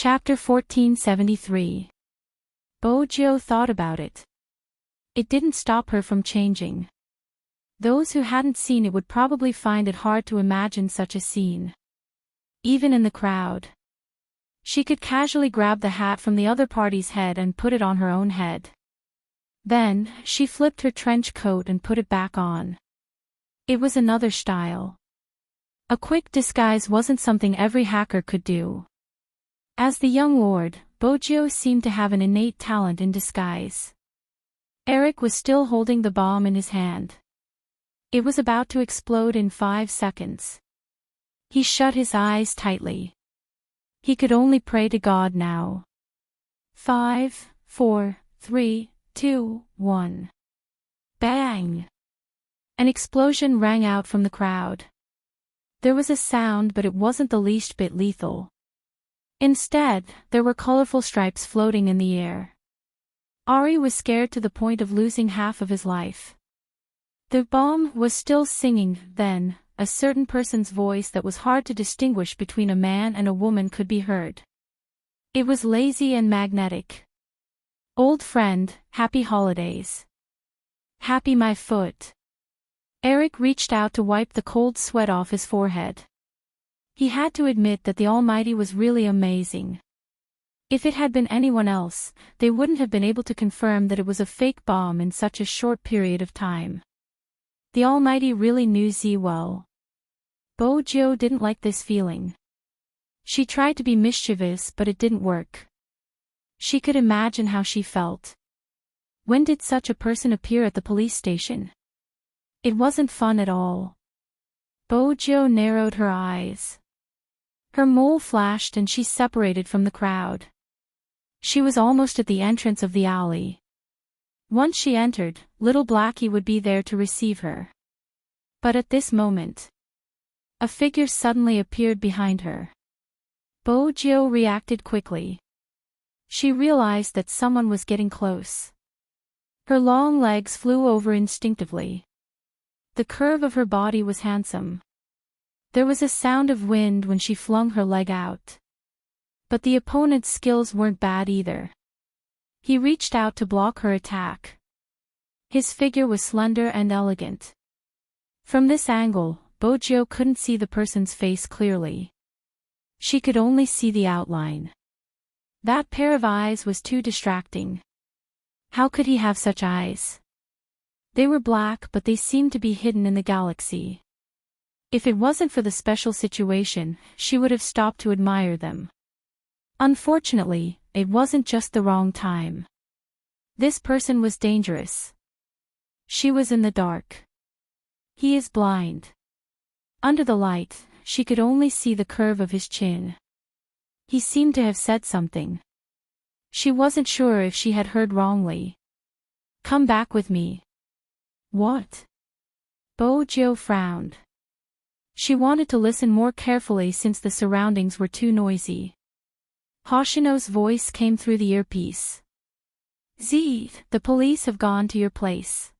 Chapter 1473. Bojo thought about it. It didn't stop her from changing. Those who hadn't seen it would probably find it hard to imagine such a scene. Even in the crowd. She could casually grab the hat from the other party's head and put it on her own head. Then, she flipped her trench coat and put it back on. It was another style. A quick disguise wasn't something every hacker could do. As the young lord, Bojo seemed to have an innate talent in disguise. Eric was still holding the bomb in his hand. It was about to explode in 5 seconds. He shut his eyes tightly. He could only pray to God now. 5, 4, 3, 2, 1. Bang! An explosion rang out from the crowd. There was a sound, but it wasn't the least bit lethal. Instead, there were colorful stripes floating in the air. Ari was scared to the point of losing half of his life. The bomb was still singing. Then, a certain person's voice that was hard to distinguish between a man and a woman could be heard. It was lazy and magnetic. Old friend, happy holidays. Happy my foot. Eric reached out to wipe the cold sweat off his forehead. He had to admit that the Almighty was really amazing. If it had been anyone else, they wouldn't have been able to confirm that it was a fake bomb in such a short period of time. The Almighty really knew Z well. Bojo didn't like this feeling. She tried to be mischievous, but it didn't work. She could imagine how she felt. When did such a person appear at the police station? It wasn't fun at all. Bojo narrowed her eyes. Her mole flashed and she separated from the crowd. She was almost at the entrance of the alley. Once she entered, little Blackie would be there to receive her. But at this moment, a figure suddenly appeared behind her. Bojo reacted quickly. She realized that someone was getting close. Her long legs flew over instinctively. The curve of her body was handsome. There was a sound of wind when she flung her leg out. But the opponent's skills weren't bad either. He reached out to block her attack. His figure was slender and elegant. From this angle, Bojo couldn't see the person's face clearly. She could only see the outline. That pair of eyes was too distracting. How could he have such eyes? They were black, but they seemed to be hidden in the galaxy. If it wasn't for the special situation, she would have stopped to admire them. Unfortunately, it wasn't just the wrong time. This person was dangerous. She was in the dark. He is blind. Under the light, she could only see the curve of his chin. He seemed to have said something. She wasn't sure if she had heard wrongly. Come back with me. What? Bojo frowned. She wanted to listen more carefully since the surroundings were too noisy. Hoshino's voice came through the earpiece. Z, the police have gone to your place.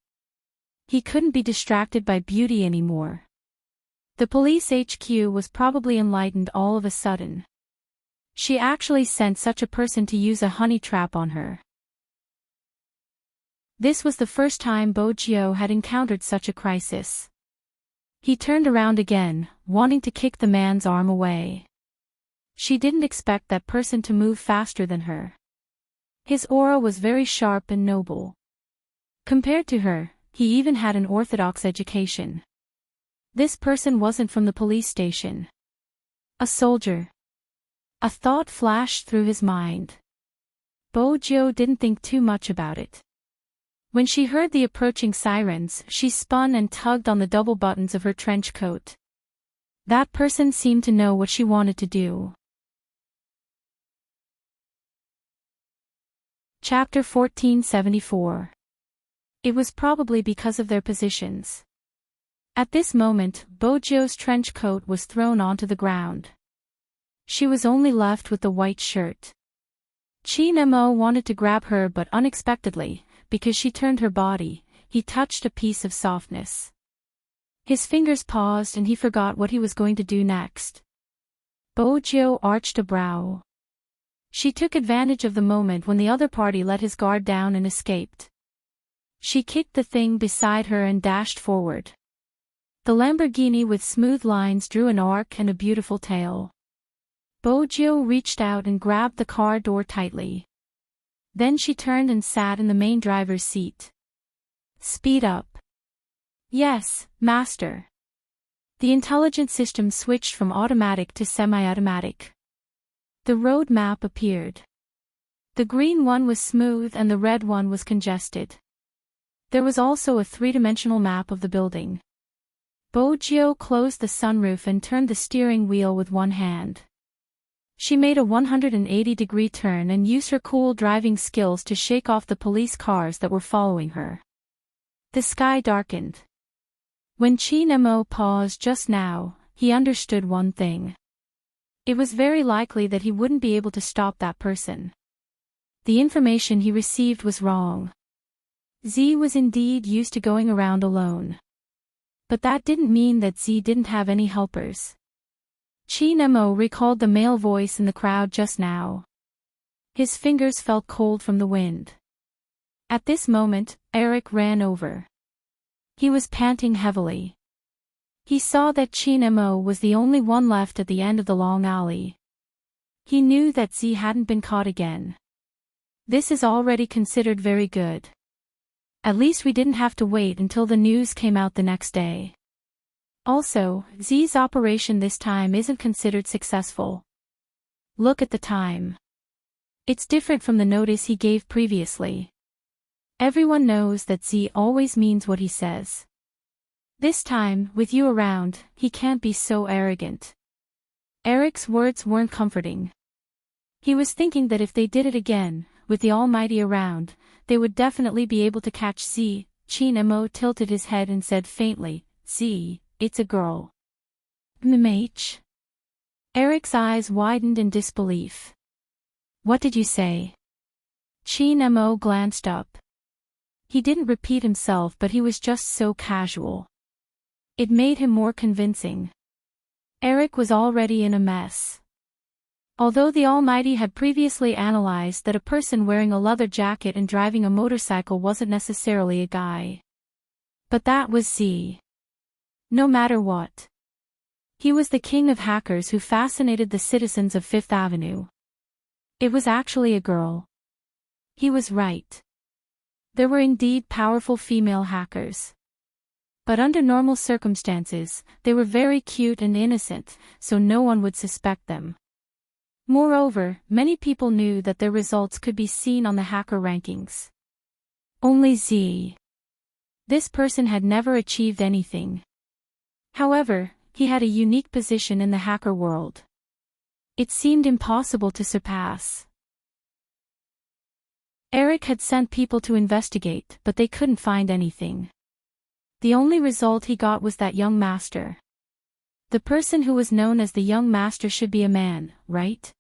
He couldn't be distracted by beauty anymore. The police HQ was probably enlightened all of a sudden. She actually sent such a person to use a honey trap on her. This was the first time Bojo had encountered such a crisis. He turned around again, wanting to kick the man's arm away. She didn't expect that person to move faster than her. His aura was very sharp and noble. Compared to her, he even had an orthodox education. This person wasn't from the police station. A soldier. A thought flashed through his mind. Bojo didn't think too much about it. When she heard the approaching sirens, she spun and tugged on the double buttons of her trench coat. That person seemed to know what she wanted to do. Chapter 1474. It was probably because of their positions. At this moment, Bojo's trench coat was thrown onto the ground. She was only left with the white shirt. Chinemo wanted to grab her, but unexpectedly, because she turned her body, he touched a piece of softness. His fingers paused and he forgot what he was going to do next. Bojo arched a brow. She took advantage of the moment when the other party let his guard down and escaped. She kicked the thing beside her and dashed forward. The Lamborghini with smooth lines drew an arc and a beautiful tail. Boggio reached out and grabbed the car door tightly. Then she turned and sat in the main driver's seat. Speed up. Yes, master. The intelligence system switched from automatic to semi-automatic. The road map appeared. The green one was smooth and the red one was congested. There was also a three-dimensional map of the building. Boggio closed the sunroof and turned the steering wheel with one hand. She made a 180-degree turn and used her cool driving skills to shake off the police cars that were following her. The sky darkened. When Chin-mo paused just now, he understood one thing. It was very likely that he wouldn't be able to stop that person. The information he received was wrong. Z was indeed used to going around alone. But that didn't mean that Z didn't have any helpers. Chin-mo recalled the male voice in the crowd just now. His fingers felt cold from the wind. At this moment, Eric ran over. He was panting heavily. He saw that Chin-mo was the only one left at the end of the long alley. He knew that Z hadn't been caught again. This is already considered very good. At least we didn't have to wait until the news came out the next day. Also, Z's operation this time isn't considered successful. Look at the time. It's different from the notice he gave previously. Everyone knows that Z always means what he says. This time, with you around, he can't be so arrogant. Eric's words weren't comforting. He was thinking that if they did it again, with the Almighty around, they would definitely be able to catch Z. Chin-mo tilted his head and said faintly, Z, it's a girl. MH. Eric's eyes widened in disbelief. What did you say? Chin-mo glanced up. He didn't repeat himself, but he was just so casual. It made him more convincing. Eric was already in a mess. Although the Almighty had previously analyzed that a person wearing a leather jacket and driving a motorcycle wasn't necessarily a guy. But that was Z. No matter what. He was the king of hackers who fascinated the citizens of Fifth Avenue. It was actually a girl. He was right. There were indeed powerful female hackers. But under normal circumstances, they were very cute and innocent, so no one would suspect them. Moreover, many people knew that their results could be seen on the hacker rankings. Only Z. This person had never achieved anything. However, he had a unique position in the hacker world. It seemed impossible to surpass. Eric had sent people to investigate, but they couldn't find anything. The only result he got was that young master. The person who was known as the young master should be a man, right?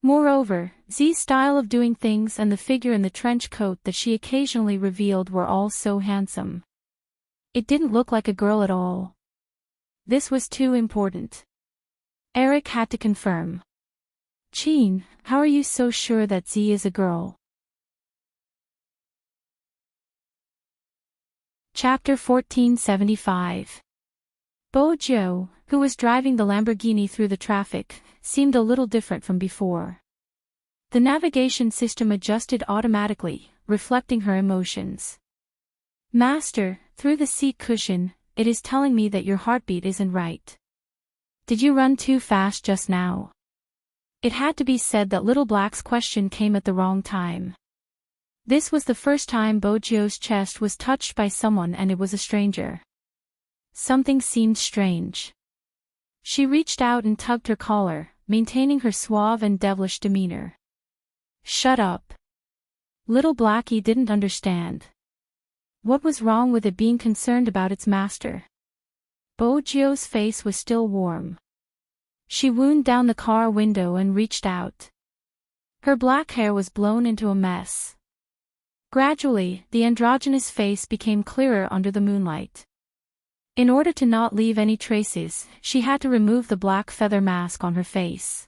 Moreover, Z's style of doing things and the figure in the trench coat that she occasionally revealed were all so handsome. It didn't look like a girl at all. This was too important. Eric had to confirm. Chin, how are you so sure that Z is a girl? Chapter 1475. Boggio, who was driving the Lamborghini through the traffic, seemed a little different from before. The navigation system adjusted automatically, reflecting her emotions. Master, through the seat cushion, it is telling me that your heartbeat isn't right. Did you run too fast just now? It had to be said that Little Black's question came at the wrong time. This was the first time Boggio's chest was touched by someone, and it was a stranger. Something seemed strange. She reached out and tugged her collar, maintaining her suave and devilish demeanor. Shut up. Little Blackie didn't understand. What was wrong with it being concerned about its master? Boggio's face was still warm. She wound down the car window and reached out. Her black hair was blown into a mess. Gradually, the androgynous face became clearer under the moonlight. In order to not leave any traces, she had to remove the black feather mask on her face.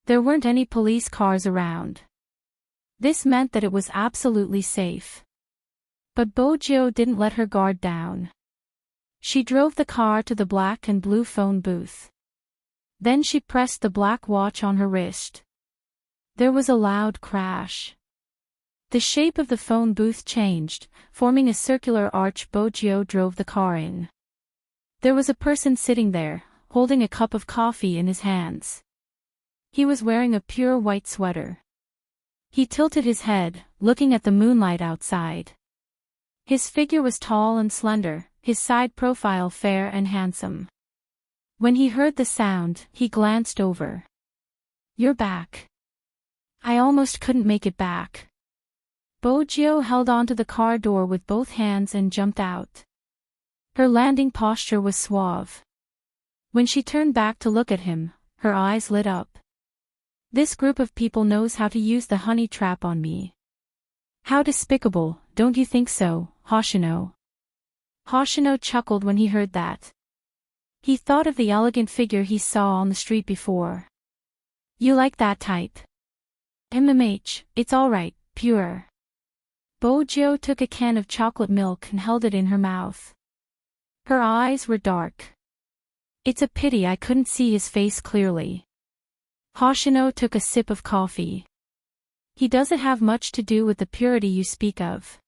There weren't any police cars around. This meant that it was absolutely safe. But Bojo didn't let her guard down. She drove the car to the black and blue phone booth. Then she pressed the black watch on her wrist. There was a loud crash. The shape of the phone booth changed, forming a circular arch. Bojo drove the car in. There was a person sitting there, holding a cup of coffee in his hands. He was wearing a pure white sweater. He tilted his head, looking at the moonlight outside. His figure was tall and slender, his side profile fair and handsome. When he heard the sound, he glanced over. "You're back." "I almost couldn't make it back." Bojo held onto the car door with both hands and jumped out. Her landing posture was suave. When she turned back to look at him, her eyes lit up. "This group of people knows how to use the honey trap on me. How despicable, don't you think so, Hoshino?" Hoshino chuckled when he heard that. He thought of the elegant figure he saw on the street before. "You like that type?" It's alright, pure." Bojo took a can of chocolate milk and held it in her mouth. Her eyes were dark. "It's a pity I couldn't see his face clearly." Hoshino took a sip of coffee. "He doesn't have much to do with the purity you speak of.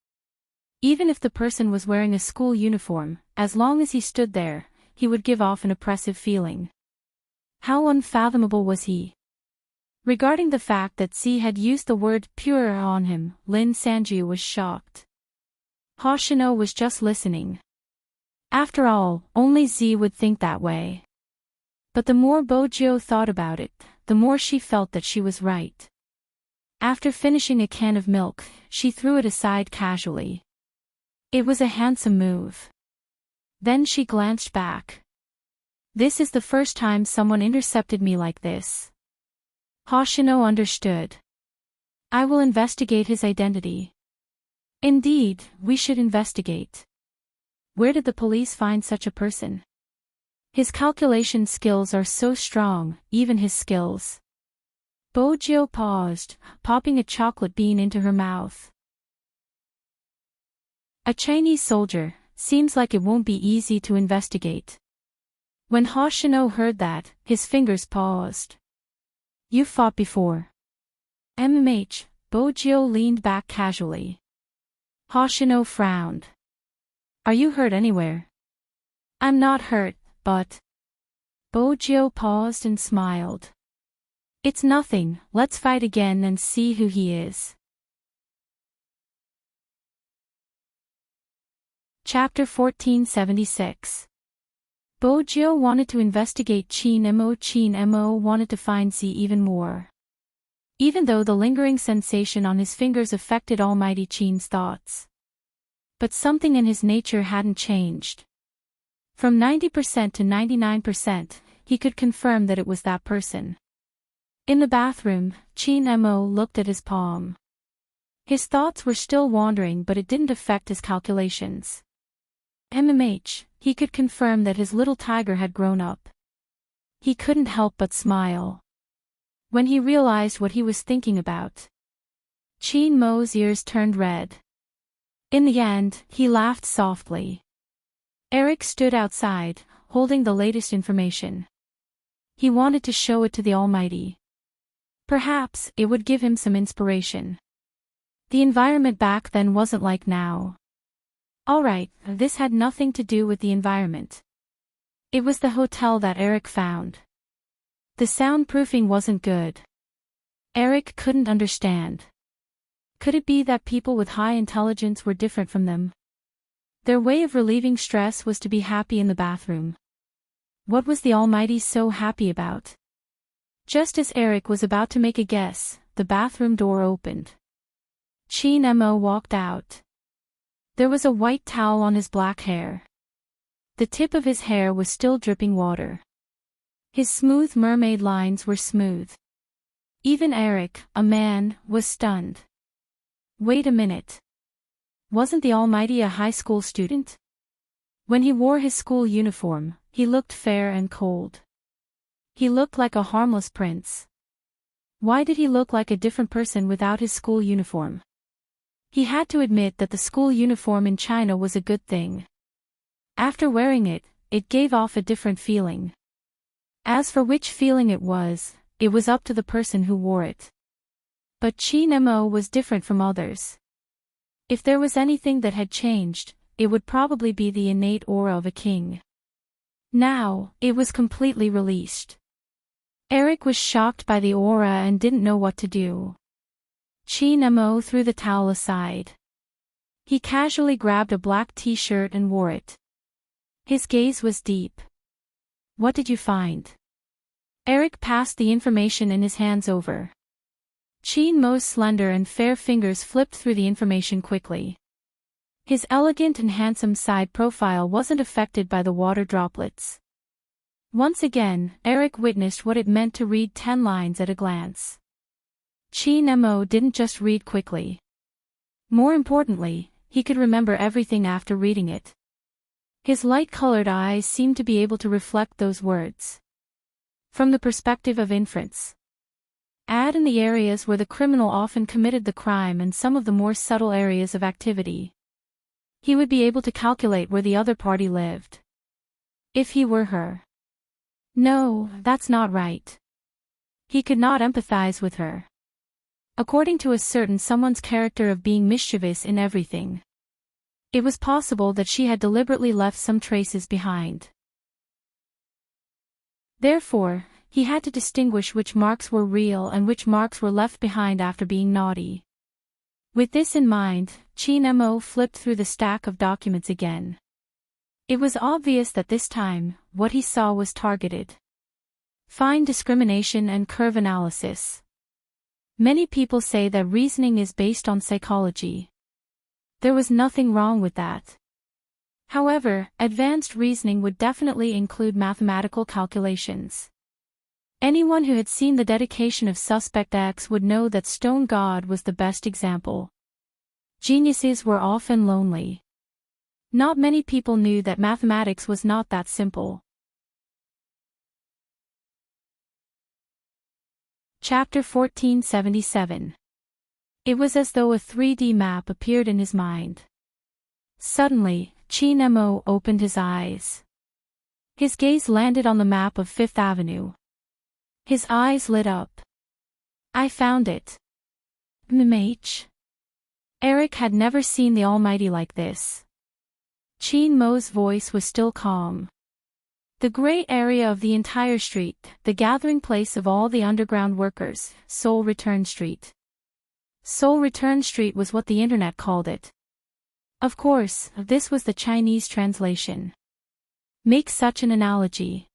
Even if the person was wearing a school uniform, as long as he stood there, he would give off an oppressive feeling." How unfathomable was he? Regarding the fact that Z had used the word pure on him, Lin Sanju was shocked. Hoshino was just listening. After all, only Z would think that way. But the more Bojo thought about it, the more she felt that she was right. After finishing a can of milk, she threw it aside casually. It was a handsome move. Then she glanced back. "This is the first time someone intercepted me like this." Hoshino understood. "I will investigate his identity." "Indeed, we should investigate. Where did the police find such a person? His calculation skills are so strong, even his skills." Bojo paused, popping a chocolate bean into her mouth. "A Chinese soldier, seems like it won't be easy to investigate." When Hoshino heard that, his fingers paused. "You fought before." Bojo leaned back casually. Hoshino frowned. "Are you hurt anywhere?" "I'm not hurt, but..." Bojo paused and smiled. "It's nothing, let's fight again and see who he is." Chapter 1476. Bojo wanted to investigate Chin Mo wanted to find Z even more. Even though the lingering sensation on his fingers affected Almighty Chin's thoughts. But something in his nature hadn't changed. From 90% to 99%, he could confirm that it was that person. In the bathroom, Chin Mo looked at his palm. His thoughts were still wandering, but it didn't affect his calculations. He could confirm that his little tiger had grown up. He couldn't help but smile when he realized what he was thinking about. Chin Mo's ears turned red. In the end, he laughed softly. Eric stood outside, holding the latest information. He wanted to show it to the Almighty. Perhaps it would give him some inspiration. The environment back then wasn't like now. Alright, this had nothing to do with the environment. It was the hotel that Eric found. The soundproofing wasn't good. Eric couldn't understand. Could it be that people with high intelligence were different from them? Their way of relieving stress was to be happy in the bathroom. What was the Almighty so happy about? Just as Eric was about to make a guess, the bathroom door opened. Chin Mo walked out. There was a white towel on his black hair. The tip of his hair was still dripping water. His smooth mermaid lines were smooth. Even Eric, a man, was stunned. Wait a minute. Wasn't the Almighty a high school student? When he wore his school uniform, he looked fair and cold. He looked like a harmless prince. Why did he look like a different person without his school uniform? He had to admit that the school uniform in China was a good thing. After wearing it, it gave off a different feeling. As for which feeling it was up to the person who wore it. But Qin Mo was different from others. If there was anything that had changed, it would probably be the innate aura of a king. Now, it was completely released. Eric was shocked by the aura and didn't know what to do. Qin Mo threw the towel aside. He casually grabbed a black t-shirt and wore it. His gaze was deep. What did you find? Eric passed the information in his hands over. Qin Mo's slender and fair fingers flipped through the information quickly. His elegant and handsome side profile wasn't affected by the water droplets. Once again, Eric witnessed what it meant to read 10 lines at a glance. Qin Mo didn't just read quickly. More importantly, he could remember everything after reading it. His light-colored eyes seemed to be able to reflect those words. From the perspective of inference. Add in the areas where the criminal often committed the crime and some of the more subtle areas of activity. He would be able to calculate where the other party lived. If he were her. No, that's not right. He could not empathize with her. According to a certain someone's character of being mischievous in everything. It was possible that she had deliberately left some traces behind. Therefore, he had to distinguish which marks were real and which marks were left behind after being naughty. With this in mind, Qin Mo flipped through the stack of documents again. It was obvious that this time, what he saw was targeted. Fine discrimination and curve analysis. Many people say that reasoning is based on psychology. There was nothing wrong with that. However, advanced reasoning would definitely include mathematical calculations. Anyone who had seen the dedication of Suspect X would know that Stone God was the best example. Geniuses were often lonely. Not many people knew that mathematics was not that simple. Chapter 1477. It was as though a 3D map appeared in his mind. Suddenly, Qin Mo opened his eyes. His gaze landed on the map of Fifth Avenue. His eyes lit up. I found it. MH. Eric had never seen the Almighty like this. Qin Mo's voice was still calm. The gray area of the entire street, the gathering place of all the underground workers, Seoul Return Street. Seoul Return Street was what the internet called it. Of course, this was the Chinese translation. Make such an analogy.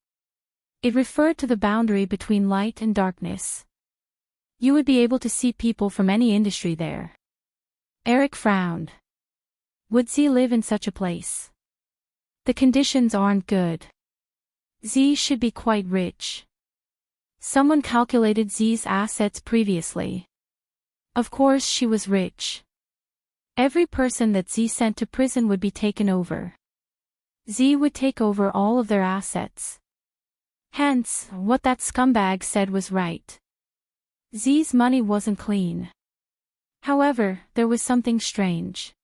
It referred to the boundary between light and darkness. You would be able to see people from any industry there. Eric frowned. Would Z live in such a place? The conditions aren't good. Z should be quite rich. Someone calculated Z's assets previously. Of course she was rich. Every person that Z sent to prison would be taken over. Z would take over all of their assets. Hence, what that scumbag said was right. Z's money wasn't clean. However, there was something strange.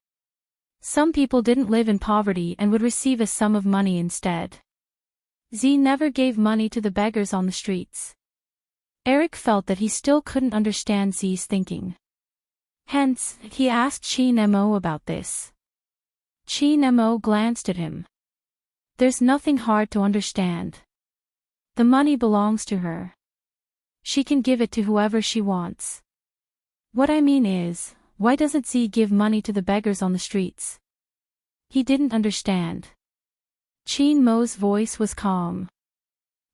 Some people didn't live in poverty and would receive a sum of money instead. Z never gave money to the beggars on the streets. Eric felt that he still couldn't understand Z's thinking. Hence, he asked Qin Mo about this. Qin Mo glanced at him. There's nothing hard to understand. The money belongs to her. She can give it to whoever she wants. What I mean is, why doesn't Z give money to the beggars on the streets? He didn't understand. Qin Mo's voice was calm.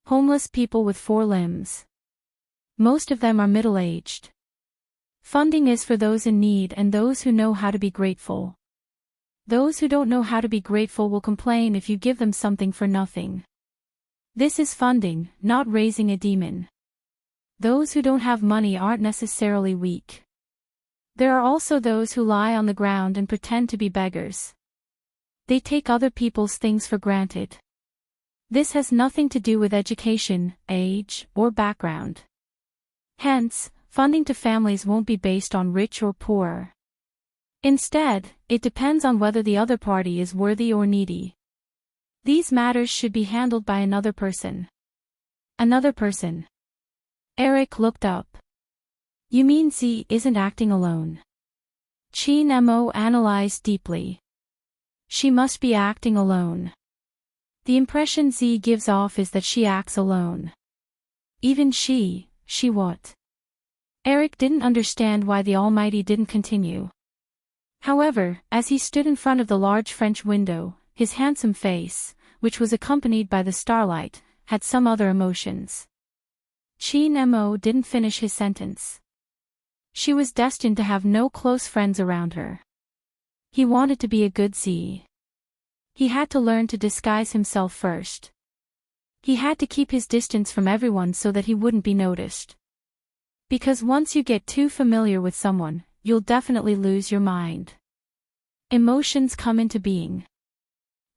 Homeless people with 4 limbs. Most of them are middle-aged. Funding is for those in need and those who know how to be grateful. Those who don't know how to be grateful will complain if you give them something for nothing. This is funding, not raising a demon. Those who don't have money aren't necessarily weak. There are also those who lie on the ground and pretend to be beggars. They take other people's things for granted. This has nothing to do with education, age, or background. Hence, Funding to families won't be based on rich or poor. Instead, it depends on whether the other party is worthy or needy. These matters should be handled by another person. Another person. Eric looked up. You mean Z isn't acting alone? Chin Mo analyzed deeply. She must be acting alone. The impression Z gives off is that she acts alone. Even she what? Eric didn't understand why the Almighty didn't continue. However, as he stood in front of the large French window, his handsome face, which was accompanied by the starlight, had some other emotions. Chin Mo didn't finish his sentence. She was destined to have no close friends around her. He wanted to be a good Z. He had to learn to disguise himself first. He had to keep his distance from everyone so that he wouldn't be noticed. Because once you get too familiar with someone, you'll definitely lose your mind. Emotions come into being.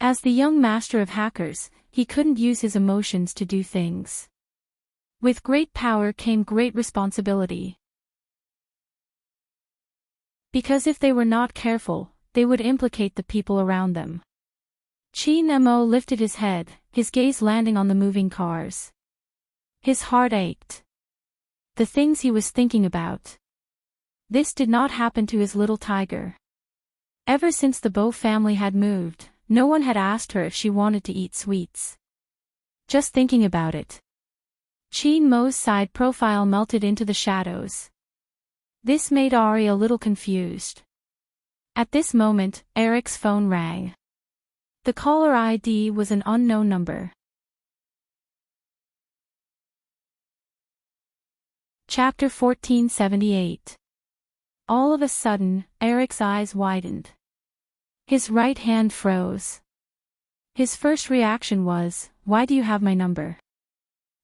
As the young master of hackers, he couldn't use his emotions to do things. With great power came great responsibility. Because if they were not careful, they would implicate the people around them. Chin Mo lifted his head, his gaze landing on the moving cars. His heart ached. The things he was thinking about. This did not happen to his little tiger. Ever since the Bo family had moved, no one had asked her if she wanted to eat sweets. Just thinking about it. Chin Mo's side profile melted into the shadows. This made Ari a little confused. At this moment, Eric's phone rang. The caller ID was an unknown number. Chapter 1478. All of a sudden, Eric's eyes widened. His right hand froze. His first reaction was, "Why do you have my number?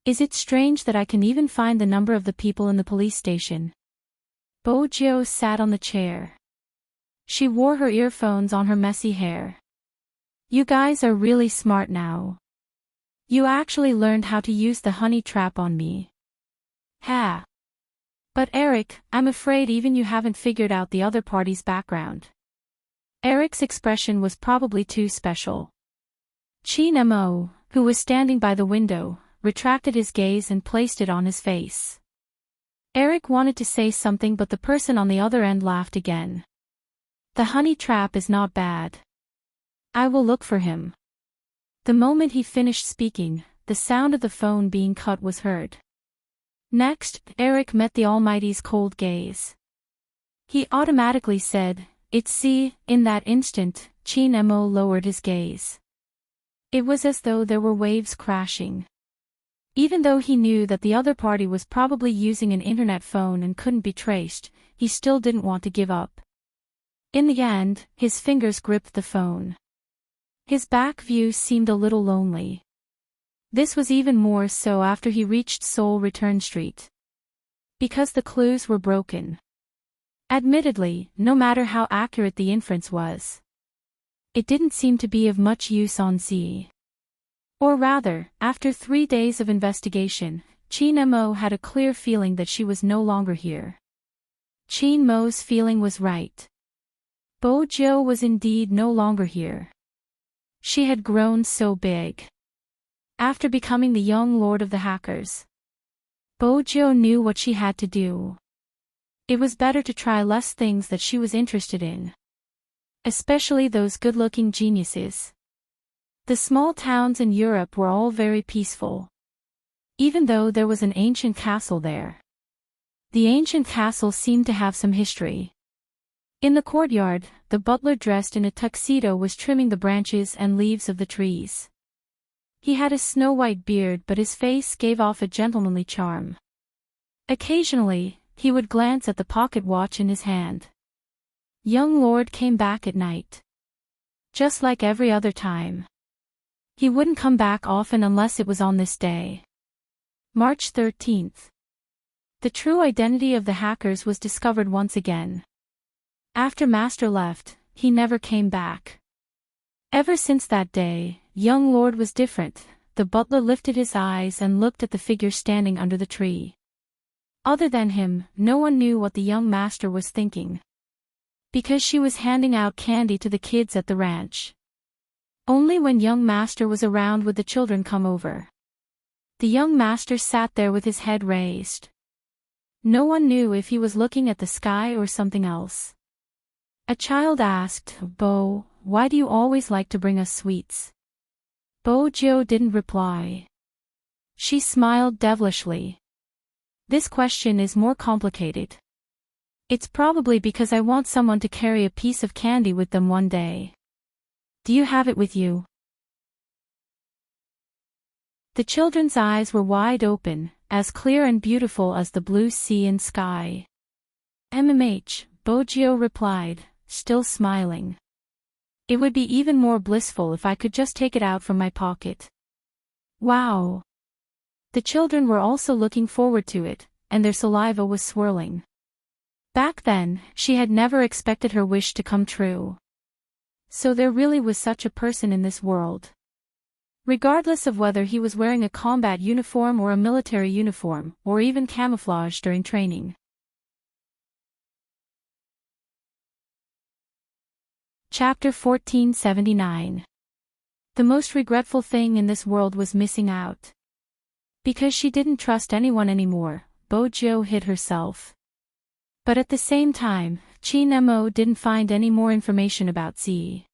Is it strange that I can even find the number of the people in the police station?" Bo Jio sat on the chair. She wore her earphones on her messy hair. You guys are really smart now. You actually learned how to use the honey trap on me. Ha! But Eric, I'm afraid even you haven't figured out the other party's background. Eric's expression was probably too special. Chin Mo, who was standing by the window, retracted his gaze and placed it on his face. Eric wanted to say something but the person on the other end laughed again. The honey trap is not bad. I will look for him. The moment he finished speaking, the sound of the phone being cut was heard. Next, Eric met the Almighty's cold gaze. He automatically said, "It's C." In that instant, Chin Mo lowered his gaze. It was as though there were waves crashing. Even though he knew that the other party was probably using an internet phone and couldn't be traced, he still didn't want to give up. In the end, his fingers gripped the phone. His back view seemed a little lonely. This was even more so after he reached Seoul Return Street. Because the clues were broken. Admittedly, no matter how accurate the inference was, it didn't seem to be of much use on Z. Or rather, after 3 days of investigation, Chin Mo had a clear feeling that she was no longer here. Chin Mo's feeling was right. Bo Jio was indeed no longer here. She had grown so big. After becoming the young lord of the hackers, Bo Jio knew what she had to do. It was better to try less things that she was interested in. Especially those good-looking geniuses. The small towns in Europe were all very peaceful. Even though there was an ancient castle there. The ancient castle seemed to have some history. In the courtyard, the butler dressed in a tuxedo was trimming the branches and leaves of the trees. He had a snow-white beard but his face gave off a gentlemanly charm. Occasionally, he would glance at the pocket watch in his hand. Young Lord came back at night. Just like every other time. He wouldn't come back often unless it was on this day. March 13th. The true identity of the hackers was discovered once again. After Master left, he never came back. Ever since that day, young Lord was different. The butler lifted his eyes and looked at the figure standing under the tree. Other than him, no one knew what the young master was thinking. Because she was handing out candy to the kids at the ranch. Only when young master was around would the children come over. The young master sat there with his head raised. No one knew if he was looking at the sky or something else. A child asked, "Bo, why do you always like to bring us sweets?" Bojo didn't reply. She smiled devilishly. This question is more complicated. It's probably because I want someone to carry a piece of candy with them one day. Do you have it with you? The children's eyes were wide open, as clear and beautiful as the blue sea and sky. MMH, Bojo replied, still smiling. It would be even more blissful if I could just take it out from my pocket. Wow! The children were also looking forward to it, and their saliva was swirling. Back then, she had never expected her wish to come true. So there really was such a person in this world. Regardless of whether he was wearing a combat uniform or a military uniform, or even camouflage during training. Chapter 1479. The most regretful thing in this world was missing out. Because she didn't trust anyone anymore, Bojo hid herself. But at the same time, Chin-mo didn't find any more information about Z.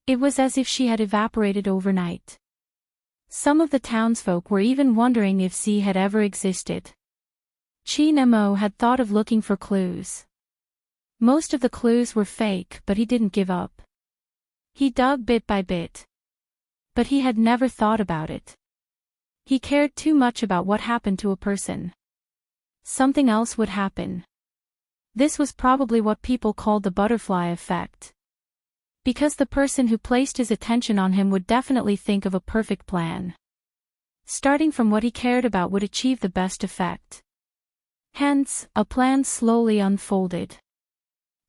It was as if she had evaporated overnight. Some of the townsfolk were even wondering if Z had ever existed. Chin-mo had thought of looking for clues. Most of the clues were fake, but he didn't give up. He dug bit by bit. But he had never thought about it. He cared too much about what happened to a person. Something else would happen. This was probably what people called the butterfly effect. Because the person who placed his attention on him would definitely think of a perfect plan. Starting from what he cared about would achieve the best effect. Hence, a plan slowly unfolded.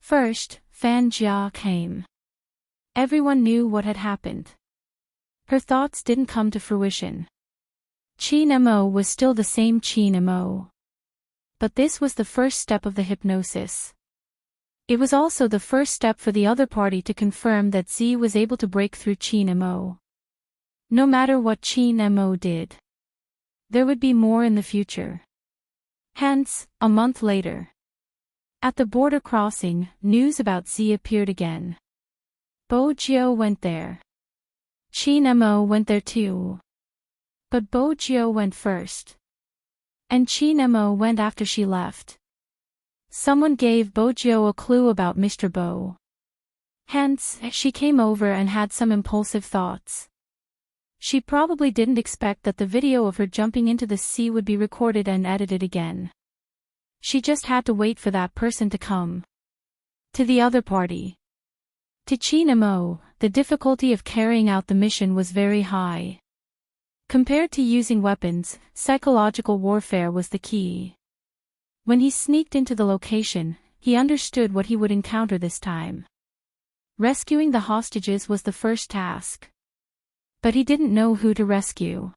First, Fan Jia came. Everyone knew what had happened. Her thoughts didn't come to fruition. Chin-mo was still the same Chin-mo. But this was the first step of the hypnosis. It was also the first step for the other party to confirm that Z was able to break through Chin-mo. No matter what Chin-mo did, there would be more in the future. Hence, a month later. At the border crossing, news about Z appeared again. Bojo went there. Chin-mo went there too. But Bojo went first. And Chin-mo went after she left. Someone gave Bojo a clue about Mr. Bo. Hence, she came over and had some impulsive thoughts. She probably didn't expect that the video of her jumping into the sea would be recorded and edited again. She just had to wait for that person to come. To the other party. To Chin-mo, the difficulty of carrying out the mission was very high. Compared to using weapons, psychological warfare was the key. When he sneaked into the location, he understood what he would encounter this time. Rescuing the hostages was the first task. But he didn't know who to rescue.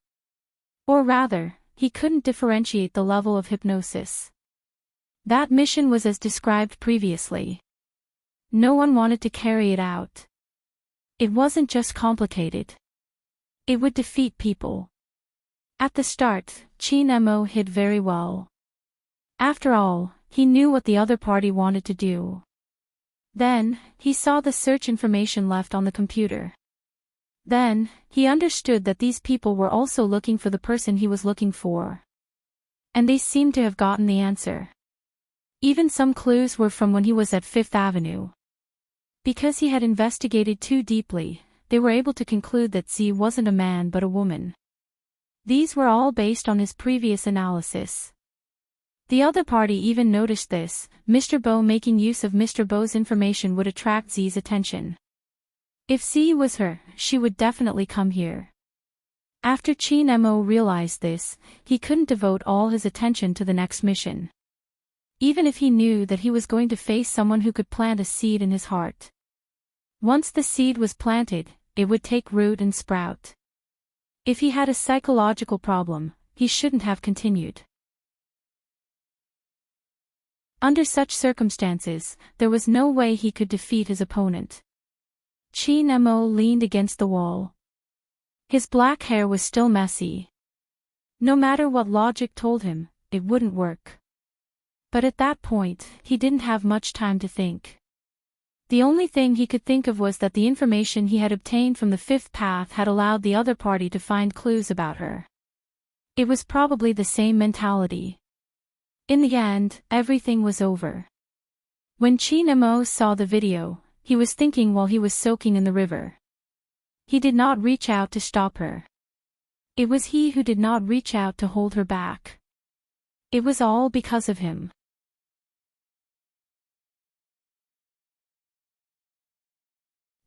Or rather, he couldn't differentiate the level of hypnosis. That mission was as described previously. No one wanted to carry it out. It wasn't just complicated. It would defeat people. At the start, Chin-mo hid very well. After all, he knew what the other party wanted to do. Then, he saw the search information left on the computer. Then, he understood that these people were also looking for the person he was looking for. And they seemed to have gotten the answer. Even some clues were from when he was at Fifth Avenue. Because he had investigated too deeply, they were able to conclude that Z wasn't a man but a woman. These were all based on his previous analysis. The other party even noticed this. Mr. Bo making use of Mr. Bo's information would attract Z's attention. If Z was her, she would definitely come here. After Chin-mo realized this, he couldn't devote all his attention to the next mission. Even if he knew that he was going to face someone who could plant a seed in his heart. Once the seed was planted, it would take root and sprout. If he had a psychological problem, he shouldn't have continued. Under such circumstances, there was no way he could defeat his opponent. Chin Mo leaned against the wall. His black hair was still messy. No matter what logic told him, it wouldn't work. But at that point, he didn't have much time to think. The only thing he could think of was that the information he had obtained from the fifth path had allowed the other party to find clues about her. It was probably the same mentality. In the end, everything was over. When Chin Mo saw the video, he was thinking while he was soaking in the river. He did not reach out to stop her. It was he who did not reach out to hold her back. It was all because of him.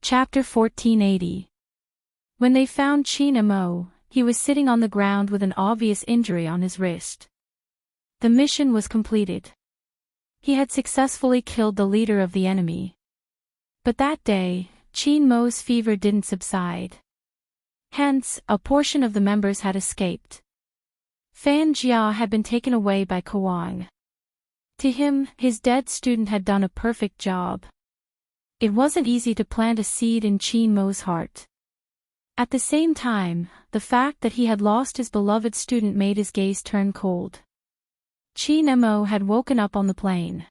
Chapter 1480. When they found Chin Mo, he was sitting on the ground with an obvious injury on his wrist. The mission was completed. He had successfully killed the leader of the enemy. But that day, Chin Mo's fever didn't subside. Hence, a portion of the members had escaped. Fan Jia had been taken away by Kawang. To him, his dead student had done a perfect job. It wasn't easy to plant a seed in Chin Mo's heart. At the same time, the fact that he had lost his beloved student made his gaze turn cold. Chin Mo had woken up on the plane.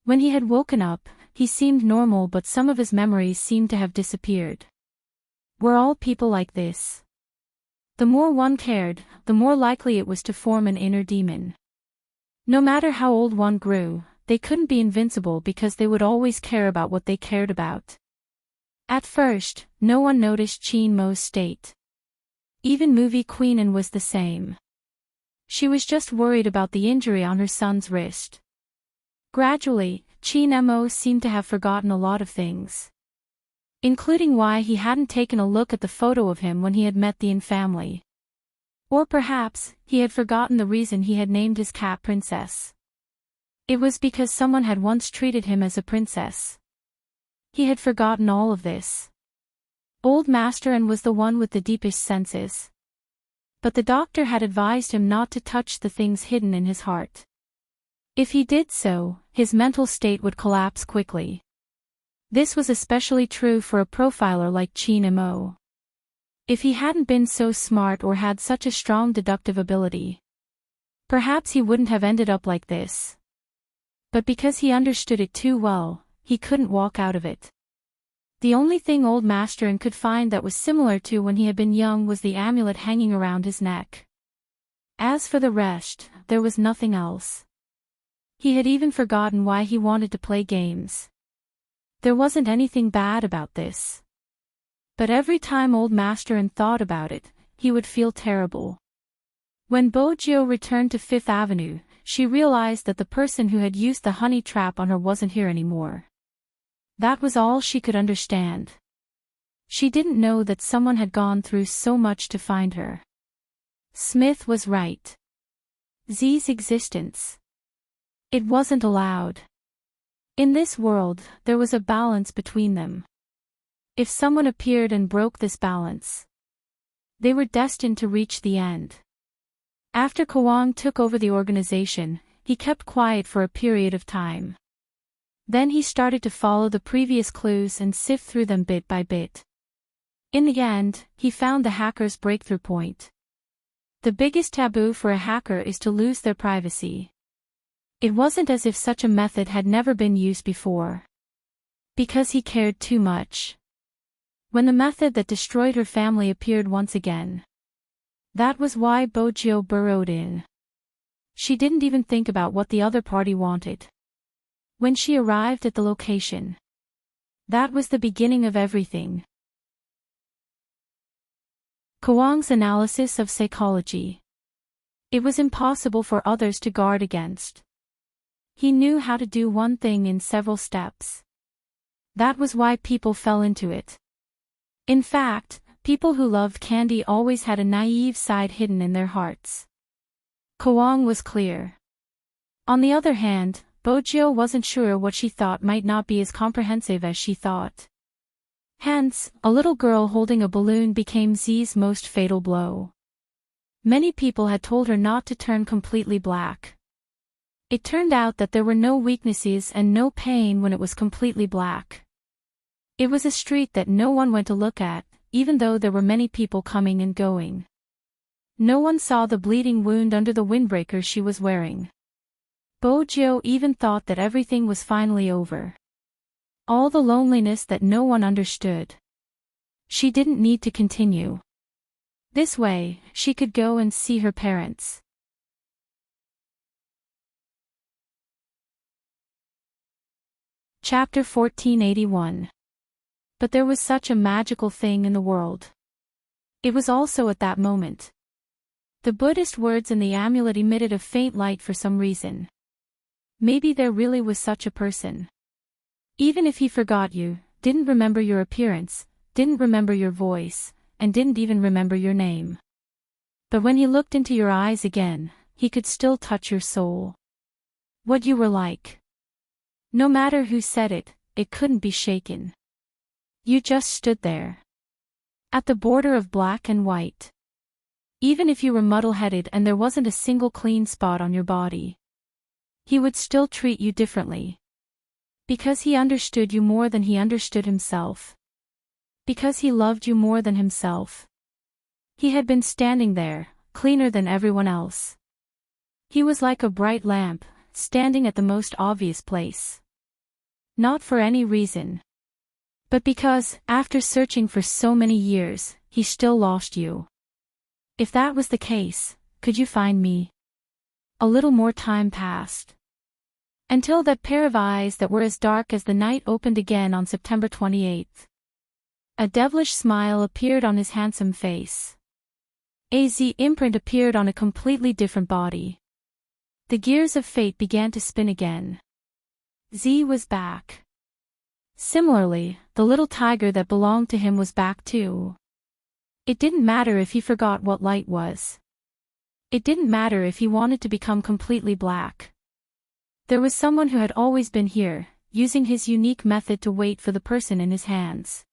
When he had woken up, he seemed normal, but some of his memories seemed to have disappeared. Were all people like this? The more one cared, the more likely it was to form an inner demon. No matter how old one grew, they couldn't be invincible because they would always care about what they cared about. At first, no one noticed Chin Mo's state. Even movie Queenan was the same. She was just worried about the injury on her son's wrist. Gradually, Chin Mo seemed to have forgotten a lot of things. Including why he hadn't taken a look at the photo of him when he had met the In family. Or perhaps, he had forgotten the reason he had named his cat Princess. It was because someone had once treated him as a princess. He had forgotten all of this. Old Master N was the one with the deepest senses. But the doctor had advised him not to touch the things hidden in his heart. If he did so, his mental state would collapse quickly. This was especially true for a profiler like Chin Mo. If he hadn't been so smart or had such a strong deductive ability, perhaps he wouldn't have ended up like this. But because he understood it too well, he couldn't walk out of it. The only thing old Master N could find that was similar to when he had been young was the amulet hanging around his neck. As for the rest, there was nothing else. He had even forgotten why he wanted to play games. There wasn't anything bad about this. But every time old Master N thought about it, he would feel terrible. When Bojo returned to Fifth Avenue, she realized that the person who had used the honey trap on her wasn't here anymore. That was all she could understand. She didn't know that someone had gone through so much to find her. Smith was right. Z's existence. It wasn't allowed. In this world, there was a balance between them. If someone appeared and broke this balance, they were destined to reach the end. After Kawang took over the organization, he kept quiet for a period of time. Then he started to follow the previous clues and sift through them bit by bit. In the end, he found the hacker's breakthrough point. The biggest taboo for a hacker is to lose their privacy. It wasn't as if such a method had never been used before. Because he cared too much. When the method that destroyed her family appeared once again, that was why Bojo burrowed in. She didn't even think about what the other party wanted. When she arrived at the location, that was the beginning of everything. Kawang's analysis of psychology. It was impossible for others to guard against. He knew how to do one thing in several steps. That was why people fell into it. In fact, people who loved candy always had a naive side hidden in their hearts. Kawang was clear. On the other hand, Bojo wasn't sure what she thought might not be as comprehensive as she thought. Hence, a little girl holding a balloon became Z's most fatal blow. Many people had told her not to turn completely black. It turned out that there were no weaknesses and no pain when it was completely black. It was a street that no one went to look at, even though there were many people coming and going. No one saw the bleeding wound under the windbreaker she was wearing. Bojo even thought that everything was finally over. All the loneliness that no one understood. She didn't need to continue. This way, she could go and see her parents. Chapter 1481. But there was such a magical thing in the world. It was also at that moment. The Buddhist words in the amulet emitted a faint light for some reason. Maybe there really was such a person. Even if he forgot you, didn't remember your appearance, didn't remember your voice, and didn't even remember your name. But when he looked into your eyes again, he could still touch your soul. What you were like. No matter who said it, it couldn't be shaken. You just stood there. At the border of black and white. Even if you were muddle-headed and there wasn't a single clean spot on your body, he would still treat you differently. Because he understood you more than he understood himself. Because he loved you more than himself. He had been standing there, cleaner than everyone else. He was like a bright lamp, standing at the most obvious place. Not for any reason. But because, after searching for so many years, he still lost you. If that was the case, could you find me? A little more time passed. Until that pair of eyes that were as dark as the night opened again on September 28th. A devilish smile appeared on his handsome face. A Z imprint appeared on a completely different body. The gears of fate began to spin again. Z was back. Similarly, the little tiger that belonged to him was back too. It didn't matter if he forgot what light was. It didn't matter if he wanted to become completely black. There was someone who had always been here, using his unique method to wait for the person in his hands.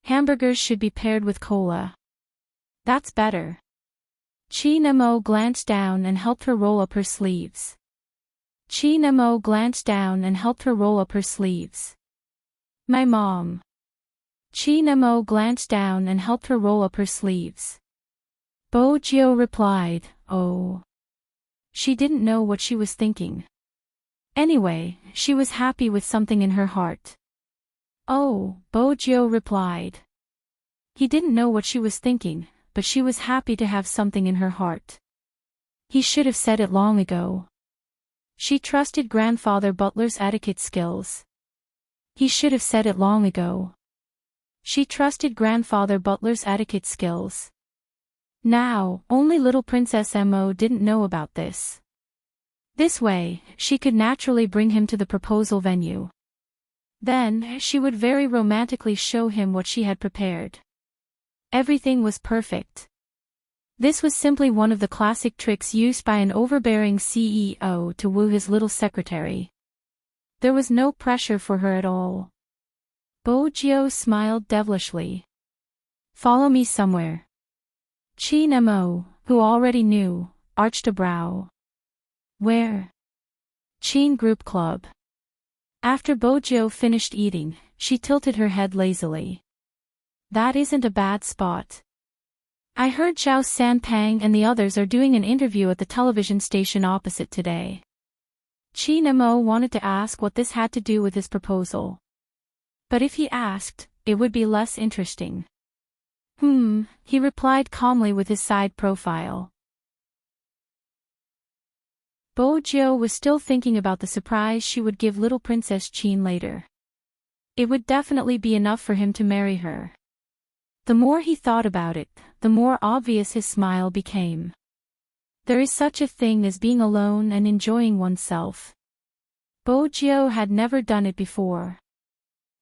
Hamburgers should be paired with cola. That's better. Chi Nemo glanced down and helped her roll up her sleeves. Chi Nemo glanced down and helped her roll up her sleeves. My mom. Chi Nemo glanced down and helped her roll up her sleeves. Bojo replied, oh. She didn't know what she was thinking. Anyway, she was happy with something in her heart. Oh, Bojo replied. He didn't know what she was thinking, but she was happy to have something in her heart. He should have said it long ago. She trusted Grandfather Butler's etiquette skills. He should have said it long ago. She trusted Grandfather Butler's etiquette skills. Now, only little Princess Mo didn't know about this. This way, she could naturally bring him to the proposal venue. Then, she would very romantically show him what she had prepared. Everything was perfect. This was simply one of the classic tricks used by an overbearing CEO to woo his little secretary. There was no pressure for her at all. Bojo smiled devilishly. Follow me somewhere. Chi Nemo, who already knew, arched a brow. Where? Chin Group Club. After Bojo finished eating, she tilted her head lazily. That isn't a bad spot. I heard Zhao Sanpang and the others are doing an interview at the television station opposite today. Chi Nemo wanted to ask what this had to do with his proposal. But if he asked, it would be less interesting. He replied calmly with his side profile. Bojo was still thinking about the surprise she would give little Princess Chin later. It would definitely be enough for him to marry her. The more he thought about it, the more obvious his smile became. There is such a thing as being alone and enjoying oneself. Bojo had never done it before.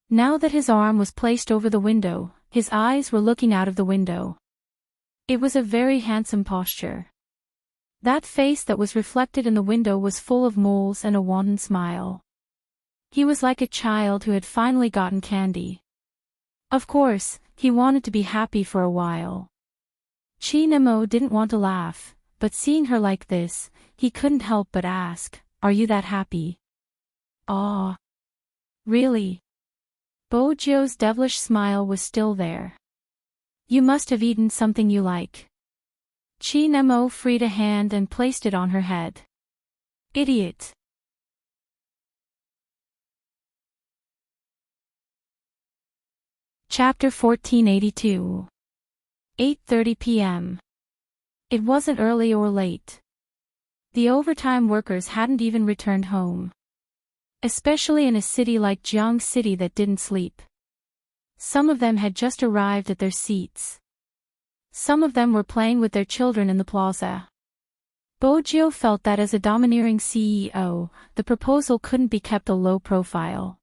Now that his arm was placed over the window, his eyes were looking out of the window. It was a very handsome posture. That face that was reflected in the window was full of moles and a wanton smile. He was like a child who had finally gotten candy. Of course, he wanted to be happy for a while. Chi Nemo didn't want to laugh, but seeing her like this, he couldn't help but ask, are you that happy? Aw. Really? Bojo's devilish smile was still there. You must have eaten something you like. Chin-mo freed a hand and placed it on her head. Idiot. Chapter 1482. 8:30 p.m. It wasn't early or late. The overtime workers hadn't even returned home. Especially in a city like Jiang City that didn't sleep. Some of them had just arrived at their seats. Some of them were playing with their children in the plaza. Bojo felt that as a domineering CEO, the proposal couldn't be kept a low profile.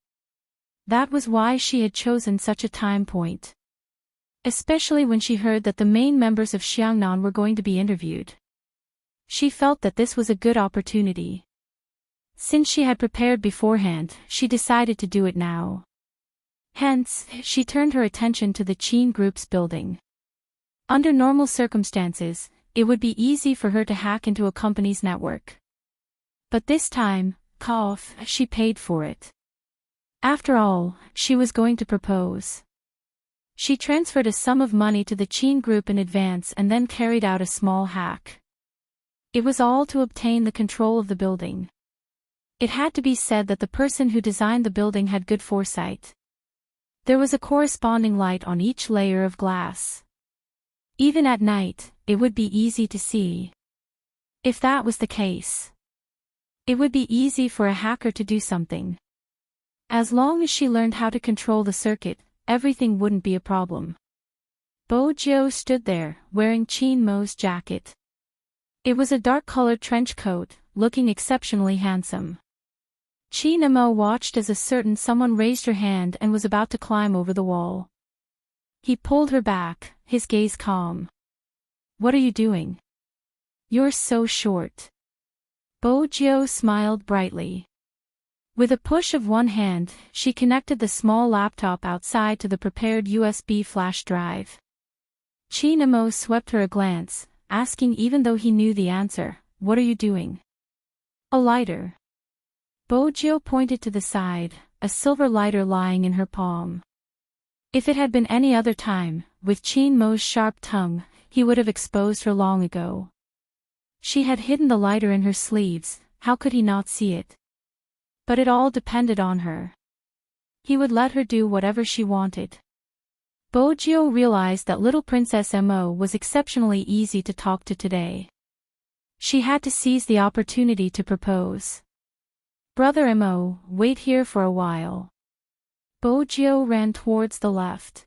That was why she had chosen such a time point. Especially when she heard that the main members of Xiangnan were going to be interviewed. She felt that this was a good opportunity. Since she had prepared beforehand, she decided to do it now. Hence, she turned her attention to the Qin Group's building. Under normal circumstances, it would be easy for her to hack into a company's network. But this time, she paid for it. After all, she was going to propose. She transferred a sum of money to the Qin Group in advance and then carried out a small hack. It was all to obtain the control of the building. It had to be said that the person who designed the building had good foresight. There was a corresponding light on each layer of glass. Even at night, it would be easy to see. If that was the case, it would be easy for a hacker to do something. As long as she learned how to control the circuit, everything wouldn't be a problem. Bojo stood there, wearing Chin-mo's jacket. It was a dark-colored trench coat, looking exceptionally handsome. Chin-mo watched as a certain someone raised her hand and was about to climb over the wall. He pulled her back, his gaze calm. What are you doing? You're so short. Bojo smiled brightly. With a push of one hand, she connected the small laptop outside to the prepared USB flash drive. Chin-mo swept her a glance, asking even though he knew the answer, "What are you doing?" "A lighter." Bojo pointed to the side, a silver lighter lying in her palm. If it had been any other time, with Chin-mo's sharp tongue, he would have exposed her long ago. She had hidden the lighter in her sleeves, how could he not see it? But it all depended on her. He would let her do whatever she wanted. Bojo realized that little Princess Mo was exceptionally easy to talk to today. She had to seize the opportunity to propose. "Brother Mo, wait here for a while." Bojo ran towards the left.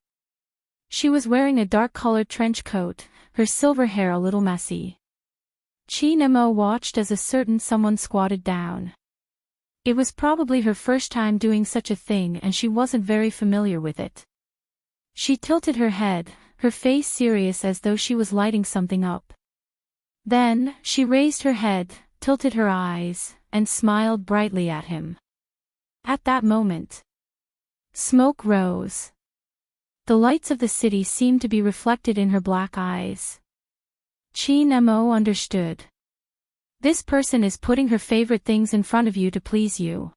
She was wearing a dark-colored trench coat, her silver hair a little messy. Chin-mo watched as a certain someone squatted down. It was probably her first time doing such a thing and she wasn't very familiar with it. She tilted her head, her face serious as though she was lighting something up. Then, she raised her head, tilted her eyes, and smiled brightly at him. At that moment, smoke rose. The lights of the city seemed to be reflected in her black eyes. Chin-mo understood. This person is putting her favorite things in front of you to please you.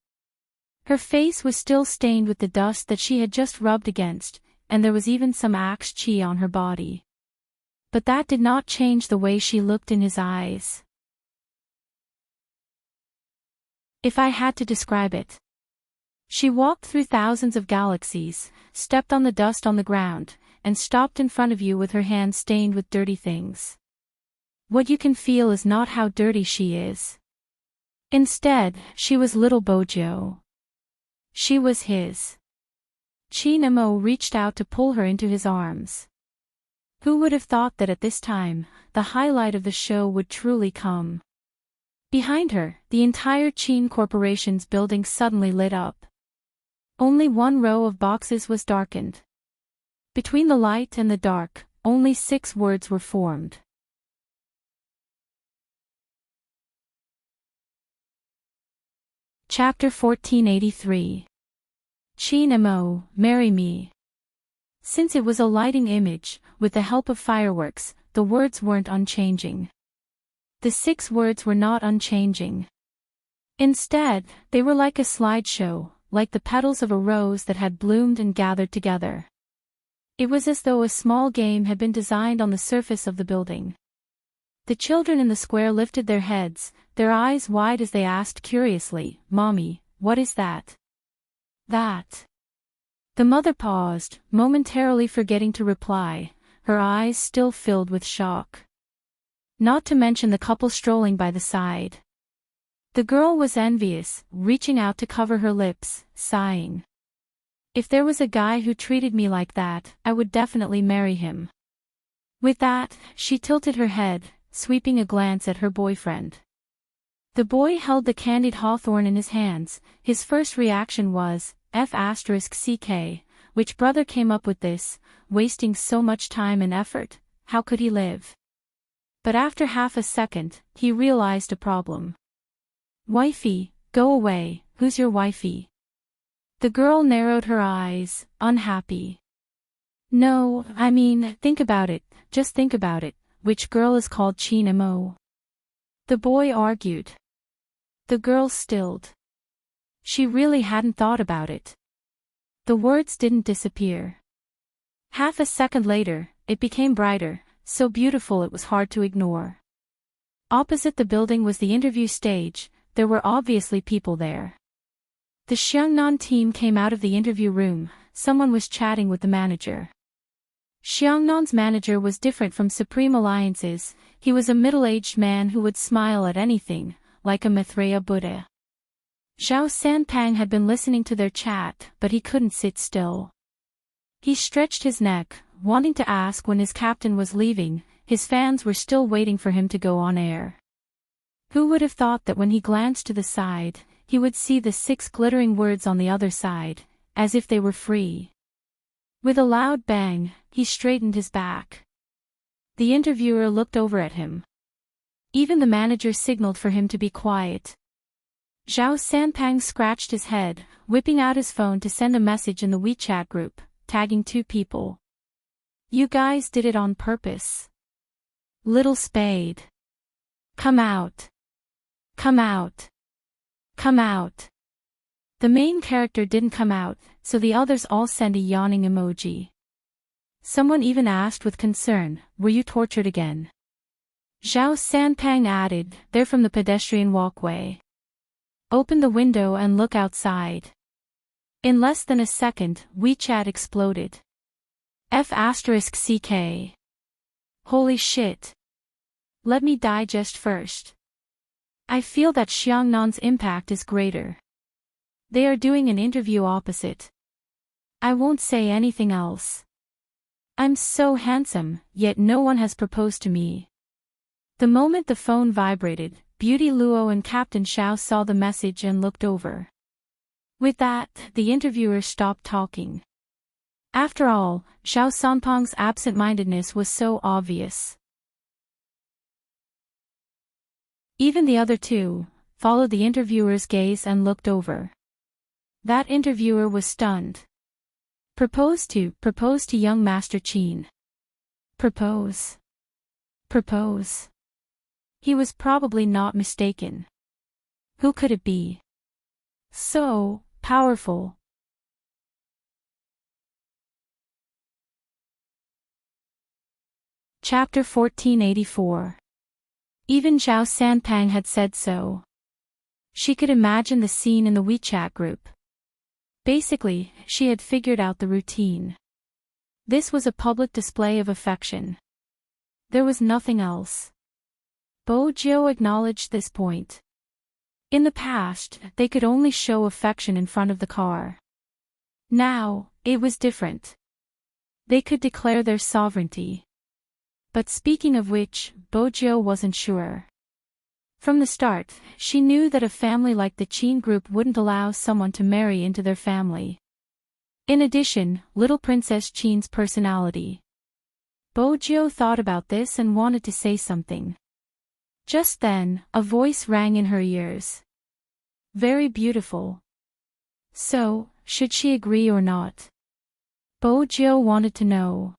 Her face was still stained with the dust that she had just rubbed against, and there was even some axe chi on her body. But that did not change the way she looked in his eyes. If I had to describe it. She walked through thousands of galaxies, stepped on the dust on the ground, and stopped in front of you with her hands stained with dirty things. What you can feel is not how dirty she is. Instead, she was little Bojo. She was his. Chin-mo reached out to pull her into his arms. Who would have thought that at this time, the highlight of the show would truly come? Behind her, the entire Qin Corporation's building suddenly lit up. Only one row of boxes was darkened. Between the light and the dark, only 6 words were formed. Chapter 1483. Chin-mo, marry me. Since it was a lighting image, with the help of fireworks, the words weren't unchanging. The 6 words were not unchanging. Instead, they were like a slideshow, like the petals of a rose that had bloomed and gathered together. It was as though a small game had been designed on the surface of the building. The children in the square lifted their heads, their eyes wide as they asked curiously, "Mommy, what is that?" "That." The mother paused, momentarily forgetting to reply, her eyes still filled with shock. Not to mention the couple strolling by the side. The girl was envious, reaching out to cover her lips, sighing. "If there was a guy who treated me like that, I would definitely marry him." With that, she tilted her head, sweeping a glance at her boyfriend. The boy held the candied hawthorn in his hands. His first reaction was, F***ck, which brother came up with this, wasting so much time and effort, how could he live? But after half a second, he realized a problem. "Wifey, go away, who's your wifey?" The girl narrowed her eyes, unhappy. "No, I mean, think about it, just think about it, which girl is called Chin Mo?" The boy argued. The girl stilled. She really hadn't thought about it. The words didn't disappear. Half a second later, it became brighter, so beautiful it was hard to ignore. Opposite the building was the interview stage. There were obviously people there. The Xiangnan team came out of the interview room. Someone was chatting with the manager. Xiangnan's manager was different from Supreme Alliance's. He was a middle-aged man who would smile at anything, like a Maitreya Buddha. Zhao Sanpang had been listening to their chat, but he couldn't sit still. He stretched his neck, wanting to ask when his captain was leaving. His fans were still waiting for him to go on air. Who would have thought that when he glanced to the side, he would see the 6 glittering words on the other side, as if they were free. With a loud bang, he straightened his back. The interviewer looked over at him. Even the manager signaled for him to be quiet. Zhao Sanpang scratched his head, whipping out his phone to send a message in the WeChat group, tagging 2 people. "You guys did it on purpose. Little Spade. Come out. Come out. Come out." The main character didn't come out, so the others all sent a yawning emoji. Someone even asked with concern, "Were you tortured again?" Zhao Sanpang added, "They're from the pedestrian walkway. Open the window and look outside." In less than a second, WeChat exploded. F***ck. Holy shit. Let me digest first. I feel that Xiangnan's impact is greater. They are doing an interview opposite. I won't say anything else. I'm so handsome, yet no one has proposed to me. The moment the phone vibrated, Beauty Luo and Captain Xiao saw the message and looked over. With that, the interviewer stopped talking. After all, Zhao Sanpang's absent-mindedness was so obvious. Even the other 2 followed the interviewer's gaze and looked over. That interviewer was stunned. Propose to young Master Qin. Propose. Propose. He was probably not mistaken. Who could it be? So powerful. Chapter 1484. Even Zhao Sanpang had said so. She could imagine the scene in the WeChat group. Basically, she had figured out the routine. This was a public display of affection. There was nothing else. Bo Jiu acknowledged this point. In the past, they could only show affection in front of the car. Now, it was different. They could declare their sovereignty. But speaking of which, Bo Jiu wasn't sure. From the start, she knew that a family like the Qin group wouldn't allow someone to marry into their family. In addition, little Princess Qin's personality. Bo Jiu thought about this and wanted to say something. Just then, a voice rang in her ears. Very beautiful. So, should she agree or not? Bo Jiu wanted to know.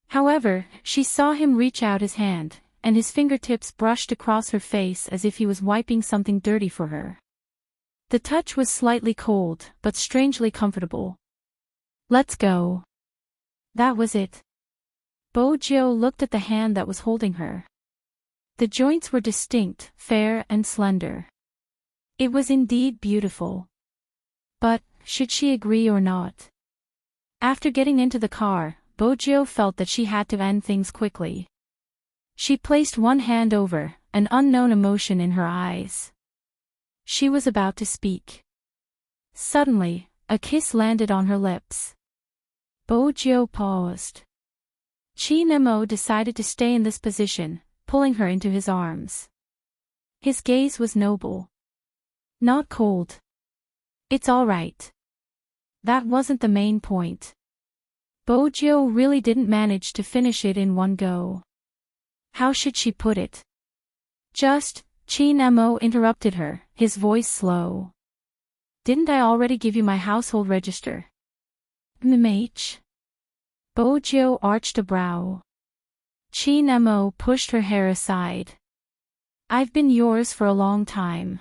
However, she saw him reach out his hand, and his fingertips brushed across her face as if he was wiping something dirty for her. The touch was slightly cold, but strangely comfortable. Let's go. That was it. Bojo looked at the hand that was holding her. The joints were distinct, fair and slender. It was indeed beautiful. But, should she agree or not? After getting into the car, Bojo felt that she had to end things quickly. She placed one hand over, an unknown emotion in her eyes. She was about to speak. Suddenly, a kiss landed on her lips. Bojo paused. Chinemo decided to stay in this position, pulling her into his arms. His gaze was noble. Not cold. It's all right. That wasn't the main point. Bojo really didn't manage to finish it in one go. How should she put it? Chinemo interrupted her, his voice slow. Didn't I already give you my household register? Mh. Bojo arched a brow. Chinemo pushed her hair aside. I've been yours for a long time.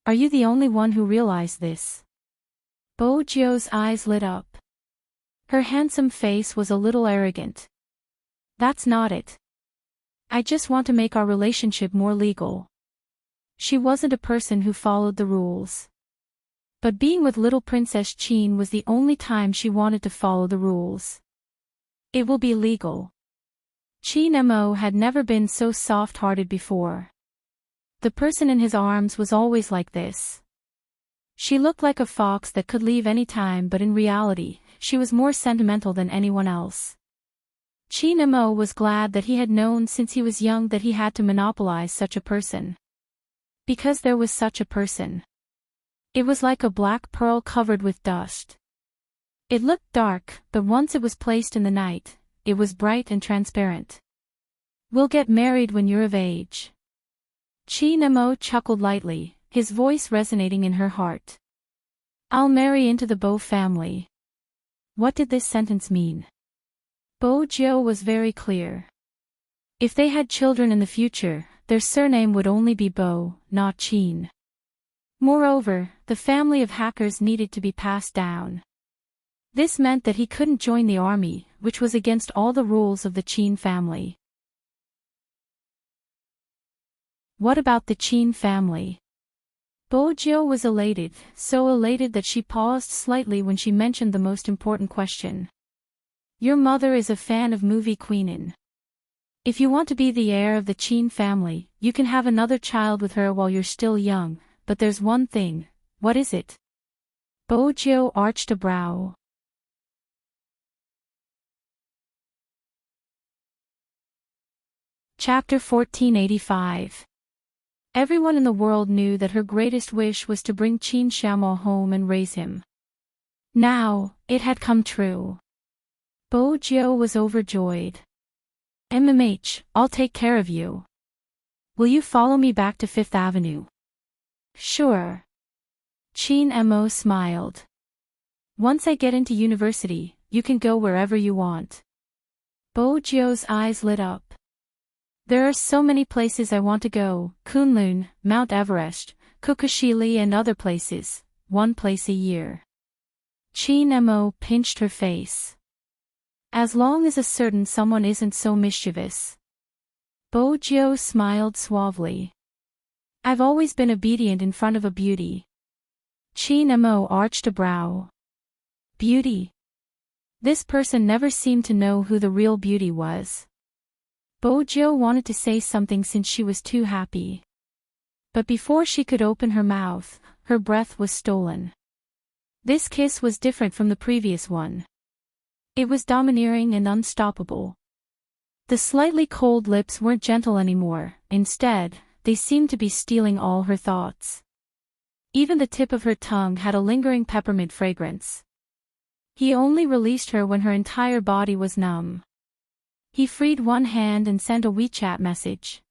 Are you the only one who realized this? Bojo's eyes lit up. Her handsome face was a little arrogant. That's not it. I just want to make our relationship more legal. She wasn't a person who followed the rules. But being with little Princess Chin was the only time she wanted to follow the rules. It will be legal. Chinemo had never been so soft-hearted before. The person in his arms was always like this. She looked like a fox that could leave any time, but in reality, she was more sentimental than anyone else. Chinemo was glad that he had known since he was young that he had to monopolize such a person. Because there was such a person. It was like a black pearl covered with dust. It looked dark, but once it was placed in the night, it was bright and transparent. We'll get married when you're of age. Chinemo chuckled lightly, his voice resonating in her heart. I'll marry into the Bo family. What did this sentence mean? Bojo was very clear. If they had children in the future, their surname would only be Bo, not Chin. Moreover, the family of hackers needed to be passed down. This meant that he couldn't join the army, which was against all the rules of the Chin family. What about the Chin family? Bojo was elated, so elated that she paused slightly when she mentioned the most important question. Your mother is a fan of movie Queenin. If you want to be the heir of the Chin family, you can have another child with her while you're still young, but there's one thing. What is it? Bojo arched a brow. Chapter 1485. Everyone in the world knew that her greatest wish was to bring Qin Xiaomo home and raise him. Now, it had come true. Bojo was overjoyed. I'll take care of you. Will you follow me back to Fifth Avenue? Sure. Chinemo smiled. Once I get into university, you can go wherever you want. Bojo's eyes lit up. There are so many places I want to go, Kunlun, Mount Everest, Kokoshili and other places, one place a year. Chinemo pinched her face. As long as a certain someone isn't so mischievous. Bojo smiled suavely. I've always been obedient in front of a beauty. Chinemo arched a brow. Beauty? This person never seemed to know who the real beauty was. Bojo wanted to say something since she was too happy. But before she could open her mouth, her breath was stolen. This kiss was different from the previous one. It was domineering and unstoppable. The slightly cold lips weren't gentle anymore, instead, they seemed to be stealing all her thoughts. Even the tip of her tongue had a lingering peppermint fragrance. He only released her when her entire body was numb. He freed one hand and sent a WeChat message.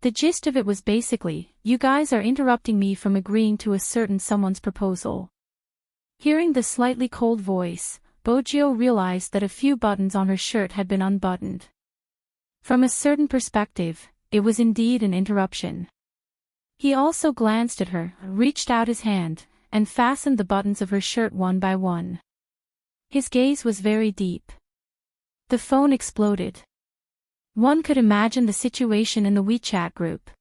The gist of it was basically, you guys are interrupting me from agreeing to a certain someone's proposal. Hearing the slightly cold voice, Bojo realized that a few buttons on her shirt had been unbuttoned. From a certain perspective, it was indeed an interruption. He also glanced at her, reached out his hand, and fastened the buttons of her shirt one by one. His gaze was very deep. The phone exploded. One could imagine the situation in the WeChat group.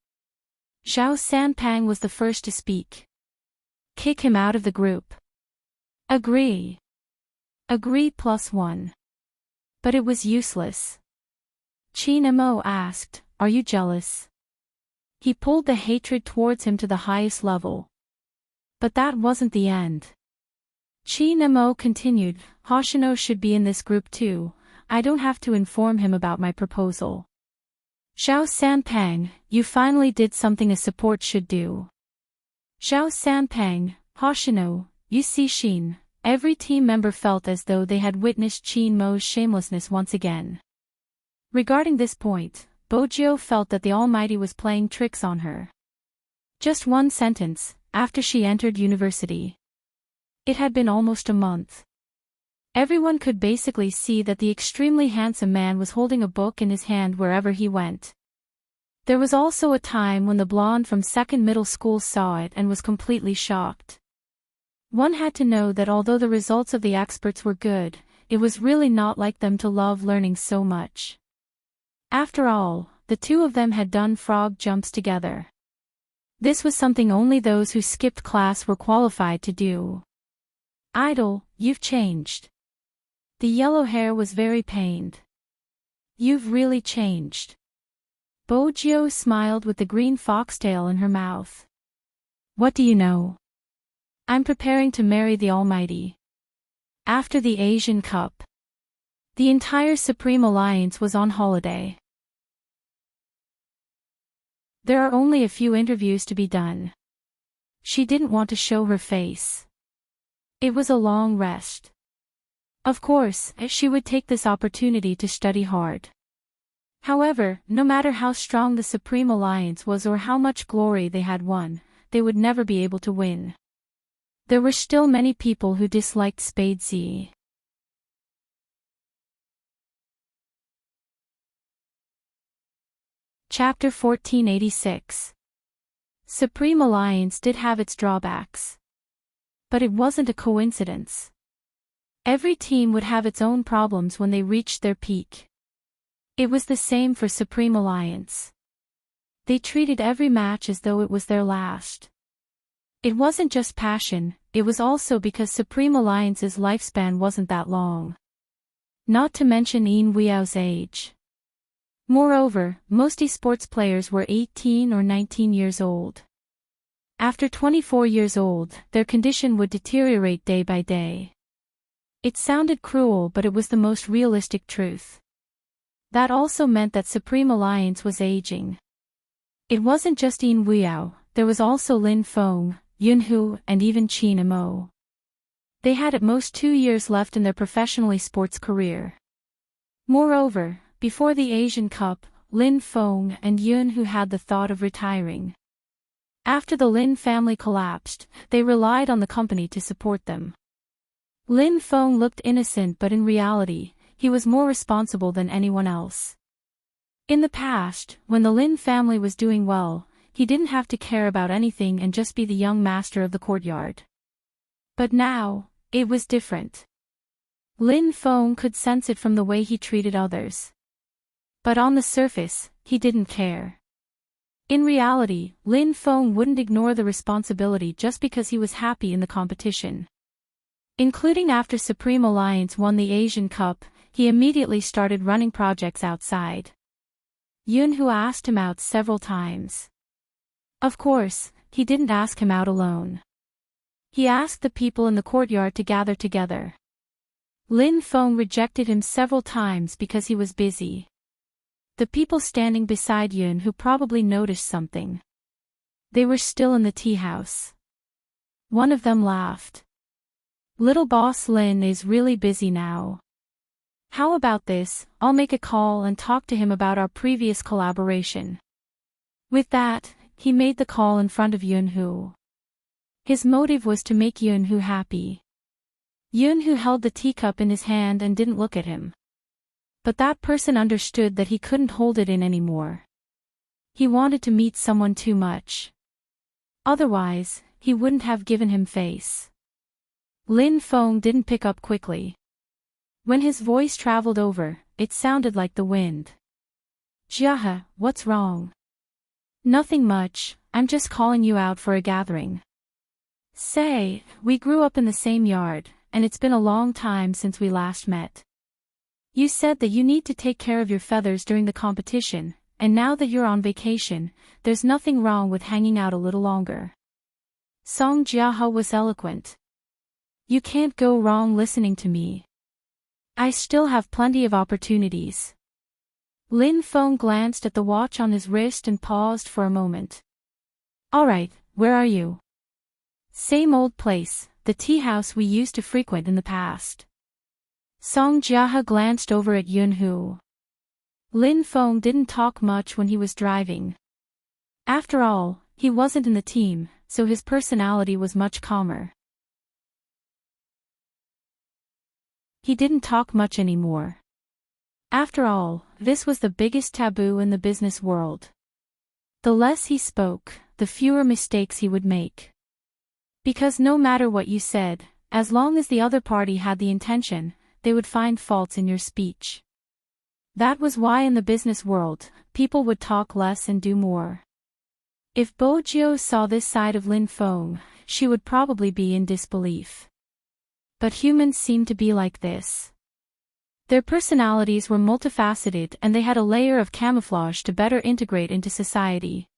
Zhao Sanpang was the first to speak. Kick him out of the group. Agree. Agree +1. But it was useless. Qin Mo asked, "Are you jealous?" He pulled the hatred towards him to the highest level. But that wasn't the end. Qin Mo continued, "Hoshino should be in this group too. I don't have to inform him about my proposal." Zhao Sanpang, you finally did something a support should do. Zhao Sanpang, Hoshino, you see Xin. Every team member felt as though they had witnessed Qin Mo's shamelessness once again. Regarding this point, Bojiu felt that the Almighty was playing tricks on her. Just one sentence, after she entered university. It had been almost a month. Everyone could basically see that the extremely handsome man was holding a book in his hand wherever he went. There was also a time when the blonde from second middle school saw it and was completely shocked. One had to know that although the results of the experts were good, it was really not like them to love learning so much. After all, the two of them had done frog jumps together. This was something only those who skipped class were qualified to do. "Idol, you've changed." The yellow hair was very pained. "You've really changed." Bojiu smiled with the green foxtail in her mouth. "What do you know? I'm preparing to marry the Almighty." After the Asian Cup, the entire Supreme Alliance was on holiday. There are only a few interviews to be done. She didn't want to show her face. It was a long rest. Of course, she would take this opportunity to study hard. However, no matter how strong the Supreme Alliance was or how much glory they had won, they would never be able to win. There were still many people who disliked Spadesy. Chapter 1486. Supreme Alliance did have its drawbacks. But it wasn't a coincidence. Every team would have its own problems when they reached their peak. It was the same for Supreme Alliance. They treated every match as though it was their last. It wasn't just passion, it was also because Supreme Alliance's lifespan wasn't that long. Not to mention Yin Weao's age. Moreover, most esports players were 18 or 19 years old. After 24 years old, their condition would deteriorate day by day. It sounded cruel, but it was the most realistic truth. That also meant that Supreme Alliance was aging. It wasn't just Yin Weao, there was also Lin Feng, Yunhu, and even Qin Mo. They had at most 2 years left in their professional esports career. Moreover, before the Asian Cup, Lin Feng and Yunhu had the thought of retiring. After the Lin family collapsed, they relied on the company to support them. Lin Feng looked innocent, but in reality, he was more responsible than anyone else. In the past, when the Lin family was doing well, he didn't have to care about anything and just be the young master of the courtyard. But now, it was different. Lin Feng could sense it from the way he treated others. But on the surface, he didn't care. In reality, Lin Feng wouldn't ignore the responsibility just because he was happy in the competition. Including after Supreme Alliance won the Asian Cup, he immediately started running projects outside. Yunhu asked him out several times. Of course, he didn't ask him out alone. He asked the people in the courtyard to gather together. Lin Feng rejected him several times because he was busy. The people standing beside Yunhu probably noticed something. They were still in the tea house. One of them laughed. "Little boss Lin is really busy now. How about this, I'll make a call and talk to him about our previous collaboration." With that, he made the call in front of Yunhu. His motive was to make Yunhu happy. Yunhu held the teacup in his hand and didn't look at him. But that person understood that he couldn't hold it in anymore. He wanted to meet someone too much. Otherwise, he wouldn't have given him face. Lin Feng didn't pick up quickly. When his voice traveled over, it sounded like the wind. Jiahe, what's wrong? Nothing much, I'm just calling you out for a gathering. Say, we grew up in the same yard, and it's been a long time since we last met. You said that you need to take care of your feathers during the competition, and now that you're on vacation, there's nothing wrong with hanging out a little longer. Song Jiahe was eloquent. You can't go wrong listening to me. I still have plenty of opportunities. Lin Feng glanced at the watch on his wrist and paused for a moment. Alright, where are you? Same old place, the tea house we used to frequent in the past. Song Jiahe glanced over at Yunhu. Lin Feng didn't talk much when he was driving. After all, he wasn't in the team, so his personality was much calmer. He didn't talk much anymore. After all, this was the biggest taboo in the business world. The less he spoke, the fewer mistakes he would make. Because no matter what you said, as long as the other party had the intention, they would find faults in your speech. That was why in the business world, people would talk less and do more. If Bo Jiao saw this side of Lin Feng, she would probably be in disbelief. But humans seem to be like this. Their personalities were multifaceted and they had a layer of camouflage to better integrate into society.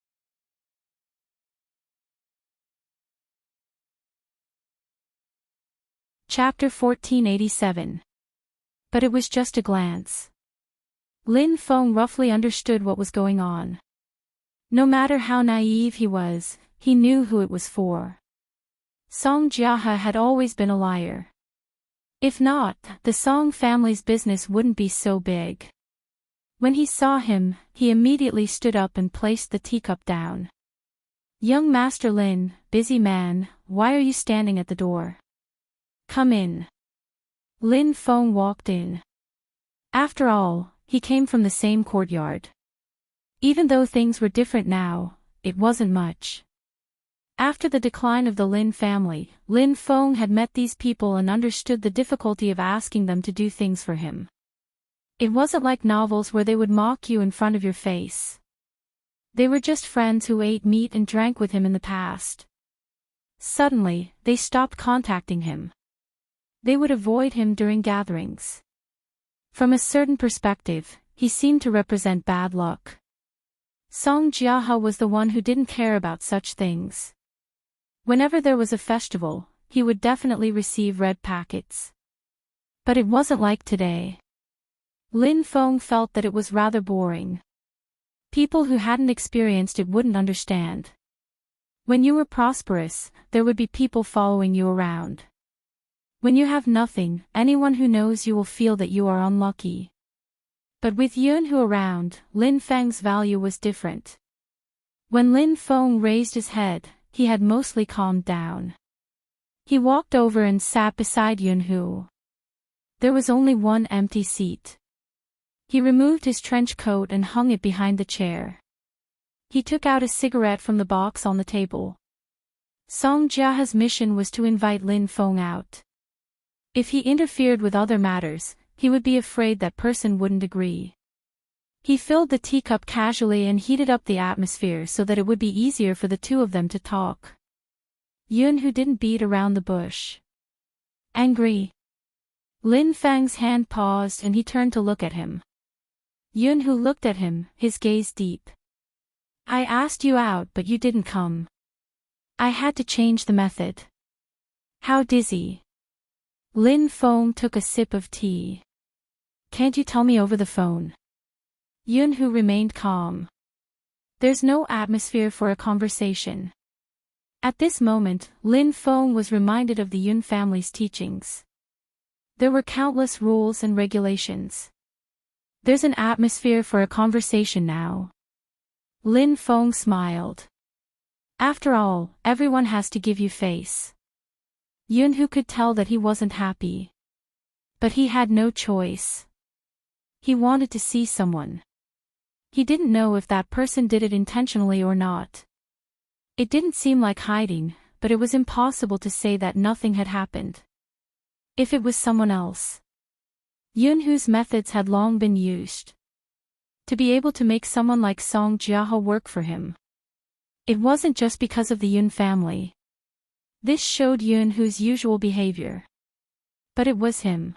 Chapter 1487. But it was just a glance. Lin Feng roughly understood what was going on. No matter how naive he was, he knew who it was for. Song Jiahe had always been a liar. If not, the Song family's business wouldn't be so big. When he saw him, he immediately stood up and placed the teacup down. Young Master Lin, busy man, why are you standing at the door? Come in. Lin Feng walked in. After all, he came from the same courtyard. Even though things were different now, it wasn't much. After the decline of the Lin family, Lin Feng had met these people and understood the difficulty of asking them to do things for him. It wasn't like novels where they would mock you in front of your face. They were just friends who ate meat and drank with him in the past. Suddenly, they stopped contacting him. They would avoid him during gatherings. From a certain perspective, he seemed to represent bad luck. Song Jiahe was the one who didn't care about such things. Whenever there was a festival, he would definitely receive red packets. But it wasn't like today. Lin Feng felt that it was rather boring. People who hadn't experienced it wouldn't understand. When you were prosperous, there would be people following you around. When you have nothing, anyone who knows you will feel that you are unlucky. But with Yunhu around, Lin Feng's value was different. When Lin Feng raised his head, he had mostly calmed down. He walked over and sat beside Yunhu. There was only one empty seat. He removed his trench coat and hung it behind the chair. He took out a cigarette from the box on the table. Song Jiahe's mission was to invite Lin Feng out. If he interfered with other matters, he would be afraid that person wouldn't agree. He filled the teacup casually and heated up the atmosphere so that it would be easier for the two of them to talk. Yunhu didn't beat around the bush. Angry. Lin Feng's hand paused and he turned to look at him. Yunhu looked at him, his gaze deep. I asked you out but you didn't come. I had to change the method. How dizzy. Lin Feng took a sip of tea. Can't you tell me over the phone? Yunhu remained calm. There's no atmosphere for a conversation. At this moment, Lin Feng was reminded of the Yun family's teachings. There were countless rules and regulations. There's an atmosphere for a conversation now. Lin Feng smiled. After all, everyone has to give you face. Yunhu could tell that he wasn't happy. But he had no choice. He wanted to see someone. He didn't know if that person did it intentionally or not. It didn't seem like hiding, but it was impossible to say that nothing had happened. If it was someone else. Yunhu's methods had long been used. To be able to make someone like Song Jiaho work for him. It wasn't just because of the Yun family. This showed Yunhu's usual behavior. But it was him.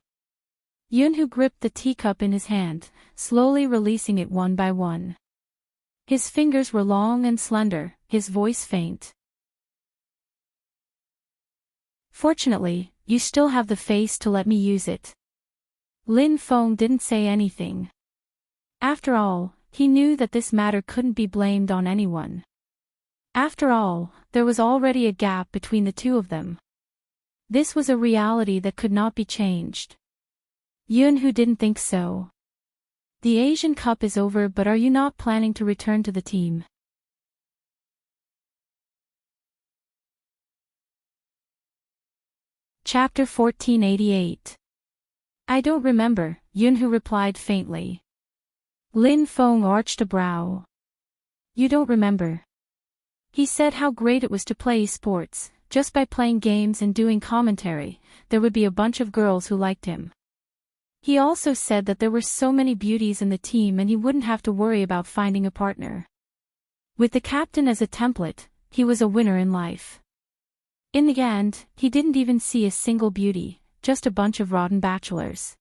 Yunhu gripped the teacup in his hand, slowly releasing it one by one. His fingers were long and slender, his voice faint. Fortunately, you still have the face to let me use it. Lin Feng didn't say anything. After all, he knew that this matter couldn't be blamed on anyone. After all, there was already a gap between the two of them. This was a reality that could not be changed. Yunhu didn't think so. The Asian Cup is over, but are you not planning to return to the team? Chapter 1488. I don't remember, Yunhu replied faintly. Lin Feng arched a brow. You don't remember? He said how great it was to play sports. Just by playing games and doing commentary, there would be a bunch of girls who liked him. He also said that there were so many beauties in the team and he wouldn't have to worry about finding a partner. With the captain as a template, he was a winner in life. In the end, he didn't even see a single beauty, just a bunch of rotten bachelors.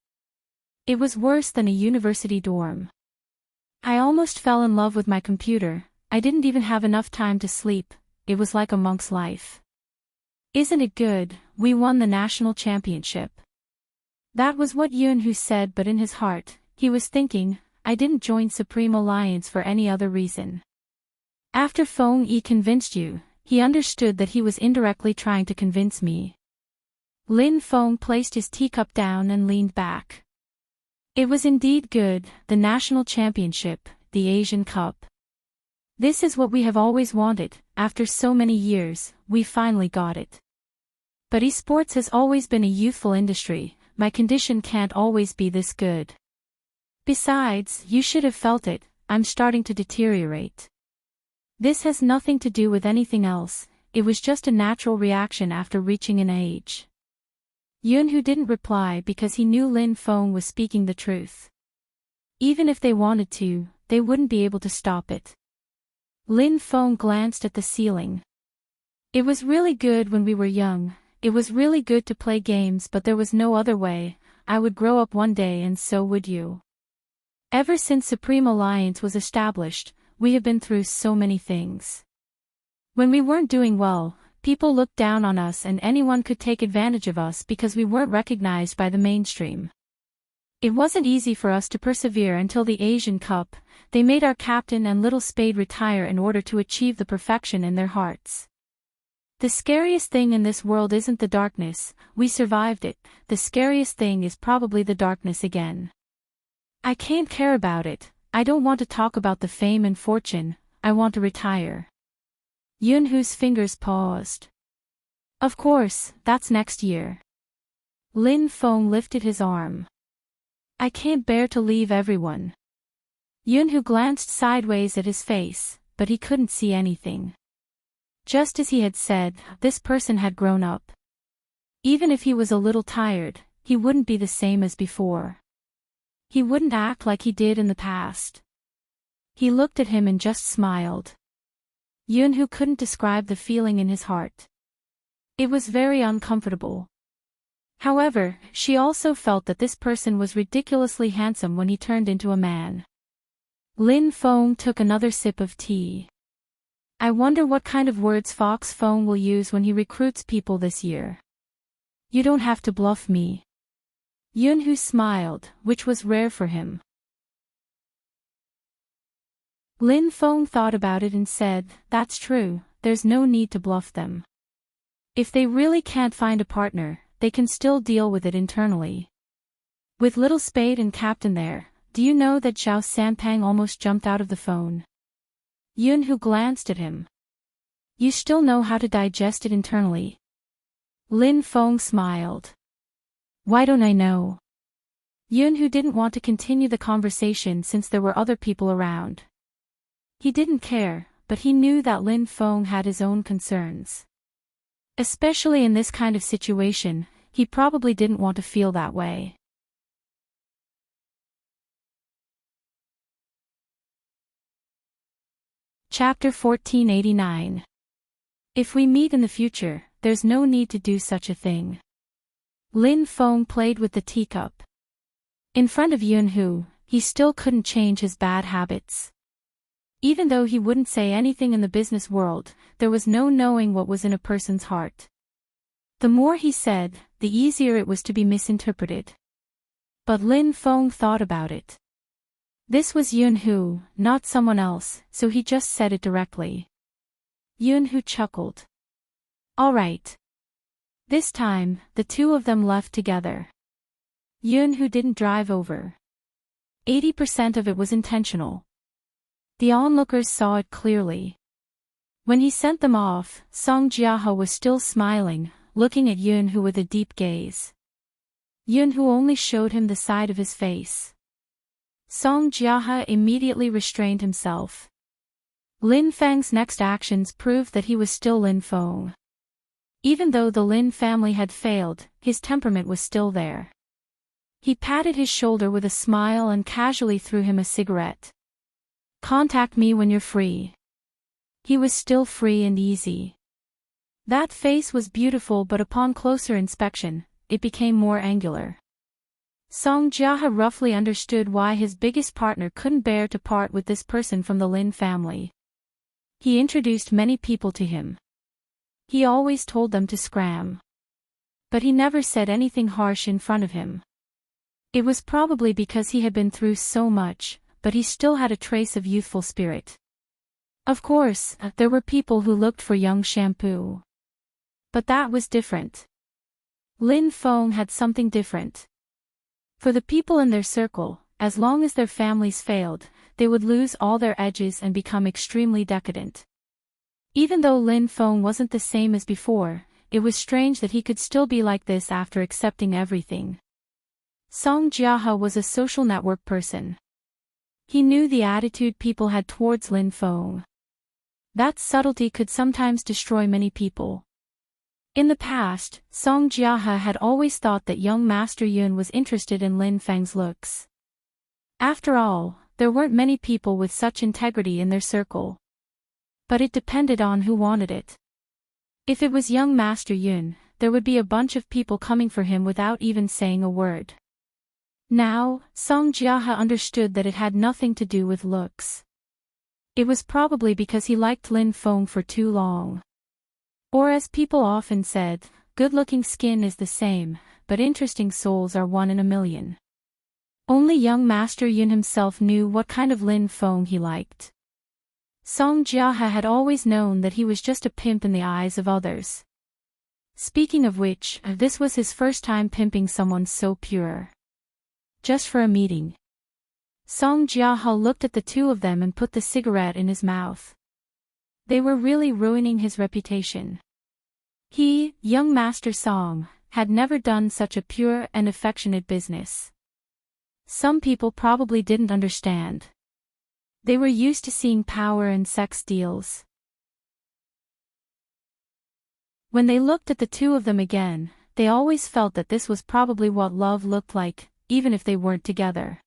It was worse than a university dorm. I almost fell in love with my computer. I didn't even have enough time to sleep. It was like a monk's life. Isn't it good, we won the national championship? That was what Yunhu said, but in his heart, he was thinking, I didn't join Supreme Alliance for any other reason. After Feng Yi convinced you, he understood that he was indirectly trying to convince me. Lin Feng placed his teacup down and leaned back. It was indeed good, the national championship, the Asian Cup. This is what we have always wanted. After so many years, we finally got it. But esports has always been a youthful industry. My condition can't always be this good. Besides, you should have felt it, I'm starting to deteriorate. This has nothing to do with anything else, it was just a natural reaction after reaching an age. Yunhu didn't reply because he knew Lin Feng was speaking the truth. Even if they wanted to, they wouldn't be able to stop it. Lin Feng glanced at the ceiling. It was really good when we were young. It was really good to play games, but there was no other way. I would grow up one day and so would you. Ever since Supreme Alliance was established, we have been through so many things. When we weren't doing well, people looked down on us and anyone could take advantage of us because we weren't recognized by the mainstream. It wasn't easy for us to persevere until the Asian Cup. They made our captain and Little Spade retire in order to achieve the perfection in their hearts. The scariest thing in this world isn't the darkness, we survived it, the scariest thing is probably the darkness again. I can't care about it, I don't want to talk about the fame and fortune, I want to retire. Yunhu's fingers paused. Of course, that's next year. Lin Feng lifted his arm. I can't bear to leave everyone. Yunhu glanced sideways at his face, but he couldn't see anything. Just as he had said, this person had grown up. Even if he was a little tired, he wouldn't be the same as before. He wouldn't act like he did in the past. He looked at him and just smiled. Yunhu couldn't describe the feeling in his heart. It was very uncomfortable. However, she also felt that this person was ridiculously handsome when he turned into a man. Lin Feng took another sip of tea. I wonder what kind of words Fox Feng will use when he recruits people this year. You don't have to bluff me. Yunhu smiled, which was rare for him. Lin Feng thought about it and said, that's true, there's no need to bluff them. If they really can't find a partner, they can still deal with it internally. With Little Spade and Captain there, do you know that Zhao Sanpang almost jumped out of the phone? Yunhu glanced at him. You still know how to digest it internally? Lin Feng smiled. Why don't I know? Yunhu didn't want to continue the conversation since there were other people around. He didn't care, but he knew that Lin Feng had his own concerns. Especially in this kind of situation, he probably didn't want to feel that way. Chapter 1489. If we meet in the future, there's no need to do such a thing. Lin Feng played with the teacup. In front of Yunhu, he still couldn't change his bad habits. Even though he wouldn't say anything in the business world, there was no knowing what was in a person's heart. The more he said, the easier it was to be misinterpreted. But Lin Feng thought about it. This was Yunhu, not someone else, so he just said it directly. Yunhu chuckled. All right. This time, the two of them left together. Yunhu didn't drive over. 80% of it was intentional. The onlookers saw it clearly. When he sent them off, Song Jiahe was still smiling, looking at Yunhu with a deep gaze. Yunhu only showed him the side of his face. Song Jiahe immediately restrained himself. Lin Feng's next actions proved that he was still Lin Feng. Even though the Lin family had failed, his temperament was still there. He patted his shoulder with a smile and casually threw him a cigarette. Contact me when you're free. He was still free and easy. That face was beautiful, but upon closer inspection, it became more angular. Song Jiahe roughly understood why his biggest partner couldn't bear to part with this person from the Lin family. He introduced many people to him. He always told them to scram. But he never said anything harsh in front of him. It was probably because he had been through so much, but he still had a trace of youthful spirit. Of course, there were people who looked for young shampoo. But that was different. Lin Feng had something different. For the people in their circle, as long as their families failed, they would lose all their edges and become extremely decadent. Even though Lin Feng wasn't the same as before, it was strange that he could still be like this after accepting everything. Song Jiahe was a social network person. He knew the attitude people had towards Lin Feng. That subtlety could sometimes destroy many people. In the past, Song Jiahe had always thought that young Master Yun was interested in Lin Feng's looks. After all, there weren't many people with such integrity in their circle. But it depended on who wanted it. If it was young Master Yun, there would be a bunch of people coming for him without even saying a word. Now, Song Jiahe understood that it had nothing to do with looks. It was probably because he liked Lin Feng for too long. Or as people often said, good-looking skin is the same, but interesting souls are 1 in a million. Only young Master Yun himself knew what kind of Lin Feng he liked. Song Jiahe had always known that he was just a pimp in the eyes of others. Speaking of which, this was his first time pimping someone so pure. Just for a meeting. Song Jiahe looked at the two of them and put the cigarette in his mouth. They were really ruining his reputation. He, young Master Song, had never done such a pure and affectionate business. Some people probably didn't understand. They were used to seeing power and sex deals. When they looked at the two of them again, they always felt that this was probably what love looked like, even if they weren't together.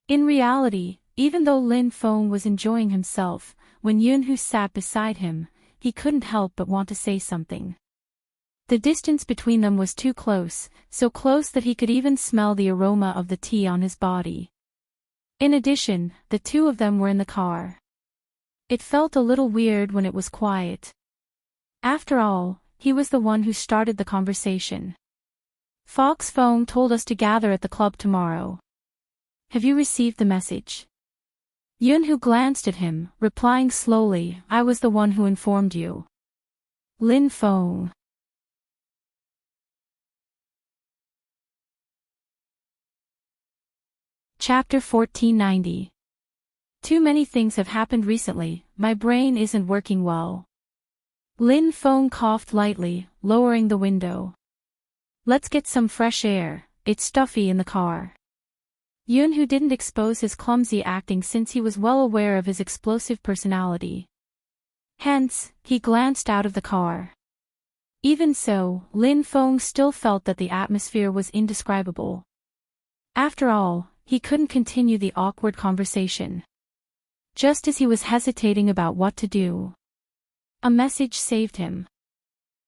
In reality, even though Lin Feng was enjoying himself, when Yunhu sat beside him, he couldn't help but want to say something. The distance between them was too close, so close that he could even smell the aroma of the tea on his body. In addition, the two of them were in the car. It felt a little weird when it was quiet. After all, he was the one who started the conversation. Fox Feng told us to gather at the club tomorrow. Have you received the message? Yunhu glanced at him, replying slowly, I was the one who informed you. Lin Feng. Chapter 1490. Too many things have happened recently, my brain isn't working well. Lin Feng coughed lightly, lowering the window. Let's get some fresh air, it's stuffy in the car. Yunhu didn't expose his clumsy acting since he was well aware of his explosive personality. Hence, he glanced out of the car. Even so, Lin Feng still felt that the atmosphere was indescribable. After all, he couldn't continue the awkward conversation. Just as he was hesitating about what to do, a message saved him.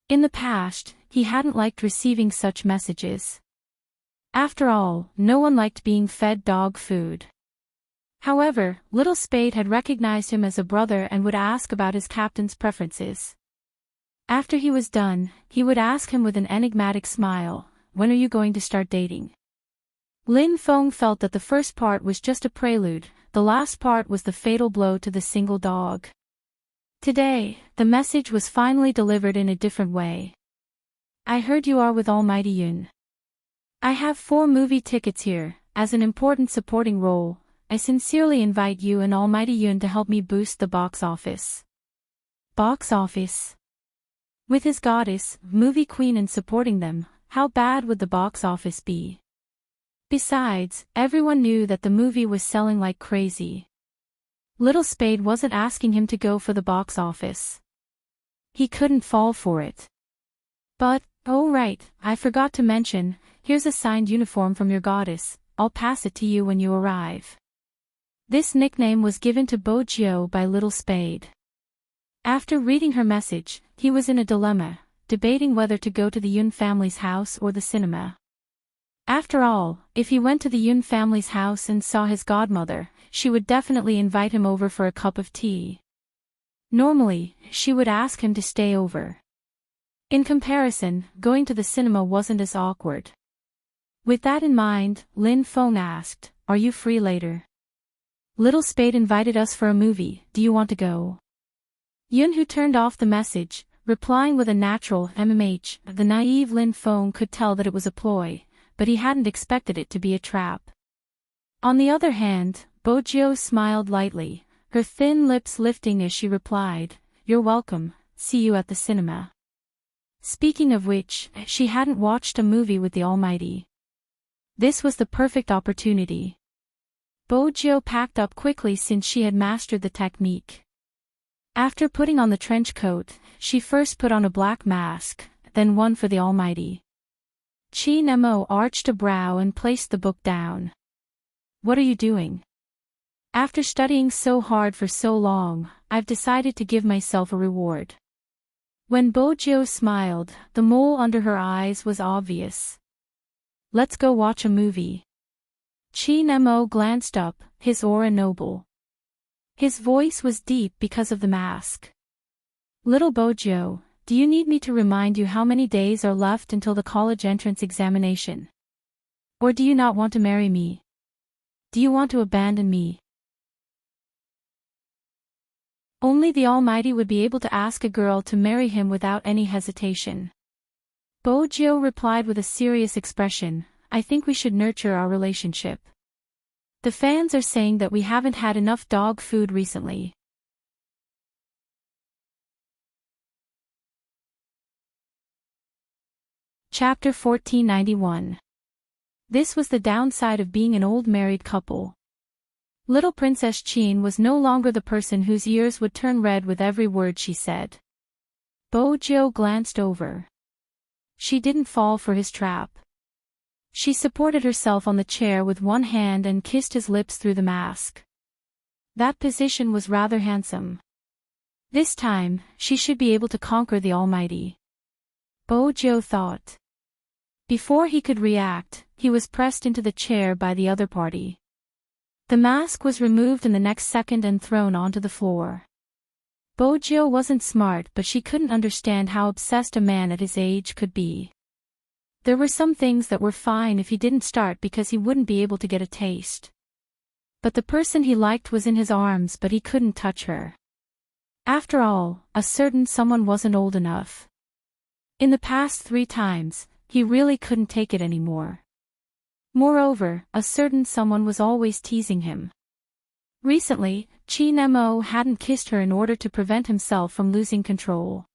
In the past, he hadn't liked receiving such messages. After all, no one liked being fed dog food. However, Little Spade had recognized him as a brother and would ask about his captain's preferences. After he was done, he would ask him with an enigmatic smile, "When are you going to start dating?" Lin Feng felt that the first part was just a prelude, the last part was the fatal blow to the single dog. Today, the message was finally delivered in a different way. "I heard you are with Almighty Yun. I have 4 movie tickets here, as an important supporting role. I sincerely invite you and Almighty Yun to help me boost the box office." Box office? With his goddess, movie queen and supporting them, how bad would the box office be? Besides, everyone knew that the movie was selling like crazy. Little Spade wasn't asking him to go for the box office. He couldn't fall for it. But, oh right, I forgot to mention, here's a signed uniform from your goddess, I'll pass it to you when you arrive. This nickname was given to Bo Jiao by Little Spade. After reading her message, he was in a dilemma, debating whether to go to the Yun family's house or the cinema. After all, if he went to the Yun family's house and saw his godmother, she would definitely invite him over for a cup of tea. Normally, she would ask him to stay over. In comparison, going to the cinema wasn't as awkward. With that in mind, Lin Feng asked, "Are you free later? Little Spade invited us for a movie, do you want to go?" Yun, who turned off the message, replying with a natural mmh, the naive Lin Feng could tell that it was a ploy, but he hadn't expected it to be a trap. On the other hand, Bo Jiao smiled lightly, her thin lips lifting as she replied, "You're welcome, see you at the cinema." Speaking of which, she hadn't watched a movie with the Almighty. This was the perfect opportunity. Bo Jiao packed up quickly since she had mastered the technique. After putting on the trench coat, she first put on a black mask, then one for the Almighty. Chi Nemo arched a brow and placed the book down. "What are you doing?" "After studying so hard for so long, I've decided to give myself a reward." When Bo Jiao smiled, the mole under her eyes was obvious. "Let's go watch a movie." Chi Nemo glanced up, his aura noble. His voice was deep because of the mask. "Little Bo Jiao, do you need me to remind you how many days are left until the college entrance examination? Or do you not want to marry me? Do you want to abandon me?" Only the Almighty would be able to ask a girl to marry him without any hesitation. Bo Jiao replied with a serious expression, "I think we should nurture our relationship. The fans are saying that we haven't had enough dog food recently." Chapter 1491. This was the downside of being an old married couple. Little Princess Qin was no longer the person whose ears would turn red with every word she said. Bo Jiao glanced over. She didn't fall for his trap. She supported herself on the chair with one hand and kissed his lips through the mask. That position was rather handsome. This time, she should be able to conquer the Almighty. Bo Jiao thought. Before he could react, he was pressed into the chair by the other party. The mask was removed in the next second and thrown onto the floor. Bo Jiao wasn't smart, but she couldn't understand how obsessed a man at his age could be. There were some things that were fine if he didn't start because he wouldn't be able to get a taste. But the person he liked was in his arms, but he couldn't touch her. After all, a certain someone wasn't old enough. In the past 3 times, he really couldn't take it anymore. Moreover, a certain someone was always teasing him. Recently, Chi Nemo hadn't kissed her in order to prevent himself from losing control.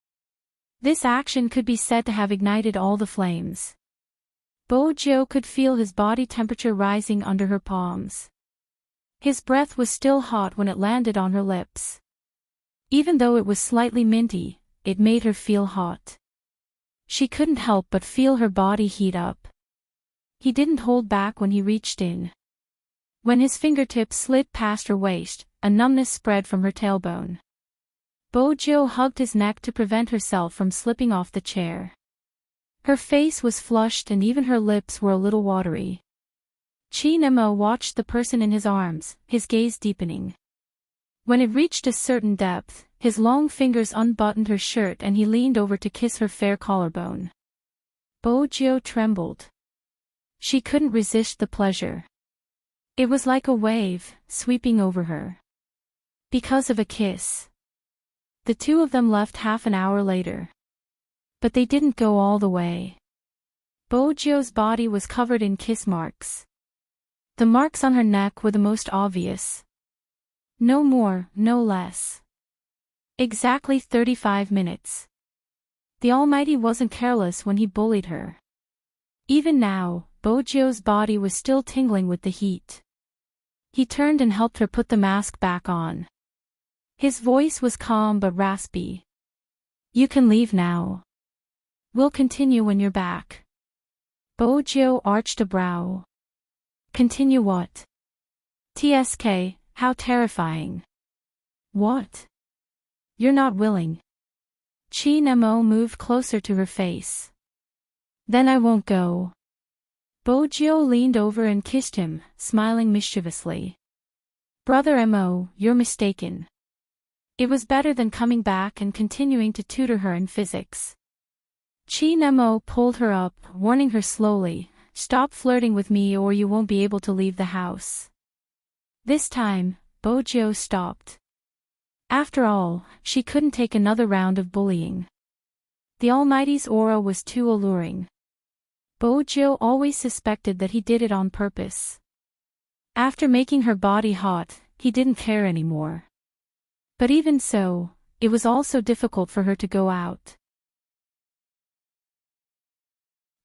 This action could be said to have ignited all the flames. Bo Jiao could feel his body temperature rising under her palms. His breath was still hot when it landed on her lips. Even though it was slightly minty, it made her feel hot. She couldn't help but feel her body heat up. He didn't hold back when he reached in. When his fingertips slid past her waist, a numbness spread from her tailbone. Bojo hugged his neck to prevent herself from slipping off the chair. Her face was flushed and even her lips were a little watery. Chinemo watched the person in his arms, his gaze deepening. When it reached a certain depth, his long fingers unbuttoned her shirt and he leaned over to kiss her fair collarbone. Bojo trembled. She couldn't resist the pleasure. It was like a wave, sweeping over her. Because of a kiss. The two of them left half an hour later. But they didn't go all the way. Bojo's body was covered in kiss marks. The marks on her neck were the most obvious. No more, no less. Exactly 35 minutes. The Almighty wasn't careless when he bullied her. Even now, Bojo's body was still tingling with the heat. He turned and helped her put the mask back on. His voice was calm but raspy. You can leave now. We'll continue when you're back. Bojo arched a brow. Continue what? TSK, how terrifying. What? You're not willing. Chinemo moved closer to her face. Then I won't go. Bojo leaned over and kissed him, smiling mischievously. Brother Mo, you're mistaken. It was better than coming back and continuing to tutor her in physics. Chinemo pulled her up, warning her slowly, stop flirting with me or you won't be able to leave the house. This time, Bojo stopped. After all, she couldn't take another round of bullying. The Almighty's aura was too alluring. Bojo always suspected that he did it on purpose. After making her body hot, he didn't care anymore. But even so, it was also difficult for her to go out.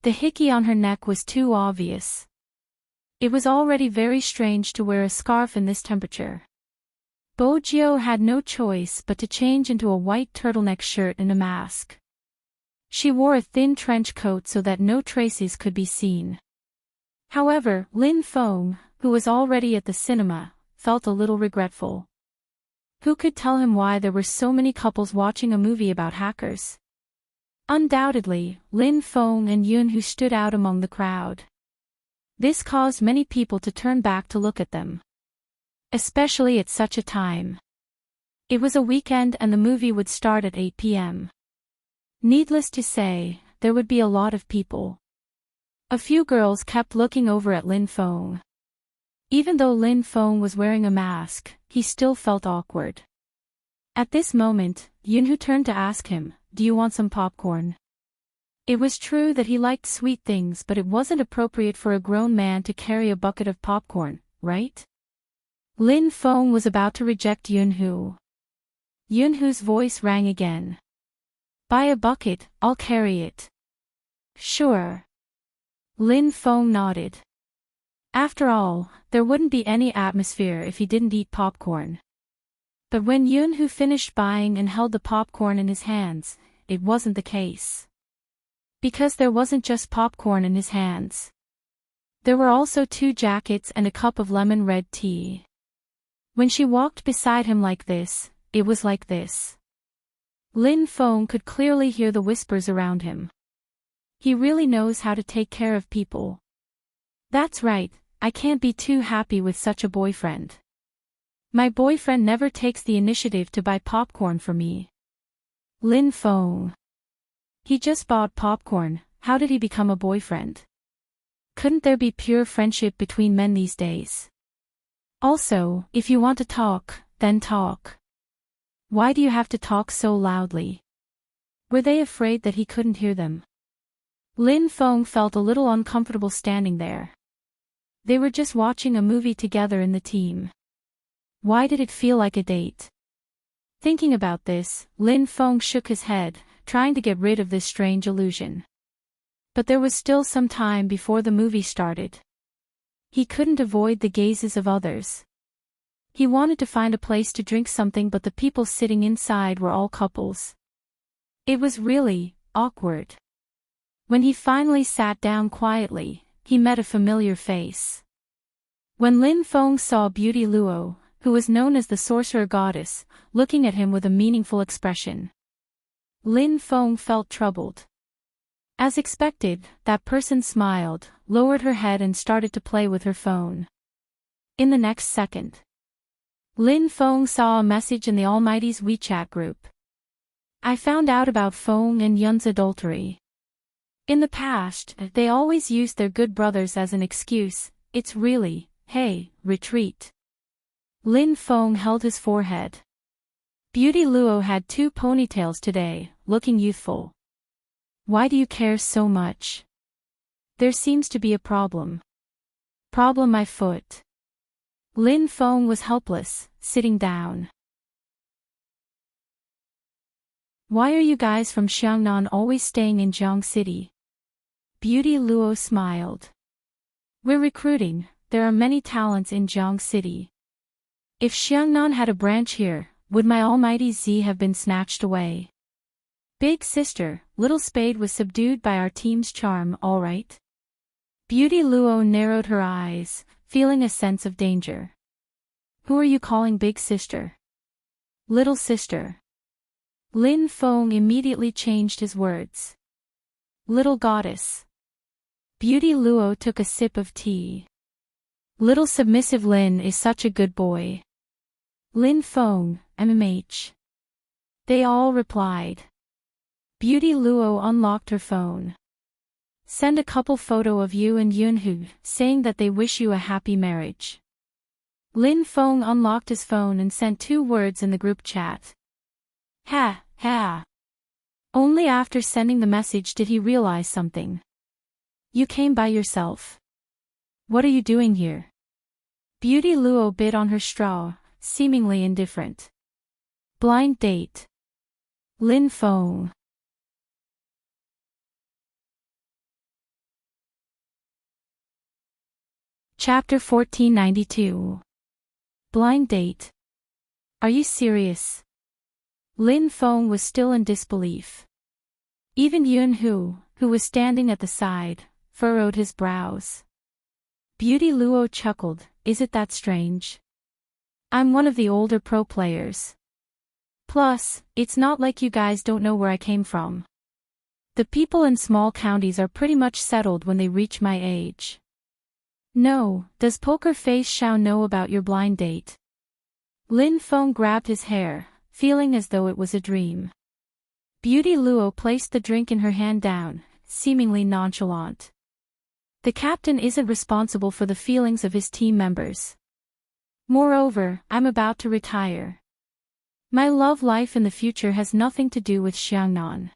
The hickey on her neck was too obvious. It was already very strange to wear a scarf in this temperature. Bojo had no choice but to change into a white turtleneck shirt and a mask. She wore a thin trench coat so that no traces could be seen. However, Lin Feng, who was already at the cinema, felt a little regretful. Who could tell him why there were so many couples watching a movie about hackers? Undoubtedly, Lin Feng and Yunhu stood out among the crowd. This caused many people to turn back to look at them. Especially at such a time. It was a weekend and the movie would start at 8 p.m. Needless to say, there would be a lot of people. A few girls kept looking over at Lin Feng. Even though Lin Feng was wearing a mask, he still felt awkward. At this moment, Yunhu turned to ask him, "Do you want some popcorn?" It was true that he liked sweet things, but it wasn't appropriate for a grown man to carry a bucket of popcorn, right? Lin Feng was about to reject Yunhu. Yunhu's voice rang again. "Buy a bucket, I'll carry it." "Sure." Lin Feng nodded. After all, there wouldn't be any atmosphere if he didn't eat popcorn. But when Yunhu finished buying and held the popcorn in his hands, it wasn't the case. Because there wasn't just popcorn in his hands. There were also 2 jackets and a cup of lemon red tea. When she walked beside him like this, it was like this. Lin Feng could clearly hear the whispers around him. He really knows how to take care of people. That's right, I can't be too happy with such a boyfriend. My boyfriend never takes the initiative to buy popcorn for me. Lin Feng. He just bought popcorn, how did he become a boyfriend? Couldn't there be pure friendship between men these days? Also, if you want to talk, then talk. Why do you have to talk so loudly? Were they afraid that he couldn't hear them? Lin Feng felt a little uncomfortable standing there. They were just watching a movie together in the team. Why did it feel like a date? Thinking about this, Lin Feng shook his head, trying to get rid of this strange illusion. But there was still some time before the movie started. He couldn't avoid the gazes of others. He wanted to find a place to drink something, but the people sitting inside were all couples. It was really awkward. When he finally sat down quietly, he met a familiar face. When Lin Feng saw Beauty Luo, who was known as the sorcerer goddess, looking at him with a meaningful expression, Lin Feng felt troubled. As expected, that person smiled, lowered her head and started to play with her phone. In the next second, Lin Feng saw a message in the Almighty's WeChat group. I found out about Feng and Yun's adultery. In the past, they always used their good brothers as an excuse. It's really, hey, retreat. Lin Feng held his forehead. Beauty Luo had 2 ponytails today, looking youthful. Why do you care so much? There seems to be a problem. Problem my foot. Lin Feng was helpless, sitting down. Why are you guys from Xiangnan always staying in Jiang City? Beauty Luo smiled. We're recruiting, there are many talents in Jiang City. If Xiangnan had a branch here, would my almighty Z have been snatched away? Big sister, Little Spade was subdued by our team's charm, all right? Beauty Luo narrowed her eyes, feeling a sense of danger. Who are you calling big sister? Little sister. Lin Feng immediately changed his words. Little goddess. Beauty Luo took a sip of tea. Little submissive Lin is such a good boy. Lin Feng, MMH. They all replied. Beauty Luo unlocked her phone. Send a couple photo of you and Yunhu, saying that they wish you a happy marriage. Lin Feng unlocked his phone and sent 2 words in the group chat. Ha, ha. Only after sending the message did he realize something. You came by yourself. What are you doing here? Beauty Luo bit on her straw, seemingly indifferent. Blind date. Lin Feng. Chapter 1492. Blind date. Are you serious? Lin Feng was still in disbelief. Even Yunhu, who was standing at the side, furrowed his brows. Beauty Luo chuckled, is it that strange? I'm one of the older pro players. Plus, it's not like you guys don't know where I came from. The people in small counties are pretty much settled when they reach my age. No, does Poker Face Xiao know about your blind date? Lin Feng grabbed his hair, feeling as though it was a dream. Beauty Luo placed the drink in her hand down, seemingly nonchalant. The captain isn't responsible for the feelings of his team members. Moreover, I'm about to retire. My love life in the future has nothing to do with Xiangnan.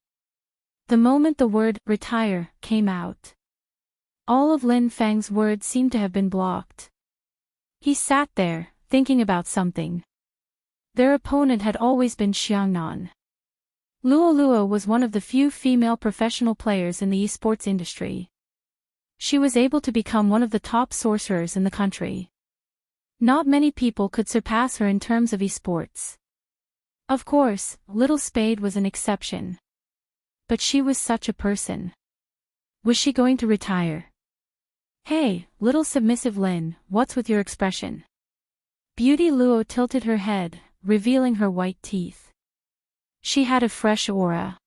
The moment the word retire came out, all of Lin Feng's words seemed to have been blocked. He sat there, thinking about something. Their opponent had always been Xiangnan. Luo Luo was one of the few female professional players in the esports industry. She was able to become one of the top sorcerers in the country. Not many people could surpass her in terms of esports. Of course, Little Spade was an exception. But she was such a person. Was she going to retire? Hey, little submissive Lin, what's with your expression? Beauty Luo tilted her head, revealing her white teeth. She had a fresh aura.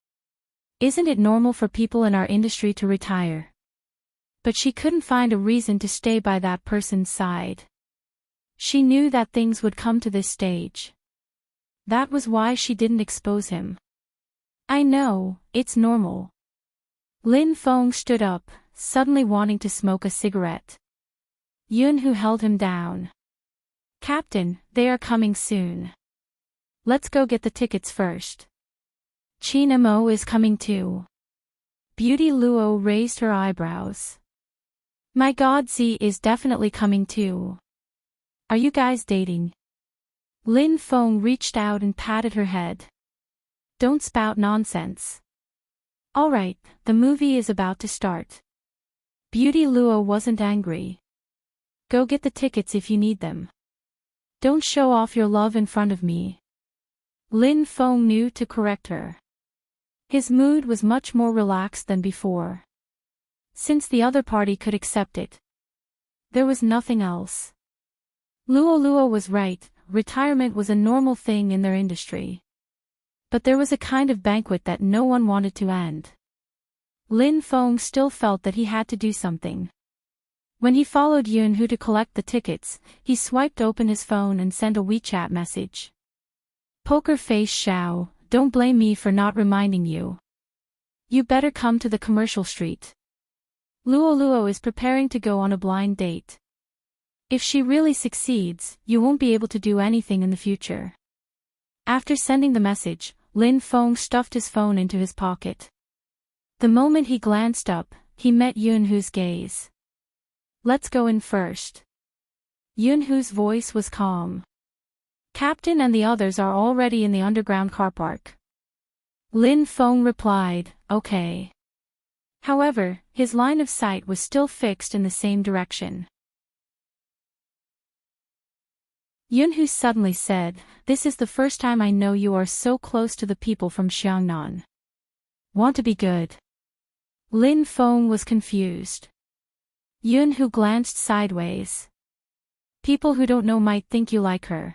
Isn't it normal for people in our industry to retire? But she couldn't find a reason to stay by that person's side. She knew that things would come to this stage. That was why she didn't expose him. I know, it's normal. Lin Feng stood up, suddenly wanting to smoke a cigarette. Yunhu held him down. Captain, they are coming soon. Let's go get the tickets first. Qin Mo is coming too. Beauty Luo raised her eyebrows. My god, Z is definitely coming too. Are you guys dating? Lin Feng reached out and patted her head. Don't spout nonsense. Alright, the movie is about to start. Beauty Luo wasn't angry. Go get the tickets if you need them. Don't show off your love in front of me. Lin Feng knew to correct her. His mood was much more relaxed than before. Since the other party could accept it, there was nothing else. Luo was right, retirement was a normal thing in their industry. But there was a kind of banquet that no one wanted to end. Lin Feng still felt that he had to do something. When he followed Yunhu to collect the tickets, he swiped open his phone and sent a WeChat message. Poker face Xiao, don't blame me for not reminding you. You better come to the commercial street. Luo is preparing to go on a blind date. If she really succeeds, you won't be able to do anything in the future. After sending the message, Lin Feng stuffed his phone into his pocket. The moment he glanced up, he met Yunhu's gaze. Let's go in first. Yunhu's voice was calm. Captain and the others are already in the underground car park. Lin Feng replied, okay. However, his line of sight was still fixed in the same direction. Yunhu suddenly said, this is the first time I know you are so close to the people from Xiangnan. Want to be good? Lin Feng was confused. Yunhu glanced sideways. People who don't know might think you like her.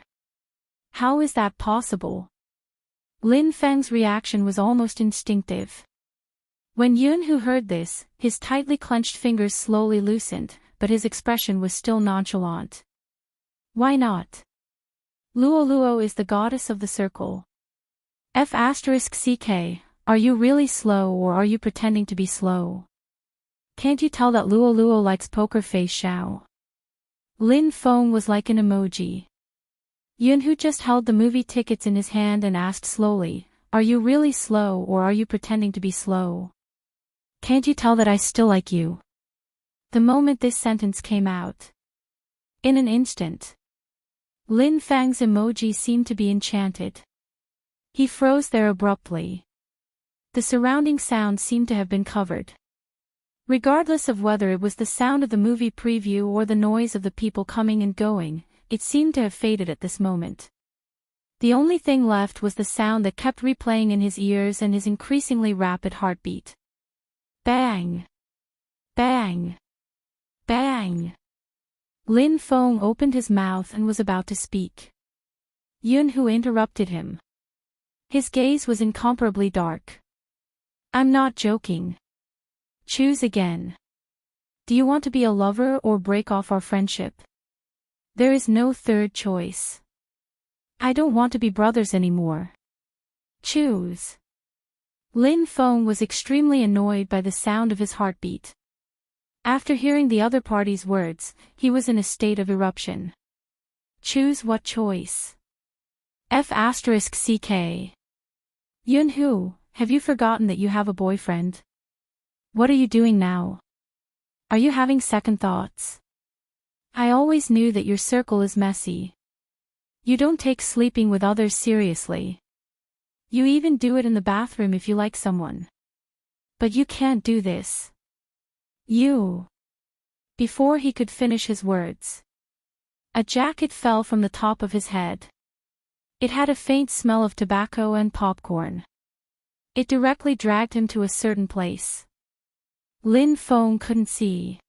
How is that possible? Lin Feng's reaction was almost instinctive. When Yunhu heard this, his tightly clenched fingers slowly loosened, but his expression was still nonchalant. Why not? Luo is the goddess of the circle. F***ck, are you really slow or are you pretending to be slow? Can't you tell that Luo likes poker face Xiao? Lin Feng was like an emoji. Yunhu just held the movie tickets in his hand and asked slowly, are you really slow or are you pretending to be slow? Can't you tell that I still like you? The moment this sentence came out, in an instant, Lin Feng's emoji seemed to be enchanted. He froze there abruptly. The surrounding sound seemed to have been covered. Regardless of whether it was the sound of the movie preview or the noise of the people coming and going, it seemed to have faded at this moment. The only thing left was the sound that kept replaying in his ears and his increasingly rapid heartbeat. Bang! Bang! Bang! Lin Feng opened his mouth and was about to speak. Yunhu interrupted him. His gaze was incomparably dark. I'm not joking. Choose again. Do you want to be a lover or break off our friendship? There is no third choice. I don't want to be brothers anymore. Choose. Lin Feng was extremely annoyed by the sound of his heartbeat. After hearing the other party's words, he was in a state of eruption. Choose what choice? F***ck. Yunhu, have you forgotten that you have a boyfriend? What are you doing now? Are you having second thoughts? I always knew that your circle is messy. You don't take sleeping with others seriously. You even do it in the bathroom if you like someone. But you can't do this. You. Before he could finish his words, a jacket fell from the top of his head. It had a faint smell of tobacco and popcorn. It directly dragged him to a certain place. Lin Feng couldn't see.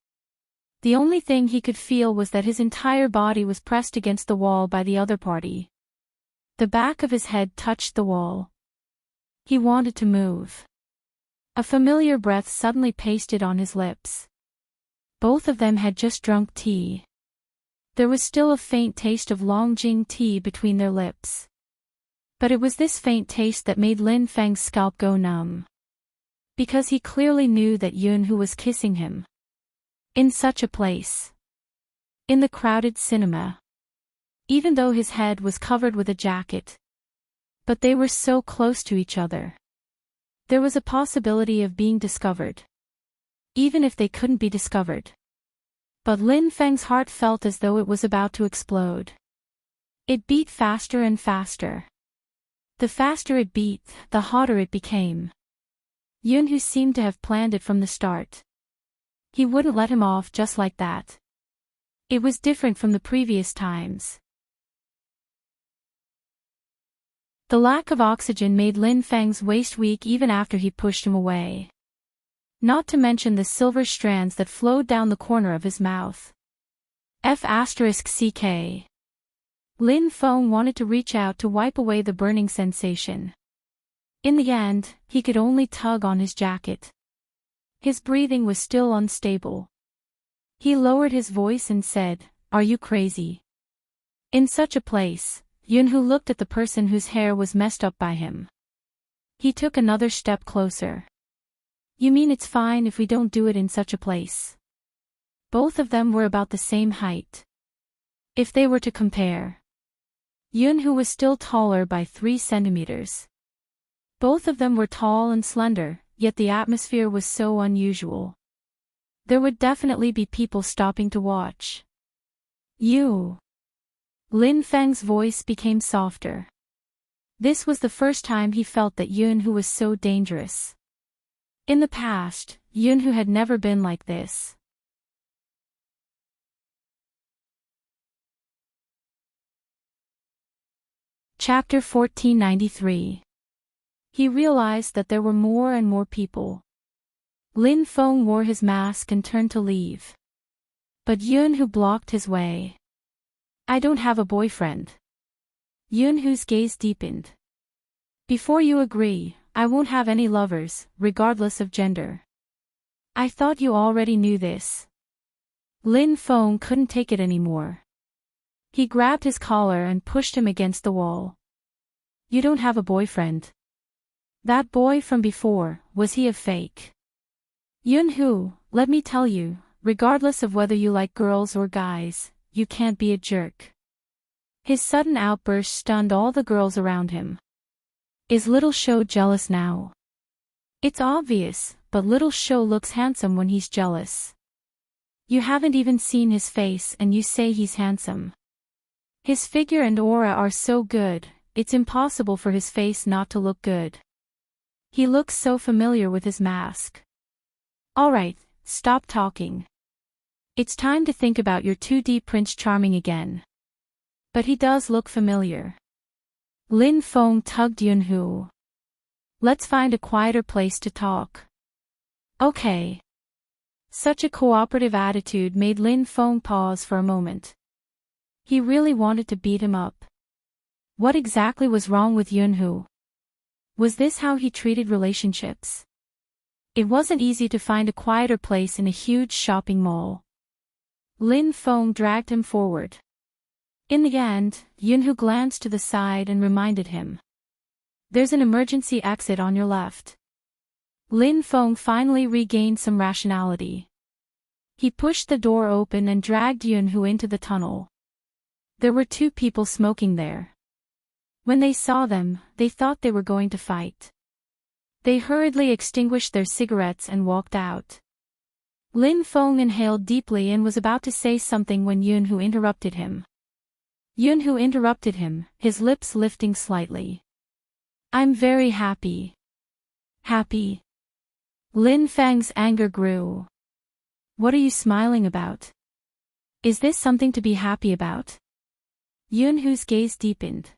The only thing he could feel was that his entire body was pressed against the wall by the other party. The back of his head touched the wall. He wanted to move. A familiar breath suddenly pasted on his lips. Both of them had just drunk tea. There was still a faint taste of Longjing tea between their lips. But it was this faint taste that made Lin Feng's scalp go numb. Because he clearly knew that Yunhu was kissing him. In such a place. In the crowded cinema. Even though his head was covered with a jacket. But they were so close to each other. There was a possibility of being discovered. Even if they couldn't be discovered. But Lin Feng's heart felt as though it was about to explode. It beat faster and faster. The faster it beat, the hotter it became. Yunhu seemed to have planned it from the start. He wouldn't let him off just like that. It was different from the previous times. The lack of oxygen made Lin Feng's waist weak even after he pushed him away. Not to mention the silver strands that flowed down the corner of his mouth. F***ck. Lin Feng wanted to reach out to wipe away the burning sensation. In the end, he could only tug on his jacket. His breathing was still unstable. He lowered his voice and said, "Are you crazy?" In such a place, Yunhu looked at the person whose hair was messed up by him. He took another step closer. "You mean it's fine if we don't do it in such a place?" Both of them were about the same height. If they were to compare, Yunhu was still taller by 3 centimeters. Both of them were tall and slender, yet the atmosphere was so unusual. There would definitely be people stopping to watch. "You." Lin Feng's voice became softer. This was the first time he felt that Yunhu was so dangerous. In the past, Yunhu had never been like this. Chapter 1493. He realized that there were more and more people. Lin Feng wore his mask and turned to leave. But Yunhu blocked his way. "I don't have a boyfriend." Yunhu's gaze deepened. "Before you agree, I won't have any lovers, regardless of gender." "I thought you already knew this." Lin Feng couldn't take it anymore. He grabbed his collar and pushed him against the wall. "You don't have a boyfriend. That boy from before, was he a fake?" "Yunhu, let me tell you, regardless of whether you like girls or guys, you can't be a jerk." His sudden outburst stunned all the girls around him. Is Little Shou jealous now? It's obvious, but Little Shou looks handsome when he's jealous. You haven't even seen his face and you say he's handsome. His figure and aura are so good, it's impossible for his face not to look good. He looks so familiar with his mask. Alright, stop talking. It's time to think about your 2D Prince Charming again. But he does look familiar. Lin Feng tugged Yunhu. "Let's find a quieter place to talk." "Okay." Such a cooperative attitude made Lin Feng pause for a moment. He really wanted to beat him up. What exactly was wrong with Yunhu? Was this how he treated relationships? It wasn't easy to find a quieter place in a huge shopping mall. Lin Feng dragged him forward. In the end, Yunhu glanced to the side and reminded him. "There's an emergency exit on your left." Lin Feng finally regained some rationality. He pushed the door open and dragged Yunhu into the tunnel. There were 2 people smoking there. When they saw them, they thought they were going to fight. They hurriedly extinguished their cigarettes and walked out. Lin Feng inhaled deeply and was about to say something when Yunhu interrupted him. His lips lifting slightly. "I'm very happy." "Happy?" Lin Feng's anger grew. "What are you smiling about? Is this something to be happy about?" Yunhu's gaze deepened.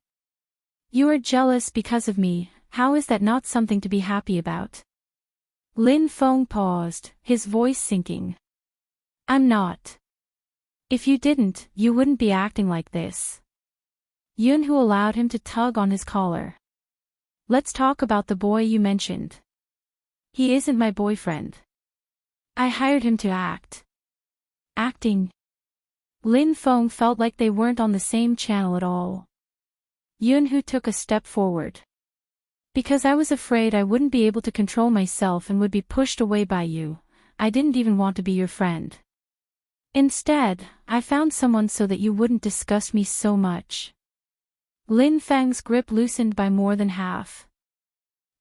"You are jealous because of me, how is that not something to be happy about?" Lin Feng paused, his voice sinking. "I'm not. If you didn't, you wouldn't be acting like this." Yunhu allowed him to tug on his collar. "Let's talk about the boy you mentioned." "He isn't my boyfriend. I hired him to act." "Acting?" Lin Feng felt like they weren't on the same channel at all. Yunhu took a step forward. "Because I was afraid I wouldn't be able to control myself and would be pushed away by you, I didn't even want to be your friend. Instead, I found someone so that you wouldn't disgust me so much." Lin Feng's grip loosened by more than half.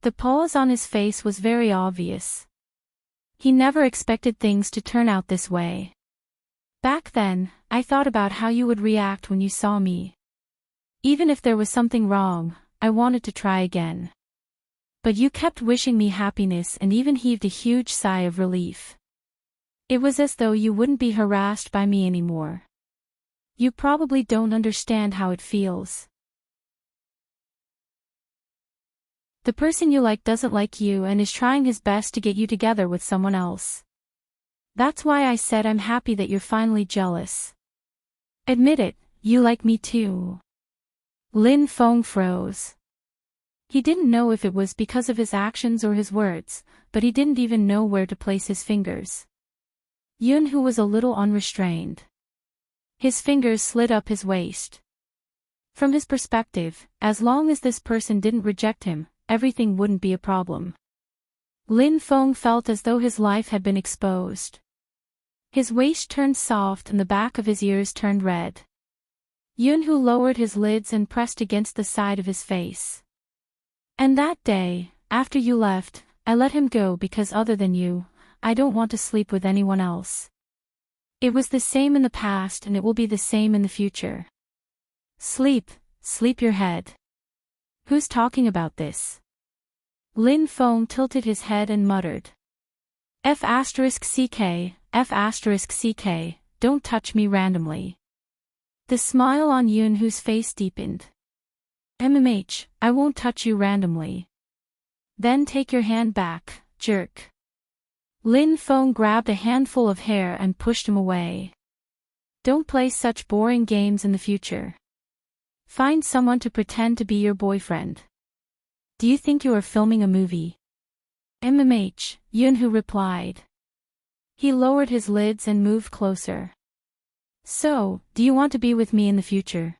The pause on his face was very obvious. He never expected things to turn out this way. "Back then, I thought about how you would react when you saw me. Even if there was something wrong, I wanted to try again. But you kept wishing me happiness and even heaved a huge sigh of relief. It was as though you wouldn't be harassed by me anymore. You probably don't understand how it feels." The person you like doesn't like you and is trying his best to get you together with someone else. That's why I said I'm happy that you're finally jealous. Admit it, you like me too. Lin Feng froze. He didn't know if it was because of his actions or his words, but he didn't even know where to place his fingers. Yunhu was a little unrestrained. His fingers slid up his waist. From his perspective, as long as this person didn't reject him, everything wouldn't be a problem. Lin Feng felt as though his life had been exposed. His waist turned soft and the back of his ears turned red. Yunhu lowered his lids and pressed against the side of his face. And that day, after you left, I let him go because other than you, I don't want to sleep with anyone else. It was the same in the past and it will be the same in the future. Sleep your head. Who's talking about this? Lin Feng tilted his head and muttered. F***ck, F***ck, don't touch me randomly. The smile on Yunhu's face deepened. MMH, I won't touch you randomly. Then take your hand back, jerk. Lin Feng grabbed a handful of hair and pushed him away. Don't play such boring games in the future. Find someone to pretend to be your boyfriend. Do you think you are filming a movie? MMH, Yunhu replied. He lowered his lids and moved closer. So, do you want to be with me in the future?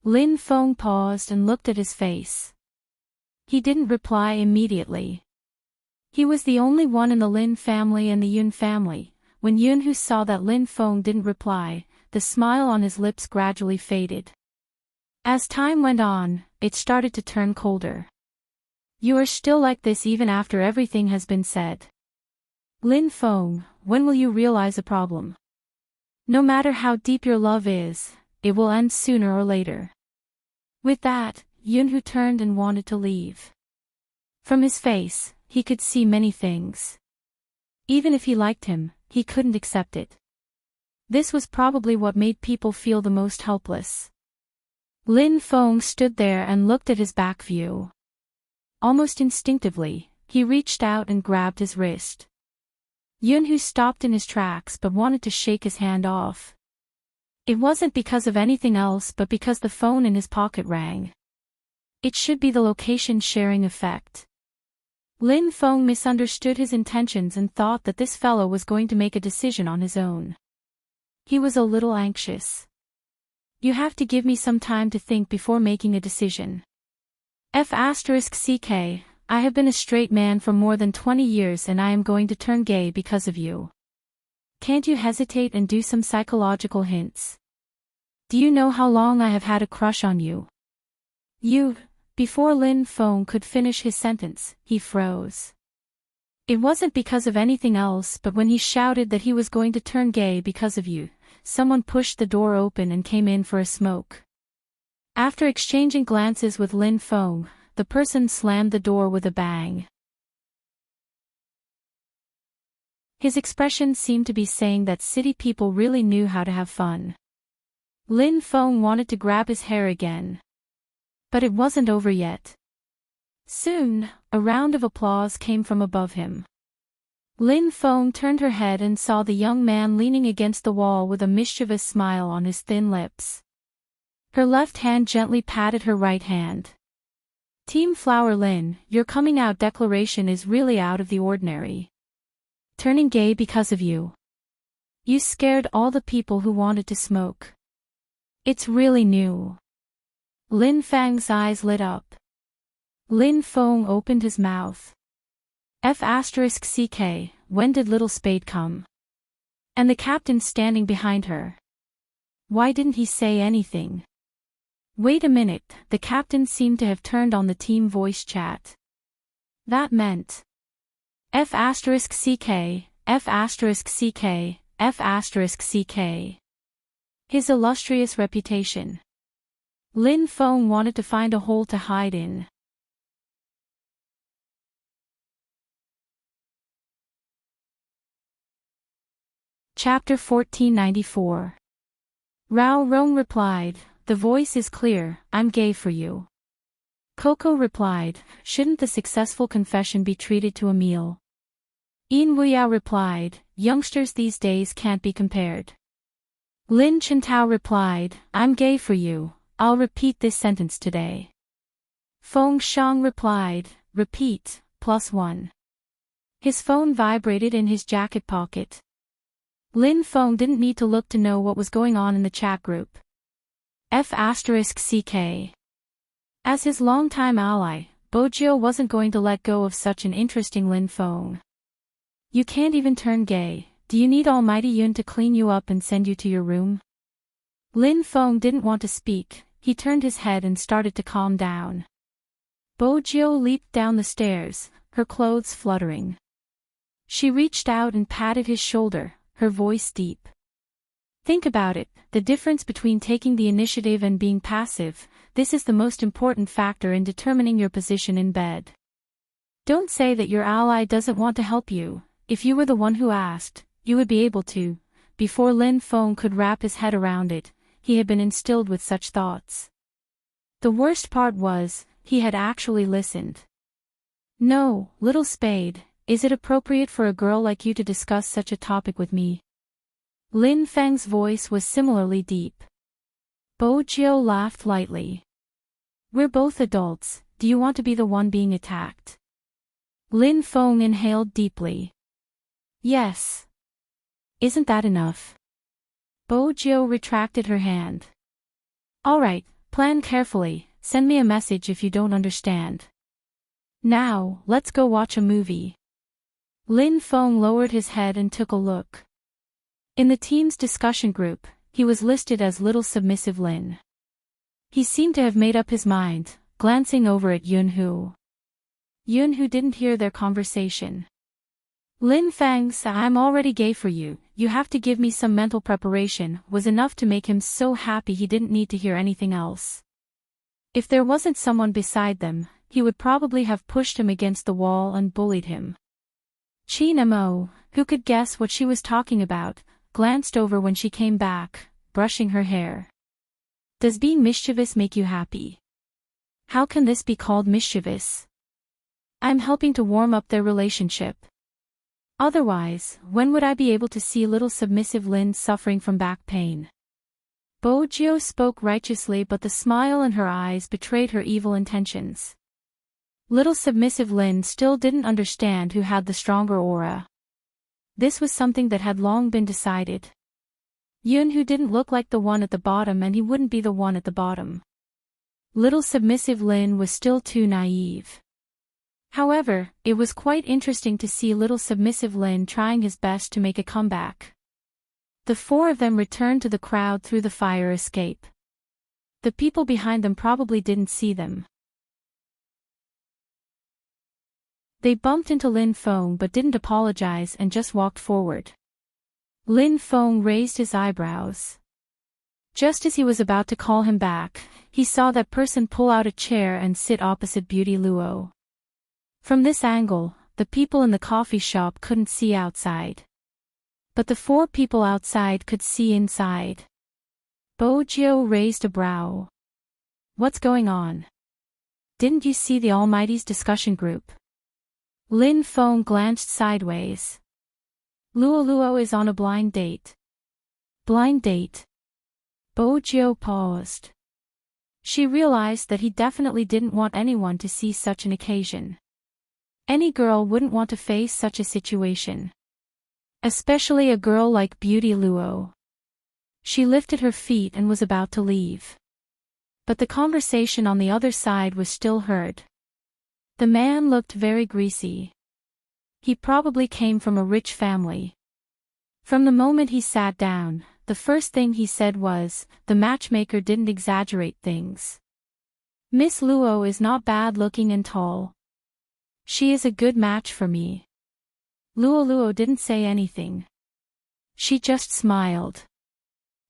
Lin Feng paused and looked at his face. He didn't reply immediately. He was the only one in the Lin family and the Yun family. When Yunhu saw that Lin Feng didn't reply, the smile on his lips gradually faded. As time went on, it started to turn colder. You are still like this even after everything has been said. Lin Feng, when will you realize a problem? No matter how deep your love is, it will end sooner or later. With that, Yunhu turned and wanted to leave. From his face, he could see many things. Even if he liked him, he couldn't accept it. This was probably what made people feel the most helpless. Lin Feng stood there and looked at his back view. Almost instinctively, he reached out and grabbed his wrist. Yunhu stopped in his tracks but wanted to shake his hand off. It wasn't because of anything else but because the phone in his pocket rang. It should be the location sharing effect. Lin Feng misunderstood his intentions and thought that this fellow was going to make a decision on his own. He was a little anxious. You have to give me some time to think before making a decision. F***ck, I have been a straight man for more than 20 years and I am going to turn gay because of you. Can't you hesitate and do some psychological hints? Do you know how long I have had a crush on you? Before Lin Feng could finish his sentence, he froze. It wasn't because of anything else but when he shouted that he was going to turn gay because of you, someone pushed the door open and came in for a smoke. After exchanging glances with Lin Feng, the person slammed the door with a bang. His expression seemed to be saying that city people really knew how to have fun. Lin Feng wanted to grab his hair again. But it wasn't over yet. Soon, a round of applause came from above him. Lin Feng turned her head and saw the young man leaning against the wall with a mischievous smile on his thin lips. Her left hand gently patted her right hand. Team Flower Lin, your coming out declaration is really out of the ordinary. Turning gay because of you. You scared all the people who wanted to smoke. It's really new. Lin Feng's eyes lit up. Lin Feng opened his mouth. F***ck, when did Little Spade come? And the captain standing behind her. Why didn't he say anything? Wait a minute, the captain seemed to have turned on the team voice chat. That meant F***ck, F***ck, F***ck. His illustrious reputation. Lin Feng wanted to find a hole to hide in. Chapter 1494. Rao Rong replied, the voice is clear, I'm gay for you. Coco replied, shouldn't the successful confession be treated to a meal? Ian Wuyao replied, youngsters these days can't be compared. Lin Chintao replied, I'm gay for you, I'll repeat this sentence today. Feng Shang replied, repeat, +1. His phone vibrated in his jacket pocket. Lin Feng didn't need to look to know what was going on in the chat group. F***CK. As his longtime ally, Bojiu wasn't going to let go of such an interesting Lin Feng. You can't even turn gay, do you need Almighty Yun to clean you up and send you to your room? Lin Feng didn't want to speak, he turned his head and started to calm down. Bojiu leaped down the stairs, her clothes fluttering. She reached out and patted his shoulder, her voice deep. Think about it, the difference between taking the initiative and being passive, this is the most important factor in determining your position in bed. Don't say that your ally doesn't want to help you, if you were the one who asked, you would be able to. Before Lin Feng could wrap his head around it, he had been instilled with such thoughts. The worst part was, he had actually listened. No, little spade, is it appropriate for a girl like you to discuss such a topic with me? Lin Feng's voice was similarly deep. Bojiu laughed lightly. We're both adults, do you want to be the one being attacked? Lin Feng inhaled deeply. Yes. Isn't that enough? Bojiu retracted her hand. Alright, plan carefully, send me a message if you don't understand. Now, let's go watch a movie. Lin Feng lowered his head and took a look. In the team's discussion group, he was listed as Little Submissive Lin. He seemed to have made up his mind, glancing over at Yunhu. Yunhu didn't hear their conversation. Lin Feng's I'm already gay for you, you have to give me some mental preparation was enough to make him so happy he didn't need to hear anything else. If there wasn't someone beside them, he would probably have pushed him against the wall and bullied him. Qin Mo, who could guess what she was talking about, glanced over when she came back, brushing her hair. Does being mischievous make you happy? How can this be called mischievous? I'm helping to warm up their relationship. Otherwise, when would I be able to see little submissive Lin suffering from back pain? Bojiu spoke righteously, but the smile in her eyes betrayed her evil intentions. Little submissive Lin still didn't understand who had the stronger aura. This was something that had long been decided. Yunhu didn't look like the one at the bottom and he wouldn't be the one at the bottom. Little submissive Lin was still too naive. However, it was quite interesting to see little submissive Lin trying his best to make a comeback. The four of them returned to the crowd through the fire escape. The people behind them probably didn't see them. They bumped into Lin Feng but didn't apologize and just walked forward. Lin Feng raised his eyebrows. Just as he was about to call him back, he saw that person pull out a chair and sit opposite Beauty Luo. From this angle, the people in the coffee shop couldn't see outside. But the four people outside could see inside. Bojiu raised a brow. What's going on? Didn't you see the Almighty's discussion group? Lin Feng glanced sideways. Luo is on a blind date. Blind date? Bojiu paused. She realized that he definitely didn't want anyone to see such an occasion. Any girl wouldn't want to face such a situation. Especially a girl like Beauty Luo. She lifted her feet and was about to leave. But the conversation on the other side was still heard. The man looked very greasy. He probably came from a rich family. From the moment he sat down, the first thing he said was, the matchmaker didn't exaggerate things. Miss Luo is not bad looking and tall. She is a good match for me. Luo didn't say anything. She just smiled.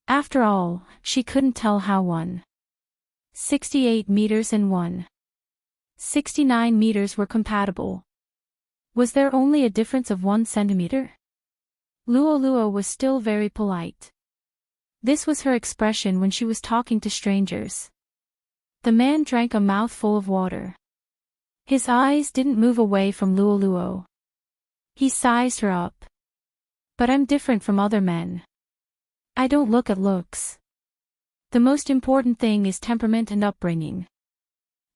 After all, she couldn't tell how 68 meters and 69 meters were compatible. Was there only a difference of 1 centimeter? Luo was still very polite. This was her expression when she was talking to strangers. The man drank a mouthful of water. His eyes didn't move away from Luo. He sized her up. But I'm different from other men. I don't look at looks. The most important thing is temperament and upbringing.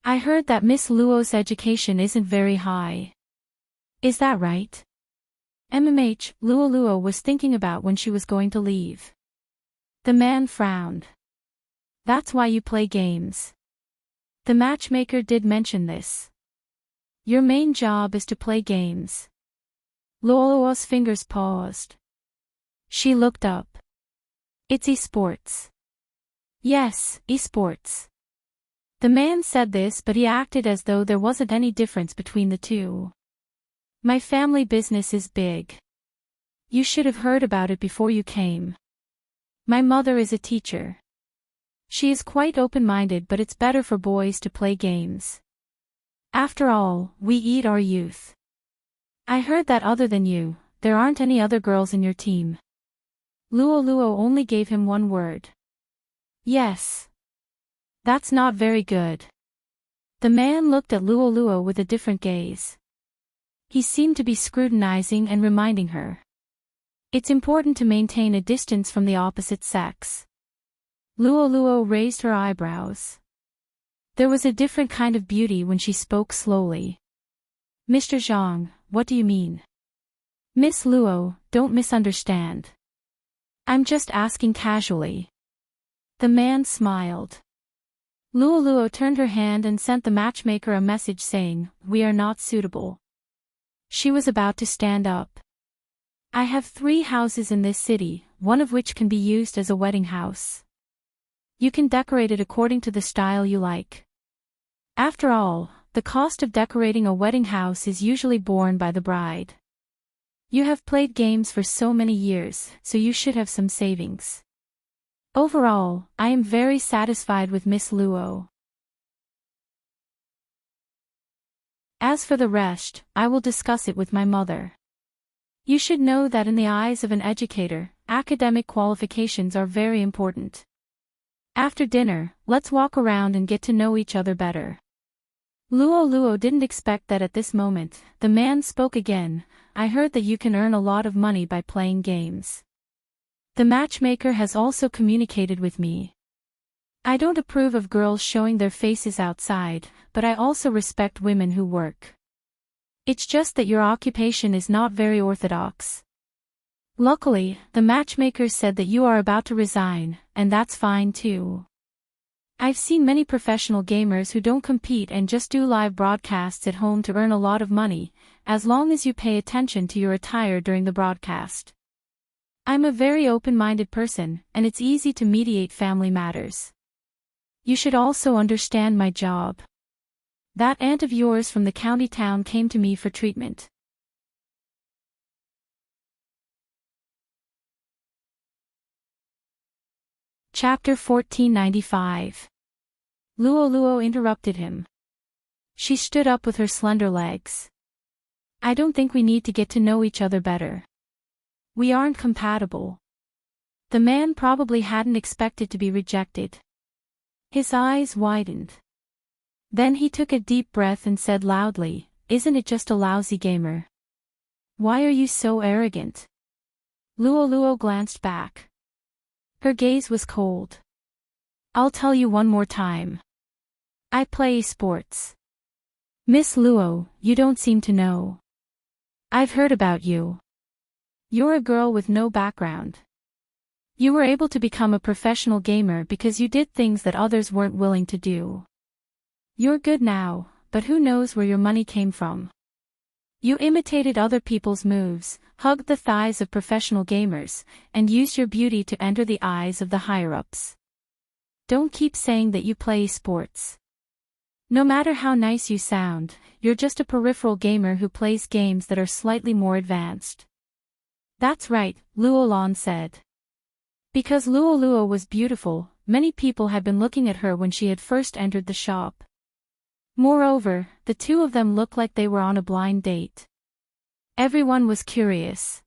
I heard that Miss Luo's education isn't very high. Is that right? Luo was thinking about when she was going to leave. The man frowned. That's why you play games. The matchmaker did mention this. Your main job is to play games. Luo's fingers paused. She looked up. It's esports. Yes, esports. The man said this, but he acted as though there wasn't any difference between the two. My family business is big. You should have heard about it before you came. My mother is a teacher. She is quite open-minded, but it's better for boys to play games. After all, we eat our youth. I heard that other than you, there aren't any other girls in your team. Luo only gave him one word. Yes. That's not very good. The man looked at Luo with a different gaze. He seemed to be scrutinizing and reminding her. It's important to maintain a distance from the opposite sex. Luo raised her eyebrows. There was a different kind of beauty when she spoke slowly. Mr. Zhang, what do you mean? Miss Luo, don't misunderstand. I'm just asking casually. The man smiled. Luo turned her hand and sent the matchmaker a message saying, "We are not suitable." She was about to stand up. I have 3 houses in this city, one of which can be used as a wedding house. You can decorate it according to the style you like. After all, the cost of decorating a wedding house is usually borne by the bride. You have played games for so many years, so you should have some savings. Overall, I am very satisfied with Miss Luo. As for the rest, I will discuss it with my mother. You should know that in the eyes of an educator, academic qualifications are very important. After dinner, let's walk around and get to know each other better. Luo didn't expect that at this moment. The man spoke again. I heard that you can earn a lot of money by playing games. The matchmaker has also communicated with me. I don't approve of girls showing their faces outside, but I also respect women who work. It's just that your occupation is not very orthodox. Luckily, the matchmaker said that you are about to resign, and that's fine too. I've seen many professional gamers who don't compete and just do live broadcasts at home to earn a lot of money, as long as you pay attention to your attire during the broadcast. I'm a very open-minded person, and it's easy to mediate family matters. You should also understand my job. That aunt of yours from the county town came to me for treatment. Chapter 1495. Luo interrupted him. She stood up with her slender legs. I don't think we need to get to know each other better. We aren't compatible. The man probably hadn't expected to be rejected. His eyes widened. Then he took a deep breath and said loudly, "Isn't it just a lousy gamer? Why are you so arrogant?" Luo glanced back. Her gaze was cold. I'll tell you one more time. I play sports. Miss Luo, you don't seem to know. I've heard about you. You're a girl with no background. You were able to become a professional gamer because you did things that others weren't willing to do. You're good now, but who knows where your money came from? You imitated other people's moves, hugged the thighs of professional gamers, and used your beauty to enter the eyes of the higher-ups. Don't keep saying that you play sports. No matter how nice you sound, you're just a peripheral gamer who plays games that are slightly more advanced. That's right, Luo said. Because Luo was beautiful, many people had been looking at her when she had first entered the shop. Moreover, the two of them looked like they were on a blind date. Everyone was curious.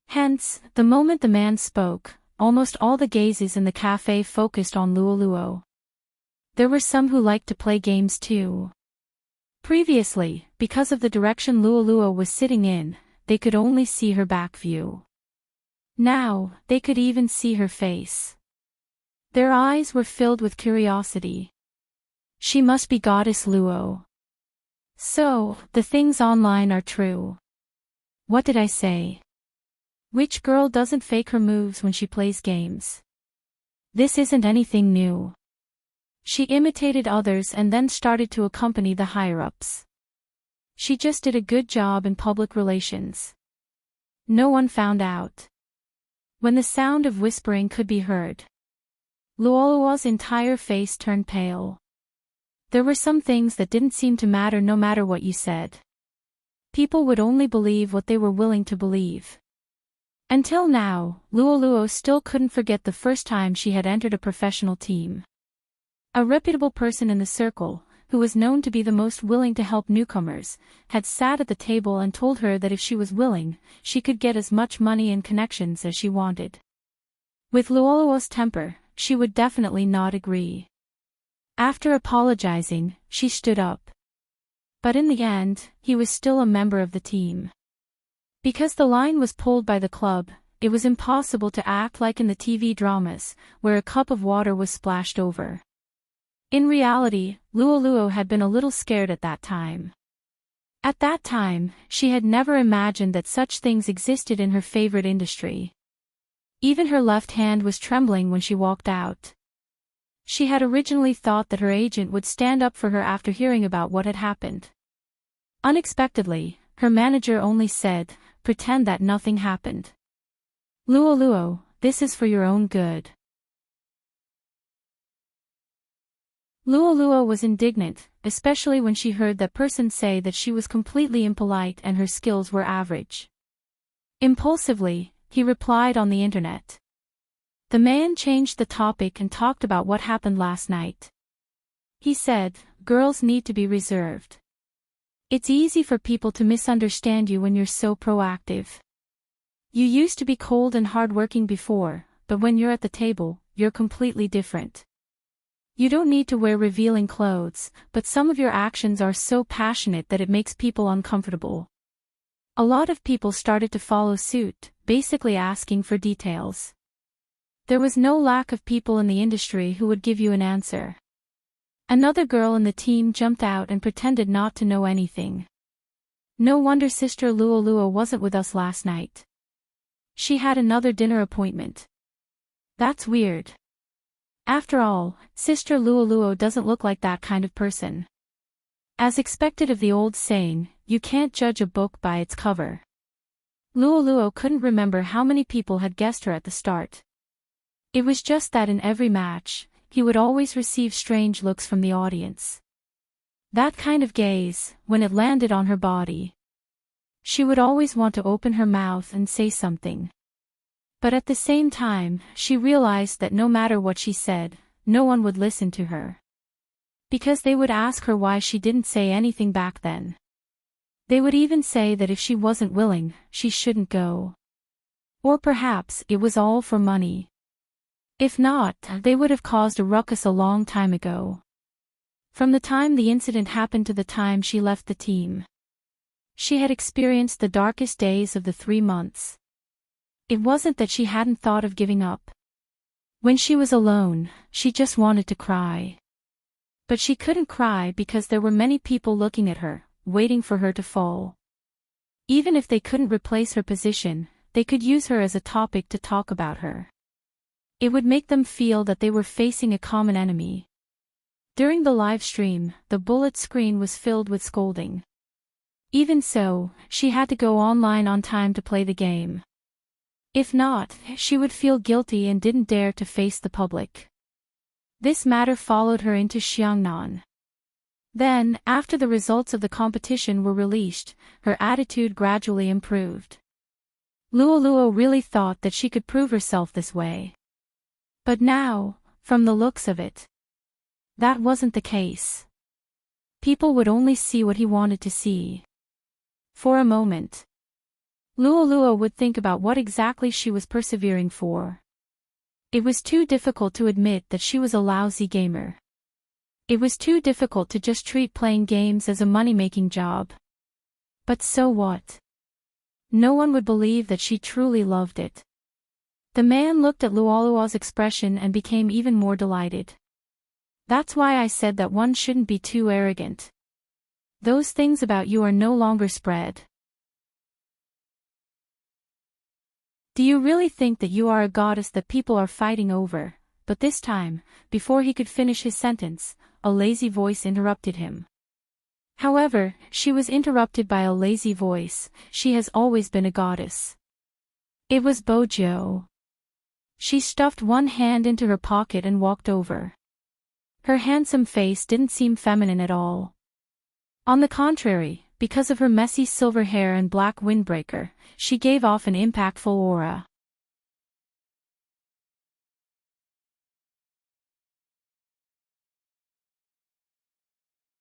Hence, the moment the man spoke, almost all the gazes in the cafe focused on Luo. There were some who liked to play games too. Previously, because of the direction Luoluo was sitting in, they could only see her back view. Now, they could even see her face. Their eyes were filled with curiosity. She must be Goddess Luo. So, the things online are true. What did I say? Which girl doesn't fake her moves when she plays games? This isn't anything new. She imitated others and then started to accompany the higher-ups. She just did a good job in public relations. No one found out. When the sound of whispering could be heard, Luoluo's entire face turned pale. There were some things that didn't seem to matter no matter what you said. People would only believe what they were willing to believe. Until now, Luoluo still couldn't forget the first time she had entered a professional team. A reputable person in the circle, who was known to be the most willing to help newcomers, had sat at the table and told her that if she was willing, she could get as much money and connections as she wanted. With Luoluo's temper, she would definitely not agree. After apologizing, she stood up. But in the end, he was still a member of the team. Because the line was pulled by the club, it was impossible to act like in the TV dramas, where a cup of water was splashed over. In reality, Luoluo had been a little scared at that time. At that time, she had never imagined that such things existed in her favorite industry. Even her left hand was trembling when she walked out. She had originally thought that her agent would stand up for her after hearing about what had happened. Unexpectedly, her manager only said, "Pretend that nothing happened. Luoluo, this is for your own good." Luoluo was indignant, especially when she heard that person say that she was completely impolite and her skills were average. Impulsively, he replied on the internet. The man changed the topic and talked about what happened last night. He said, "Girls need to be reserved. It's easy for people to misunderstand you when you're so proactive. You used to be cold and hardworking before, but when you're at the table, you're completely different. You don't need to wear revealing clothes, but some of your actions are so passionate that it makes people uncomfortable." A lot of people started to follow suit, basically asking for details. There was no lack of people in the industry who would give you an answer. Another girl in the team jumped out and pretended not to know anything. "No wonder Sister Luoluo wasn't with us last night. She had another dinner appointment. That's weird. After all, Sister Luoluo doesn't look like that kind of person." As expected of the old saying, you can't judge a book by its cover. Luoluo couldn't remember how many people had guessed her at the start. It was just that in every match, he would always receive strange looks from the audience. That kind of gaze, when it landed on her body, she would always want to open her mouth and say something. But at the same time, she realized that no matter what she said, no one would listen to her. Because they would ask her why she didn't say anything back then. They would even say that if she wasn't willing, she shouldn't go. Or perhaps it was all for money. If not, they would have caused a ruckus a long time ago. From the time the incident happened to the time she left the team, she had experienced the darkest days of the 3 months. It wasn't that she hadn't thought of giving up. When she was alone, she just wanted to cry. But she couldn't cry because there were many people looking at her, waiting for her to fall. Even if they couldn't replace her position, they could use her as a topic to talk about her. It would make them feel that they were facing a common enemy. During the live stream, the bullet screen was filled with scolding. Even so, she had to go online on time to play the game. If not, she would feel guilty and didn't dare to face the public. This matter followed her into Xiangnan. Then, after the results of the competition were released, her attitude gradually improved. Luoluo really thought that she could prove herself this way. But now, from the looks of it, that wasn't the case. People would only see what he wanted to see. For a moment, Luoluo would think about what exactly she was persevering for. It was too difficult to admit that she was a lousy gamer. It was too difficult to just treat playing games as a money-making job. But so what? No one would believe that she truly loved it. The man looked at Luoluo's expression and became even more delighted. That's why I said that one shouldn't be too arrogant. Those things about you are no longer spread. Do you really think that you are a goddess that people are fighting over? But this time, before he could finish his sentence, a lazy voice interrupted him. However, she was interrupted by a lazy voice. She has always been a goddess. It was Bojo. She stuffed one hand into her pocket and walked over. Her handsome face didn't seem feminine at all. On the contrary, because of her messy silver hair and black windbreaker, she gave off an impactful aura.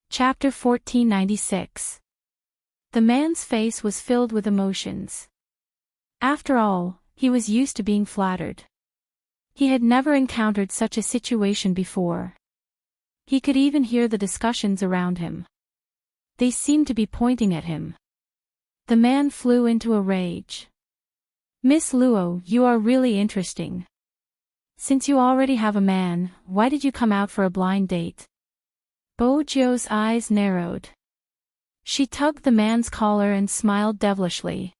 Chapter 1496. The man's face was filled with emotions. After all, he was used to being flattered. He had never encountered such a situation before. He could even hear the discussions around him. They seemed to be pointing at him. The man flew into a rage. Miss Luo, you are really interesting. Since you already have a man, why did you come out for a blind date? Bojo's eyes narrowed. She tugged the man's collar and smiled devilishly.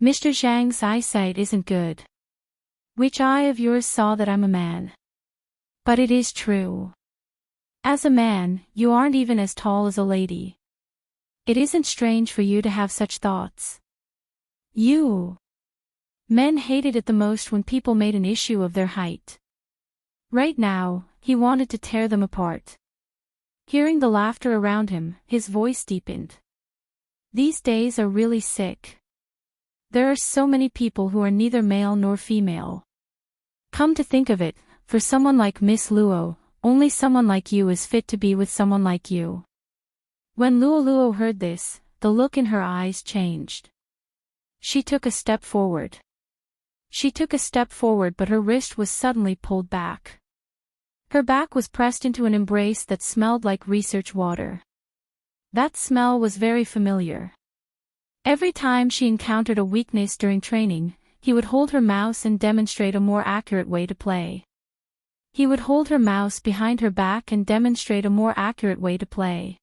Mr. Zhang's eyesight isn't good. Which eye of yours saw that I'm a man? But it is true. As a man, you aren't even as tall as a lady. It isn't strange for you to have such thoughts. You. Men hated it the most when people made an issue of their height. Right now, he wanted to tear them apart. Hearing the laughter around him, his voice deepened. These days are really sick. There are so many people who are neither male nor female. Come to think of it, for someone like Miss Luo, only someone like you is fit to be with someone like you. When Luoluo heard this, the look in her eyes changed. She took a step forward. But her wrist was suddenly pulled back. Her back was pressed into an embrace that smelled like research water. That smell was very familiar. Every time she encountered a weakness during training, he would hold her mouse and demonstrate a more accurate way to play. He would hold her mouse behind her back and demonstrate a more accurate way to play.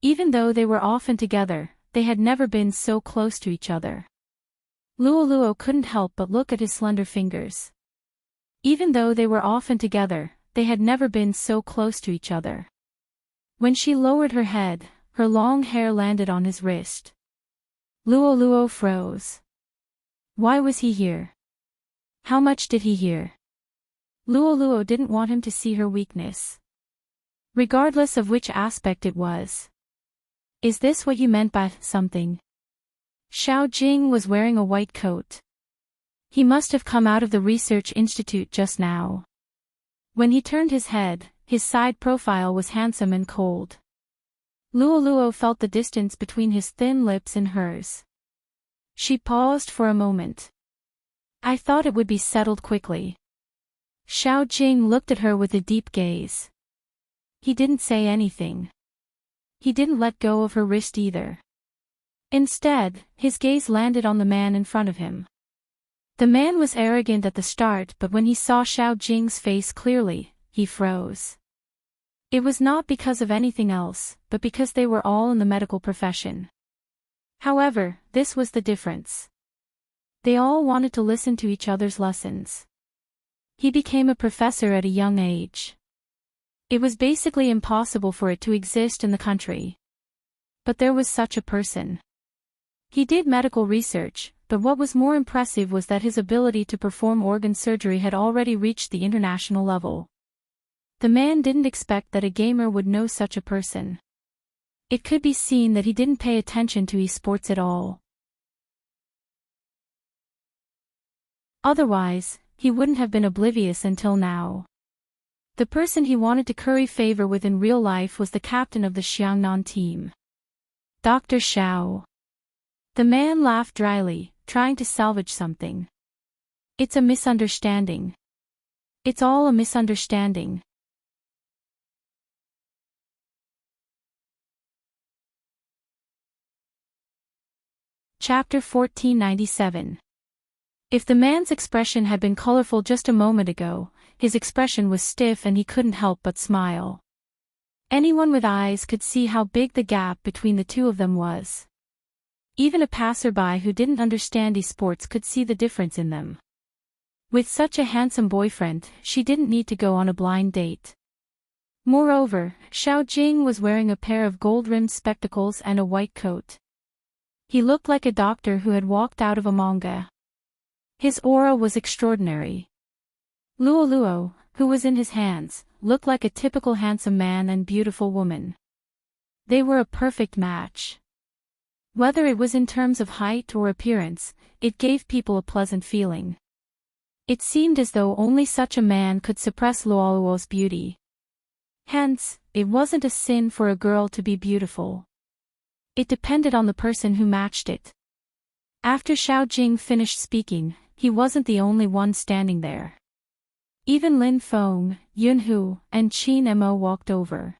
Even though they were often together, they had never been so close to each other. Luoluo couldn't help but look at his slender fingers. Even though they were often together, they had never been so close to each other. When she lowered her head, her long hair landed on his wrist. Luoluo froze. Why was he here? How much did he hear? Luoluo didn't want him to see her weakness. Regardless of which aspect it was. Is this what you meant by something? Xiao Jing was wearing a white coat. He must have come out of the research institute just now. When he turned his head, his side profile was handsome and cold. Luoluo felt the distance between his thin lips and hers. She paused for a moment. I thought it would be settled quickly. Xiao Jing looked at her with a deep gaze. He didn't say anything. He didn't let go of her wrist either. Instead, his gaze landed on the man in front of him. The man was arrogant at the start, but when he saw Xiao Jing's face clearly, he froze. It was not because of anything else, but because they were all in the medical profession. However, this was the difference. They all wanted to listen to each other's lessons. He became a professor at a young age. It was basically impossible for it to exist in the country. But there was such a person. He did medical research, but what was more impressive was that his ability to perform organ surgery had already reached the international level. The man didn't expect that a gamer would know such a person. It could be seen that he didn't pay attention to esports at all. Otherwise, he wouldn't have been oblivious until now. The person he wanted to curry favor with in real life was the captain of the Xiangnan team. Dr. Xiao. The man laughed dryly, trying to salvage something. It's a misunderstanding. It's all a misunderstanding. Chapter 1497. If the man's expression had been colorful just a moment ago, his expression was stiff and he couldn't help but smile. Anyone with eyes could see how big the gap between the two of them was. Even a passerby who didn't understand esports could see the difference in them. With such a handsome boyfriend, she didn't need to go on a blind date. Moreover, Xiao Jing was wearing a pair of gold-rimmed spectacles and a white coat. He looked like a doctor who had walked out of a manga. His aura was extraordinary. Luo, who was in his hands, looked like a typical handsome man and beautiful woman. They were a perfect match. Whether it was in terms of height or appearance, it gave people a pleasant feeling. It seemed as though only such a man could suppress Luo's beauty. Hence, it wasn't a sin for a girl to be beautiful. It depended on the person who matched it. After Xiao Jing finished speaking, he wasn't the only one standing there. Even Lin Feng, Yun Hu, and Qin Mo walked over.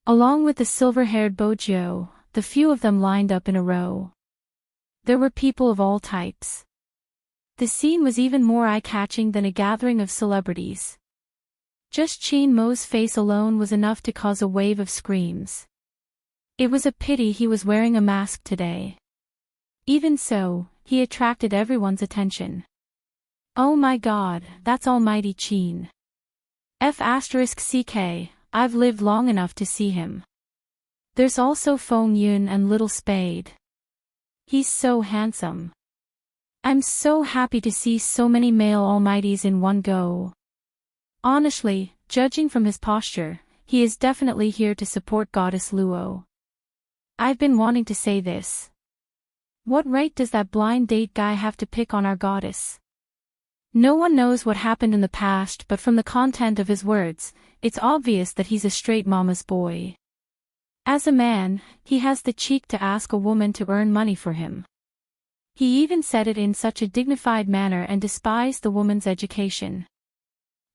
Along with the silver-haired Bo Jiu, the few of them lined up in a row. There were people of all types. The scene was even more eye-catching than a gathering of celebrities. Just Qin Mo's face alone was enough to cause a wave of screams. It was a pity he was wearing a mask today. Even so, he attracted everyone's attention. Oh my god, that's almighty Qin. F***ck, I've lived long enough to see him. There's also Feng Yun and Little Spade. He's so handsome. I'm so happy to see so many male almighties in one go. Honestly, judging from his posture, he is definitely here to support Goddess Luo. I've been wanting to say this. What right does that blind date guy have to pick on our goddess? No one knows what happened in the past, but from the content of his words, it's obvious that he's a straight mama's boy. As a man, he has the cheek to ask a woman to earn money for him. He even said it in such a dignified manner and despised the woman's education.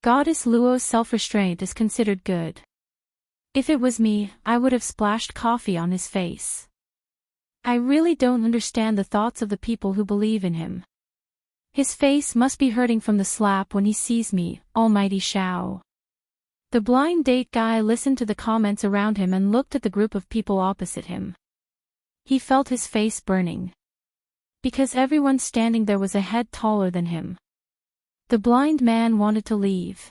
Goddess Luo's self-restraint is considered good. If it was me, I would have splashed coffee on his face. I really don't understand the thoughts of the people who believe in him. His face must be hurting from the slap when he sees me, almighty Xiao. The blind date guy listened to the comments around him and looked at the group of people opposite him. He felt his face burning. Because everyone standing there was a head taller than him. The blind man wanted to leave.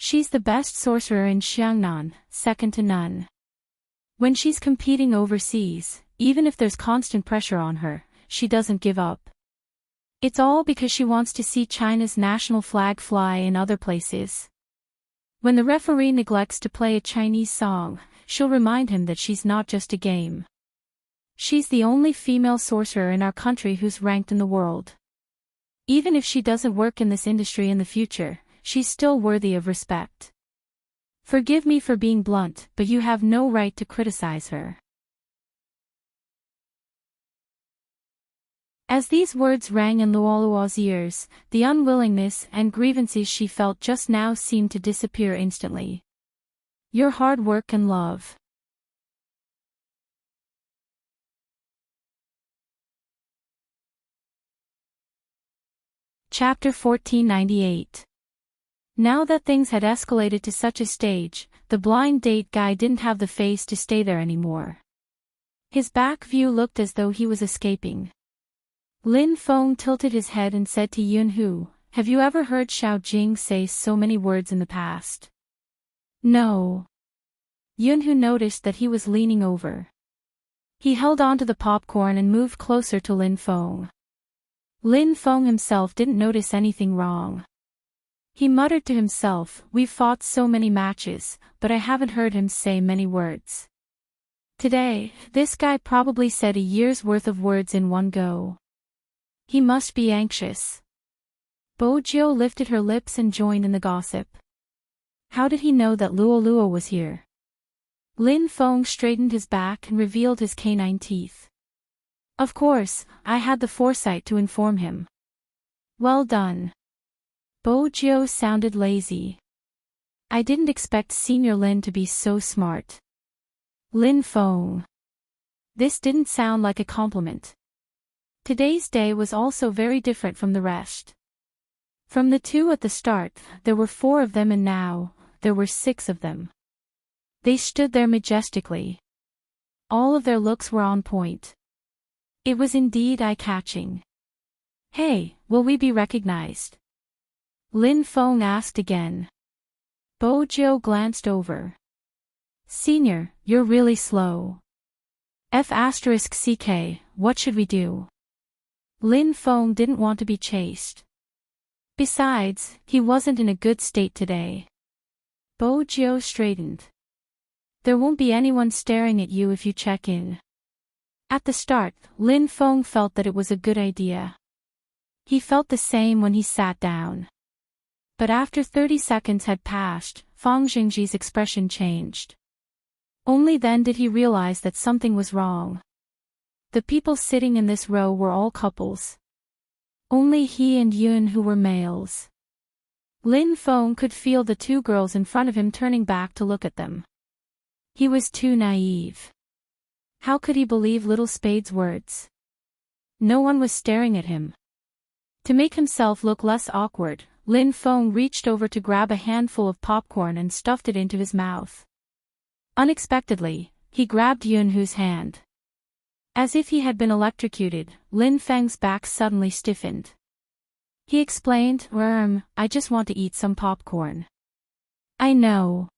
She's the best sorcerer in Xiangnan, second to none. When she's competing overseas, even if there's constant pressure on her, she doesn't give up. It's all because she wants to see China's national flag fly in other places. When the referee neglects to play a Chinese song, she'll remind him that she's not just a game. She's the only female sorcerer in our country who's ranked in the world. Even if she doesn't work in this industry in the future, she's still worthy of respect. Forgive me for being blunt, but you have no right to criticize her. As these words rang in Luo's ears, the unwillingness and grievances she felt just now seemed to disappear instantly. Your hard work and love. Chapter 1498. Now that things had escalated to such a stage, the blind date guy didn't have the face to stay there anymore. His back view looked as though he was escaping. Lin Feng tilted his head and said to Yun Hu, "Have you ever heard Xiao Jing say so many words in the past?" No. Yun Hu noticed that he was leaning over. He held on to the popcorn and moved closer to Lin Feng. Lin Feng himself didn't notice anything wrong. He muttered to himself, "We've fought so many matches, but I haven't heard him say many words. Today, this guy probably said a year's worth of words in one go. He must be anxious." Bo Jiu lifted her lips and joined in the gossip. How did he know that Luo was here? Lin Feng straightened his back and revealed his canine teeth. Of course, I had the foresight to inform him. Well done. Bo Jiu sounded lazy. I didn't expect Senior Lin to be so smart. Lin Feng. This didn't sound like a compliment. Today's day was also very different from the rest. From the 2 at the start, there were 4 of them, and now, there were 6 of them. They stood there majestically. All of their looks were on point. It was indeed eye-catching. "Hey, will we be recognized?" Lin Feng asked again. Bojo glanced over. "Senior, you're really slow. F***CK, what should we do?" Lin Feng didn't want to be chased. Besides, he wasn't in a good state today. Bojo straightened. "There won't be anyone staring at you if you check in." At the start, Lin Feng felt that it was a good idea. He felt the same when he sat down. But after 30 seconds had passed, Fang Jingji's expression changed. Only then did he realize that something was wrong. The people sitting in this row were all couples. Only he and Yun who were males. Lin Feng could feel the 2 girls in front of him turning back to look at them. He was too naive. How could he believe Little Spade's words? No one was staring at him. To make himself look less awkward, Lin Feng reached over to grab a handful of popcorn and stuffed it into his mouth. Unexpectedly, he grabbed Yunhu's hand. As if he had been electrocuted, Lin Feng's back suddenly stiffened. He explained, I just want to eat some popcorn." "I know,"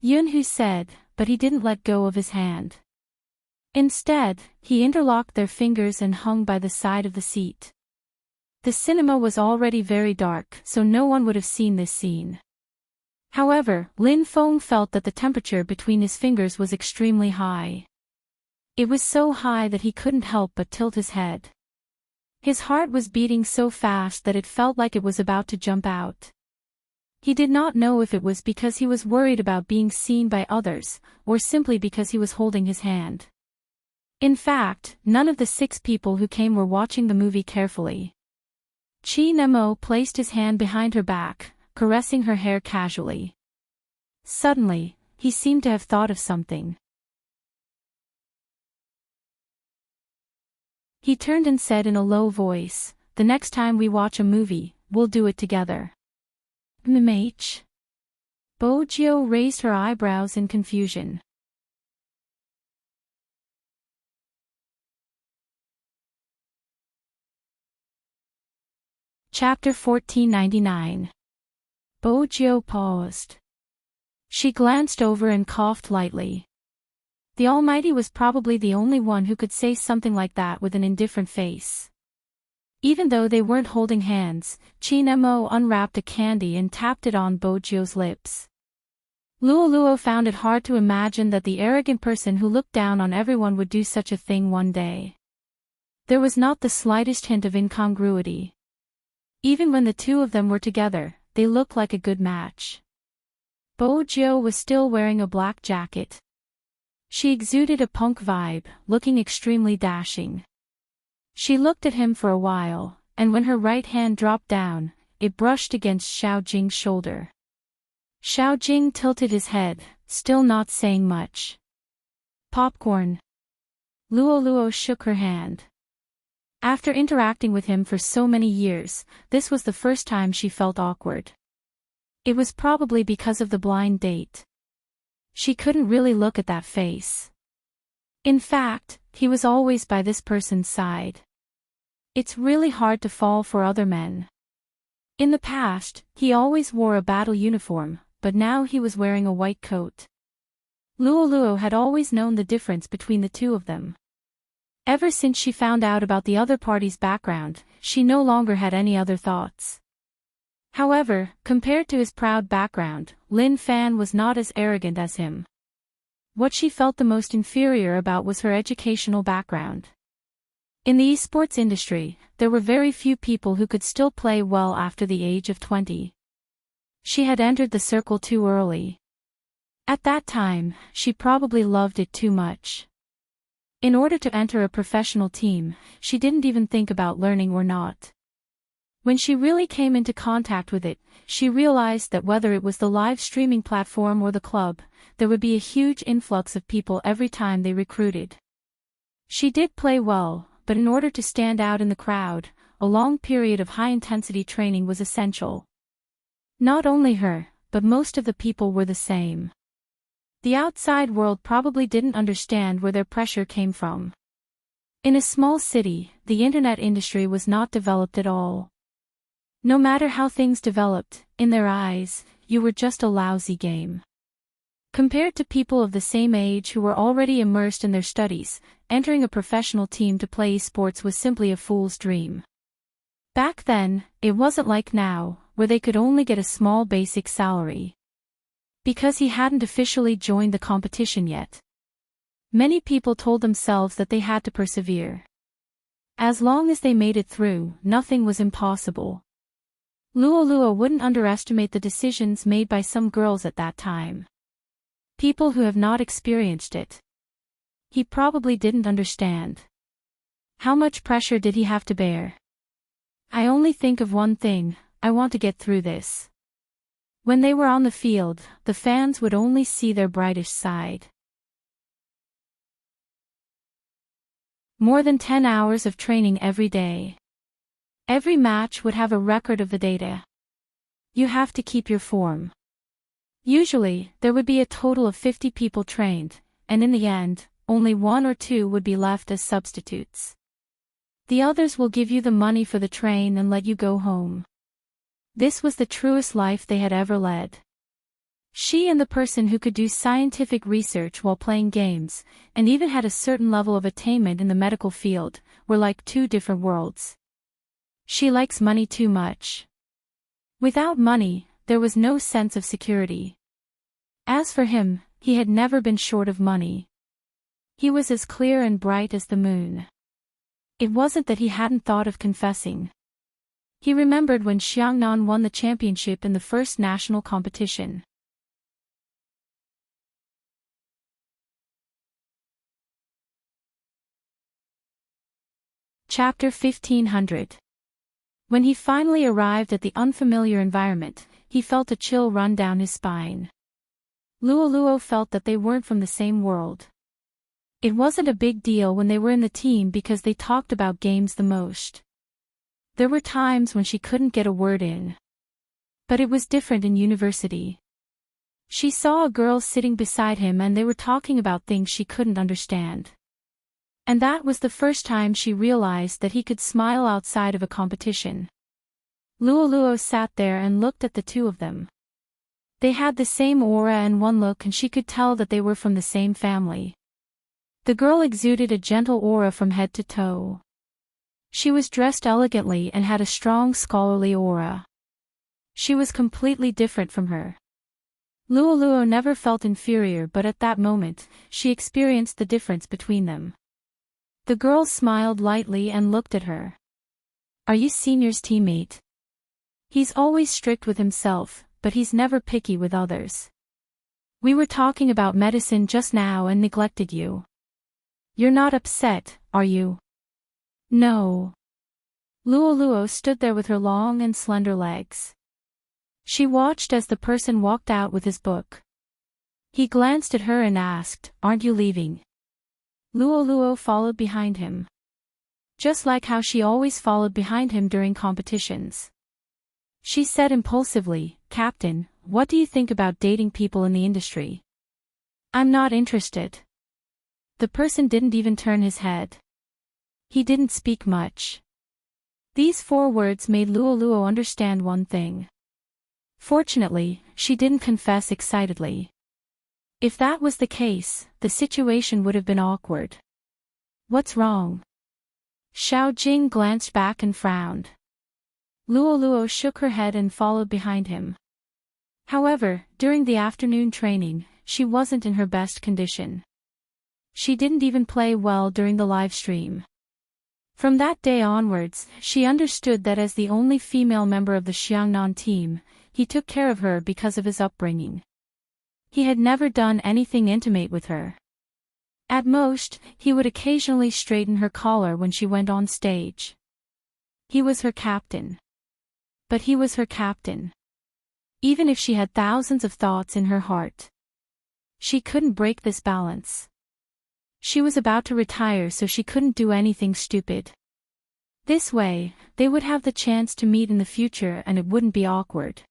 Yunhu said, but he didn't let go of his hand. Instead, he interlocked their fingers and hung by the side of the seat. The cinema was already very dark, so no one would have seen this scene. However, Lin Feng felt that the temperature between his fingers was extremely high. It was so high that he couldn't help but tilt his head. His heart was beating so fast that it felt like it was about to jump out. He did not know if it was because he was worried about being seen by others, or simply because he was holding his hand. In fact, none of the 6 people who came were watching the movie carefully. Chi Nemo placed his hand behind her back, caressing her hair casually. Suddenly, he seemed to have thought of something. He turned and said in a low voice, "The next time we watch a movie, we'll do it together." "MH?" Bojo raised her eyebrows in confusion. Chapter 1499. Bojo paused. She glanced over and coughed lightly. The Almighty was probably the only one who could say something like that with an indifferent face. Even though they weren't holding hands, Chinemo unwrapped a candy and tapped it on Bojo's lips. Luoluo found it hard to imagine that the arrogant person who looked down on everyone would do such a thing one day. There was not the slightest hint of incongruity. Even when the 2 of them were together, they looked like a good match. Bojo was still wearing a black jacket. She exuded a punk vibe, looking extremely dashing. She looked at him for a while, and when her right hand dropped down, it brushed against Xiao Jing's shoulder. Xiao Jing tilted his head, still not saying much. "Popcorn." Luoluo shook her hand. After interacting with him for so many years, this was the first time she felt awkward. It was probably because of the blind date. She couldn't really look at that face. In fact, he was always by this person's side. It's really hard to fall for other men. In the past, he always wore a battle uniform, but now he was wearing a white coat. Luoluo had always known the difference between the 2 of them. Ever since she found out about the other party's background, she no longer had any other thoughts. However, compared to his proud background, Lin Fan was not as arrogant as him. What she felt the most inferior about was her educational background. In the esports industry, there were very few people who could still play well after the age of 20. She had entered the circle too early. At that time, she probably loved it too much. In order to enter a professional team, she didn't even think about learning or not. When she really came into contact with it, she realized that whether it was the live streaming platform or the club, there would be a huge influx of people every time they recruited. She did play well, but in order to stand out in the crowd, a long period of high-intensity training was essential. Not only her, but most of the people were the same. The outside world probably didn't understand where their pressure came from. In a small city, the internet industry was not developed at all. No matter how things developed, in their eyes, you were just a lousy game. Compared to people of the same age who were already immersed in their studies, entering a professional team to play sports was simply a fool's dream. Back then, it wasn't like now, where they could only get a small basic salary. Because he hadn't officially joined the competition yet. Many people told themselves that they had to persevere. As long as they made it through, nothing was impossible. LoveLore wouldn't underestimate the decisions made by some girls at that time. People who have not experienced it. He probably didn't understand. How much pressure did he have to bear? I only think of one thing, I want to get through this. When they were on the field, the fans would only see their brightest side. More than 10 hours of training every day. Every match would have a record of the data. You have to keep your form. Usually, there would be a total of 50 people trained, and in the end, only 1 or 2 would be left as substitutes. The others will give you the money for the train and let you go home. This was the truest life they had ever led. She and the person who could do scientific research while playing games, and even had a certain level of attainment in the medical field, were like 2 different worlds. She likes money too much. Without money, there was no sense of security. As for him, he had never been short of money. He was as clear and bright as the moon. It wasn't that he hadn't thought of confessing. He remembered when Xiangnan won the championship in the first national competition. Chapter 1500. When he finally arrived at the unfamiliar environment, he felt a chill run down his spine. LoveLore felt that they weren't from the same world. It wasn't a big deal when they were in the team because they talked about games the most. There were times when she couldn't get a word in. But it was different in university. She saw a girl sitting beside him and they were talking about things she couldn't understand. And that was the first time she realized that he could smile outside of a competition. LoveLore sat there and looked at the two of them. They had the same aura and one look and she could tell that they were from the same family. The girl exuded a gentle aura from head to toe. She was dressed elegantly and had a strong scholarly aura. She was completely different from her. LoveLore never felt inferior, but at that moment, she experienced the difference between them. The girl smiled lightly and looked at her. "Are you Senior's teammate?" "He's always strict with himself, but he's never picky with others. We were talking about medicine just now and neglected you. You're not upset, are you?" "No." LoveLore stood there with her long and slender legs. She watched as the person walked out with his book. He glanced at her and asked, "Aren't you leaving?" LoveLore followed behind him. Just like how she always followed behind him during competitions. She said impulsively, "Captain, what do you think about dating people in the industry?" "I'm not interested." The person didn't even turn his head. He didn't speak much. These 4 words made LoveLore understand one thing. Fortunately, she didn't confess excitedly. If that was the case, the situation would have been awkward. "What's wrong?" Xiao Jing glanced back and frowned. LoveLore shook her head and followed behind him. However, during the afternoon training, she wasn't in her best condition. She didn't even play well during the live stream. From that day onwards, she understood that as the only female member of the Xiangnan team, he took care of her because of his upbringing. He had never done anything intimate with her. At most, he would occasionally straighten her collar when she went on stage. He was her captain. But he was her captain. Even if she had thousands of thoughts in her heart, she couldn't break this balance. She was about to retire so she couldn't do anything stupid. This way, they would have the chance to meet in the future and it wouldn't be awkward.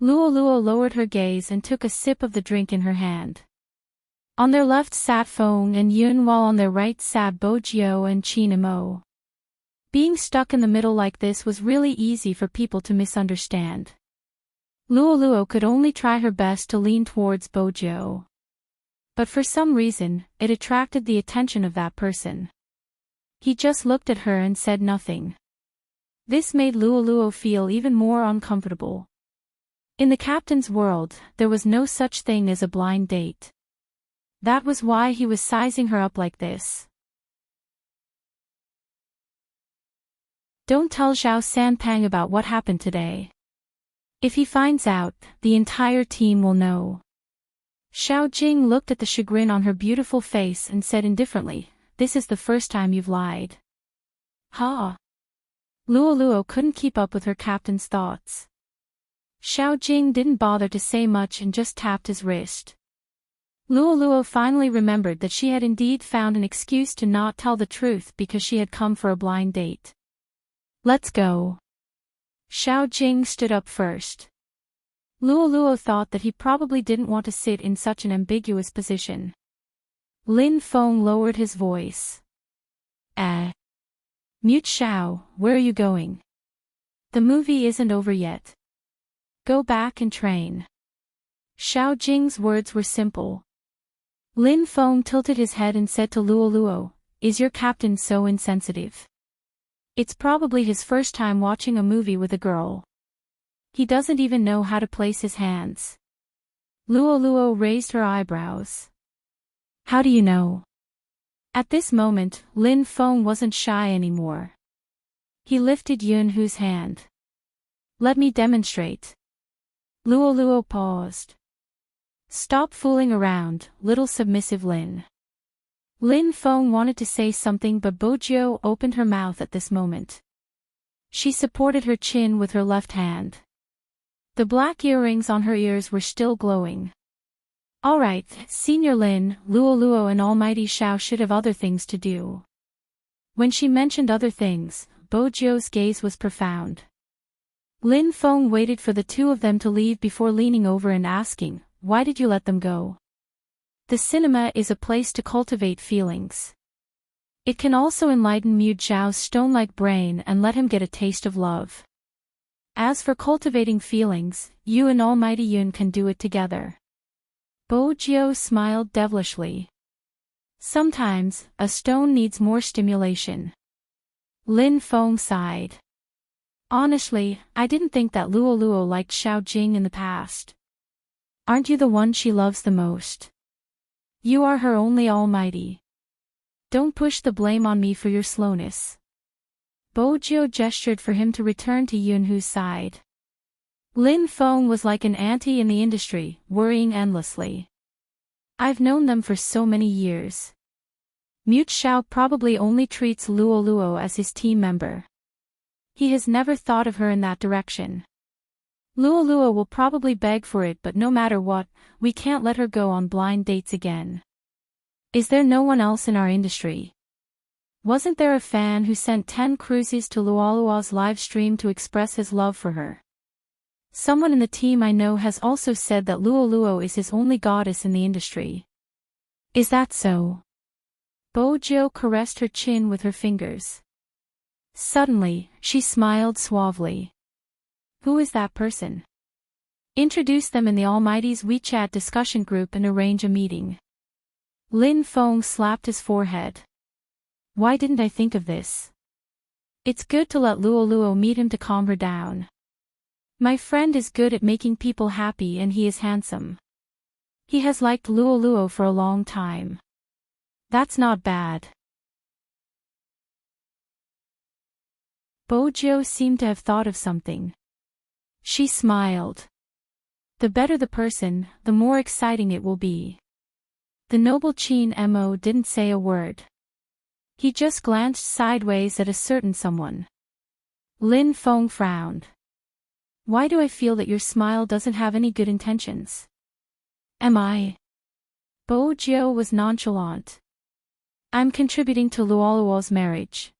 Luo lowered her gaze and took a sip of the drink in her hand. On their left sat Feng and Yun while on their right sat Bojiao and Qin Mo. Being stuck in the middle like this was really easy for people to misunderstand. Luo could only try her best to lean towards Bojiao. But for some reason, it attracted the attention of that person. He just looked at her and said nothing. This made Luo feel even more uncomfortable. In the captain's world, there was no such thing as a blind date. That was why he was sizing her up like this. Don't tell Zhao Sanpang about what happened today. If he finds out, the entire team will know. Xiao Jing looked at the chagrin on her beautiful face and said indifferently, "This is the first time you've lied." Ha! Luo couldn't keep up with her captain's thoughts. Xiao Jing didn't bother to say much and just tapped his wrist. Luo finally remembered that she had indeed found an excuse to not tell the truth because she had come for a blind date. Let's go. Xiao Jing stood up first. Luo thought that he probably didn't want to sit in such an ambiguous position. Lin Feng lowered his voice. Mute Xiao, where are you going? The movie isn't over yet. Go back and train. Xiao Jing's words were simple. Lin Feng tilted his head and said to Luo, "Is your captain so insensitive? It's probably his first time watching a movie with a girl. He doesn't even know how to place his hands." Luo raised her eyebrows. How do you know? At this moment, Lin Feng wasn't shy anymore. He lifted Yunhu's hand. Let me demonstrate. Luo paused. Stop fooling around, little submissive Lin. Lin Feng wanted to say something but Bojiao opened her mouth at this moment. She supported her chin with her left hand. The black earrings on her ears were still glowing. Alright, Senior Lin, Luo and Almighty Xiao should have other things to do. When she mentioned other things, Bojiao's gaze was profound. Lin Feng waited for the two of them to leave before leaning over and asking, "Why did you let them go?" The cinema is a place to cultivate feelings. It can also enlighten Mu Zhao's stone-like brain and let him get a taste of love. As for cultivating feelings, you and Almighty Yun can do it together. Bojiao smiled devilishly. Sometimes, a stone needs more stimulation. Lin Feng sighed. Honestly, I didn't think that Luo liked Xiao Jing in the past. Aren't you the one she loves the most? You are her only almighty. Don't push the blame on me for your slowness. Bojiao gestured for him to return to Yunhu's side. Lin Feng was like an auntie in the industry, worrying endlessly. I've known them for so many years. Mute Xiao probably only treats Luo as his team member. He has never thought of her in that direction. Luo will probably beg for it, but no matter what, we can't let her go on blind dates again. Is there no one else in our industry? Wasn't there a fan who sent 10 cruises to Luo's live stream to express his love for her? Someone in the team I know has also said that Luo is his only goddess in the industry. Is that so? Bojiao caressed her chin with her fingers. Suddenly, she smiled suavely. Who is that person? Introduce them in the Almighty's WeChat discussion group and arrange a meeting. Lin Feng slapped his forehead. Why didn't I think of this? It's good to let Luo meet him to calm her down. My friend is good at making people happy and he is handsome. He has liked Luo for a long time. That's not bad. Bojiao seemed to have thought of something. She smiled. The better the person, the more exciting it will be. The noble Qin Mo didn't say a word. He just glanced sideways at a certain someone. Lin Feng frowned. Why do I feel that your smile doesn't have any good intentions? Am I? Bojiao was nonchalant. I'm contributing to LoveLore's marriage.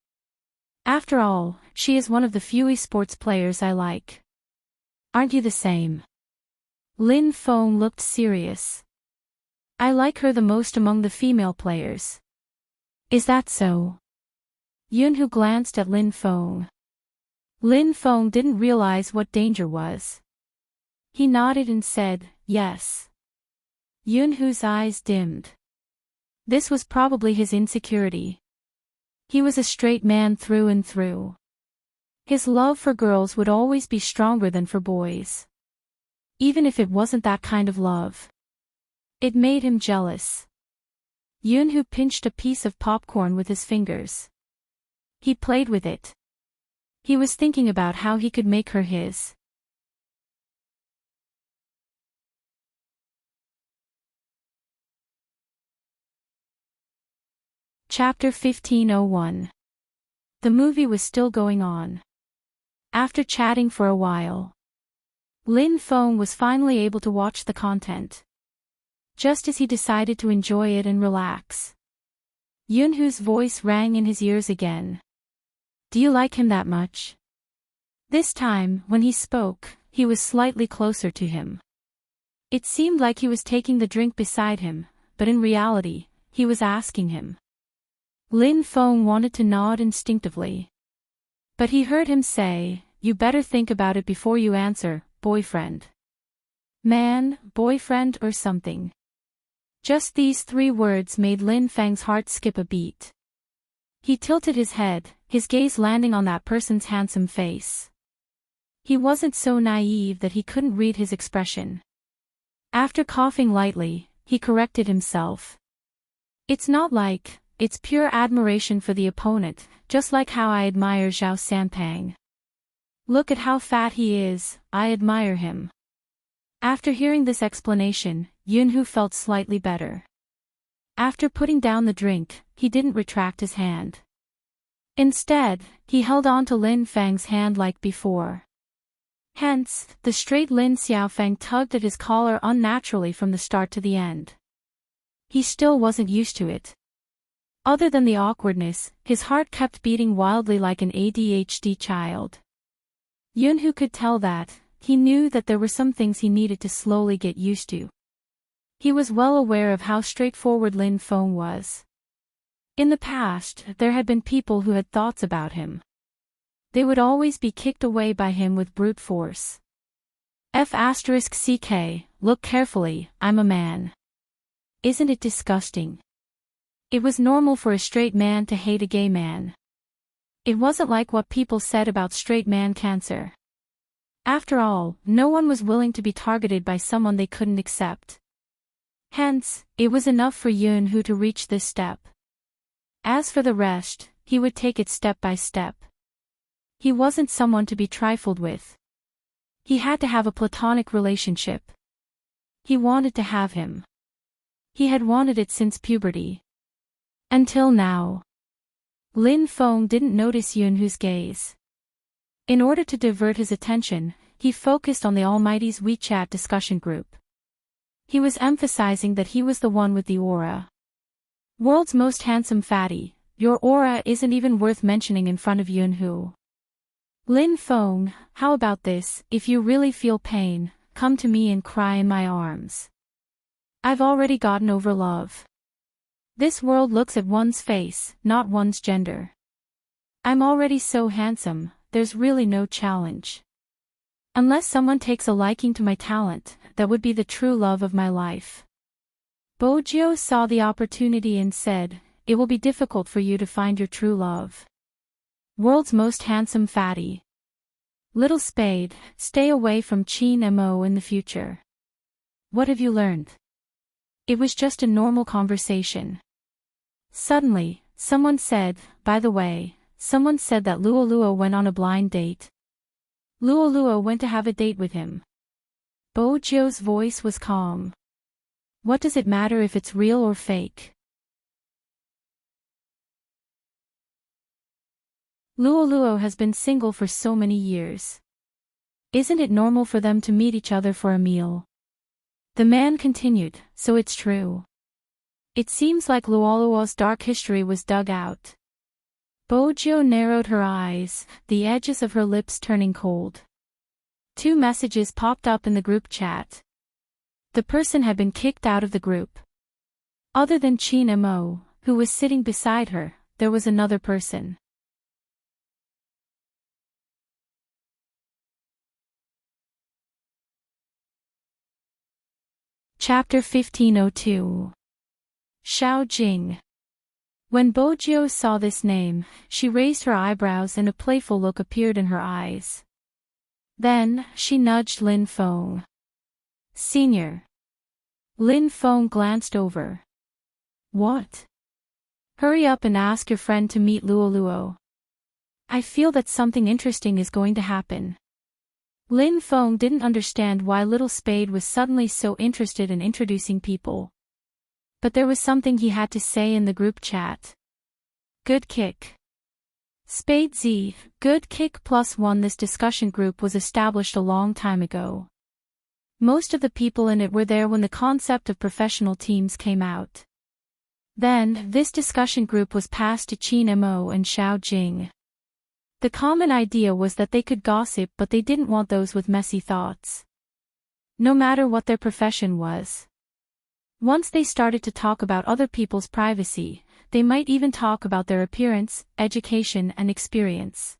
After all, she is one of the few esports players I like. Aren't you the same? Lin Feng looked serious. I like her the most among the female players. Is that so? Yunhu glanced at Lin Feng. Lin Feng didn't realize what danger was. He nodded and said, yes. Yunhu's eyes dimmed. This was probably his insecurity. He was a straight man through and through. His love for girls would always be stronger than for boys. Even if it wasn't that kind of love. It made him jealous. Yunhu pinched a piece of popcorn with his fingers. He played with it. He was thinking about how he could make her his. Chapter 1501. The movie was still going on. After chatting for a while, Lin Feng was finally able to watch the content. Just as he decided to enjoy it and relax, Yunhu's voice rang in his ears again. Do you like him that much? This time, when he spoke, he was slightly closer to him. It seemed like he was taking the drink beside him, but in reality, he was asking him. Lin Feng wanted to nod instinctively. But he heard him say, you better think about it before you answer, boyfriend. Man, boyfriend or something. Just these 3 words made Lin Feng's heart skip a beat. He tilted his head, his gaze landing on that person's handsome face. He wasn't so naive that he couldn't read his expression. After coughing lightly, he corrected himself. It's not like, it's pure admiration for the opponent, just like how I admire Zhao Sanpang. Look at how fat he is, I admire him. After hearing this explanation, Yunhu felt slightly better. After putting down the drink, he didn't retract his hand. Instead, he held on to Lin Feng's hand like before. Hence, the straight Lin Xiaofeng tugged at his collar unnaturally from the start to the end. He still wasn't used to it. Other than the awkwardness, his heart kept beating wildly like an ADHD child. Yunhu could tell that. He knew that there were some things he needed to slowly get used to. He was well aware of how straightforward Lin Feng was. In the past, there had been people who had thoughts about him. They would always be kicked away by him with brute force. F***ck, look carefully, I'm a man. Isn't it disgusting? It was normal for a straight man to hate a gay man. It wasn't like what people said about straight man cancer. After all, no one was willing to be targeted by someone they couldn't accept. Hence, it was enough for Yunhu to reach this step. As for the rest, he would take it step by step. He wasn't someone to be trifled with. He had to have a platonic relationship. He wanted to have him. He had wanted it since puberty. Until now. Lin Feng didn't notice Yunhu's gaze. In order to divert his attention, he focused on the Almighty's WeChat discussion group. He was emphasizing that he was the one with the aura. World's most handsome fatty, your aura isn't even worth mentioning in front of Yunhu. Lin Feng, how about this, if you really feel pain, come to me and cry in my arms. I've already gotten over love. This world looks at one's face, not one's gender. I'm already so handsome, there's really no challenge. Unless someone takes a liking to my talent, that would be the true love of my life. Bojiu saw the opportunity and said, it will be difficult for you to find your true love. World's most handsome fatty. Little Spade, stay away from Qin Mo in the future. What have you learned? It was just a normal conversation. Suddenly, someone said, by the way, someone said that Luo went on a blind date. Luo went to have a date with him. Bojiu's voice was calm. What does it matter if it's real or fake? Luo has been single for so many years. Isn't it normal for them to meet each other for a meal? The man continued, so it's true. It seems like Luoluo's dark history was dug out. Bojo narrowed her eyes, the edges of her lips turning cold. 2 messages popped up in the group chat. The person had been kicked out of the group. Other than Chin Mo, who was sitting beside her, there was another person. Chapter 1502. Xiao Jing. When Bojo saw this name, she raised her eyebrows and a playful look appeared in her eyes. Then, she nudged Lin Feng. Senior. Lin Feng glanced over. What? Hurry up and ask your friend to meet Luoluo. I feel that something interesting is going to happen. Lin Feng didn't understand why Little Spade was suddenly so interested in introducing people. But there was something he had to say in the group chat. Good kick. Spade Z, good kick +1. This discussion group was established a long time ago. Most of the people in it were there when the concept of professional teams came out. Then, this discussion group was passed to Chin Mo and Xiao Jing. The common idea was that they could gossip, but they didn't want those with messy thoughts. No matter what their profession was. Once they started to talk about other people's privacy, they might even talk about their appearance, education, and experience.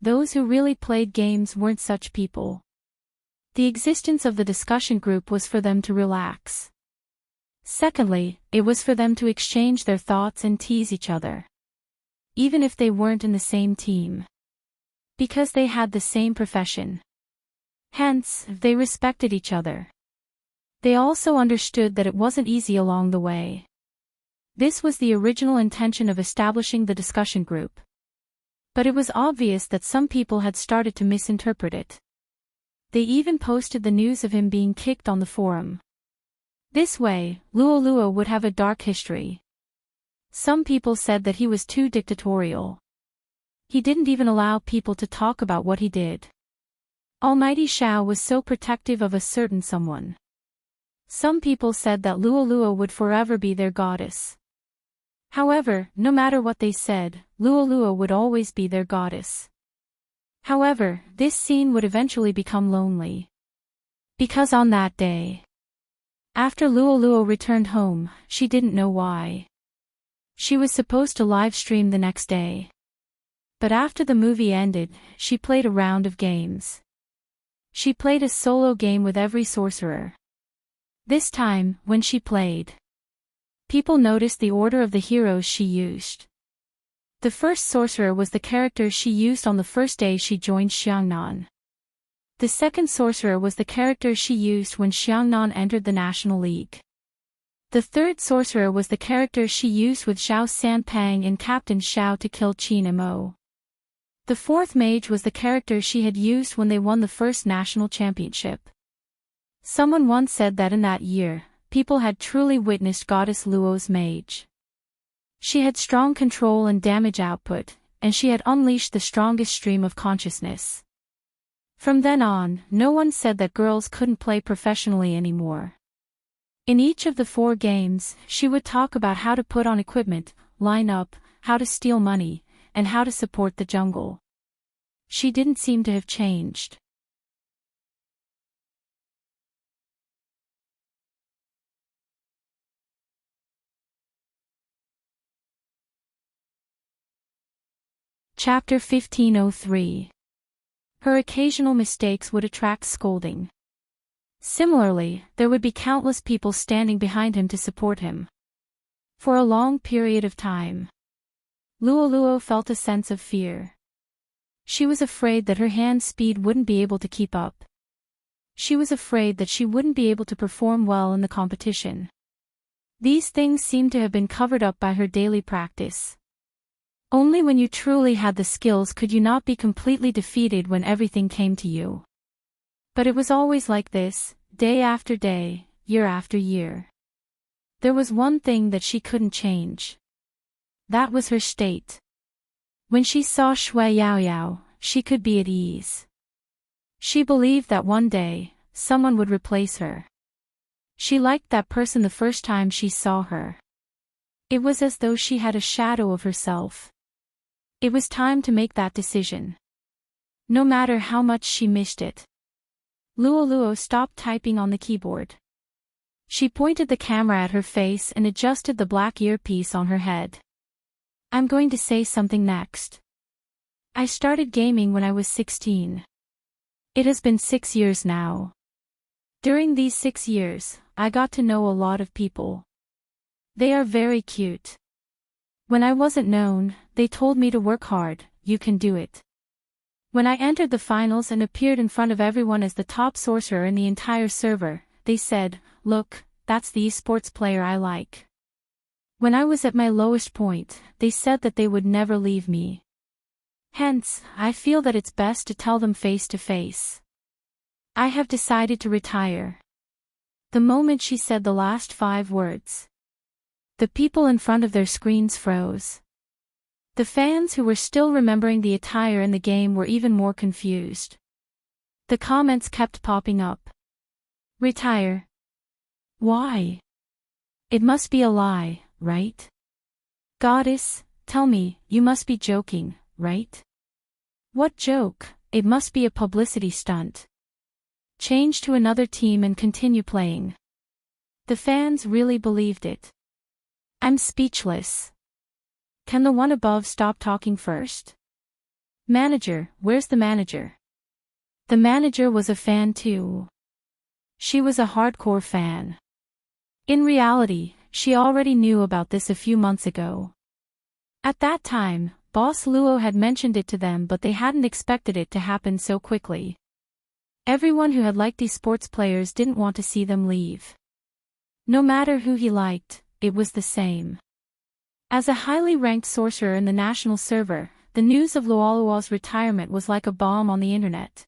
Those who really played games weren't such people. The existence of the discussion group was for them to relax. Secondly, it was for them to exchange their thoughts and tease each other. Even if they weren't in the same team. Because they had the same profession. Hence, they respected each other. They also understood that it wasn't easy along the way. This was the original intention of establishing the discussion group. But it was obvious that some people had started to misinterpret it. They even posted the news of him being kicked on the forum. This way, Luoluo would have a dark history. Some people said that he was too dictatorial. He didn't even allow people to talk about what he did. Almighty Xiao was so protective of a certain someone. Some people said that Luoluo would forever be their goddess. However, no matter what they said, Luoluo would always be their goddess. However, this scene would eventually become lonely. Because on that day, after Luoluo returned home, she didn't know why. She was supposed to live stream the next day. But after the movie ended, she played a round of games. She played a solo game with every sorcerer. This time, when she played, people noticed the order of the heroes she used. The first sorcerer was the character she used on the first day she joined Xiangnan. The second sorcerer was the character she used when Xiangnan entered the National League. The third sorcerer was the character she used with Xiao Sanpang and Captain Xiao to kill Chin Mo. The fourth mage was the character she had used when they won the first national championship. Someone once said that in that year, people had truly witnessed Goddess Luo's mage. She had strong control and damage output, and she had unleashed the strongest stream of consciousness. From then on, no one said that girls couldn't play professionally anymore. In each of the 4 games, she would talk about how to put on equipment, line up, how to steal money, and how to support the jungle. She didn't seem to have changed. Chapter 1503. Her occasional mistakes would attract scolding. Similarly, there would be countless people standing behind him to support him. For a long period of time, Luoluo felt a sense of fear. She was afraid that her hand speed wouldn't be able to keep up. She was afraid that she wouldn't be able to perform well in the competition. These things seemed to have been covered up by her daily practice. Only when you truly had the skills could you not be completely defeated when everything came to you. But it was always like this, day after day, year after year. There was one thing that she couldn't change. That was her state. When she saw Shui Yaoyao, she could be at ease. She believed that one day, someone would replace her. She liked that person the first time she saw her. It was as though she had a shadow of herself. It was time to make that decision. No matter how much she missed it. Luo stopped typing on the keyboard. She pointed the camera at her face and adjusted the black earpiece on her head. I'm going to say something next. I started gaming when I was 16. It has been 6 years now. During these 6 years, I got to know a lot of people. They are very cute. When I wasn't known, they told me to work hard, you can do it. When I entered the finals and appeared in front of everyone as the top sorcerer in the entire server, they said, look, that's the esports player I like. When I was at my lowest point, they said that they would never leave me. Hence, I feel that it's best to tell them face to face. I have decided to retire. The moment she said the last 5 words, the people in front of their screens froze. The fans who were still remembering the attire in the game were even more confused. The comments kept popping up. Retire? Why? It must be a lie, right? Goddess, tell me, you must be joking, right? What joke? It must be a publicity stunt. Change to another team and continue playing. The fans really believed it. I'm speechless. Can the one above stop talking first? Manager, where's the manager? The manager was a fan too. She was a hardcore fan. In reality, she already knew about this a few months ago. At that time, Boss Luo had mentioned it to them, but they hadn't expected it to happen so quickly. Everyone who had liked these sports players didn't want to see them leave. No matter who he liked, it was the same. As a highly ranked sorcerer in the national server, the news of Luo's retirement was like a bomb on the internet.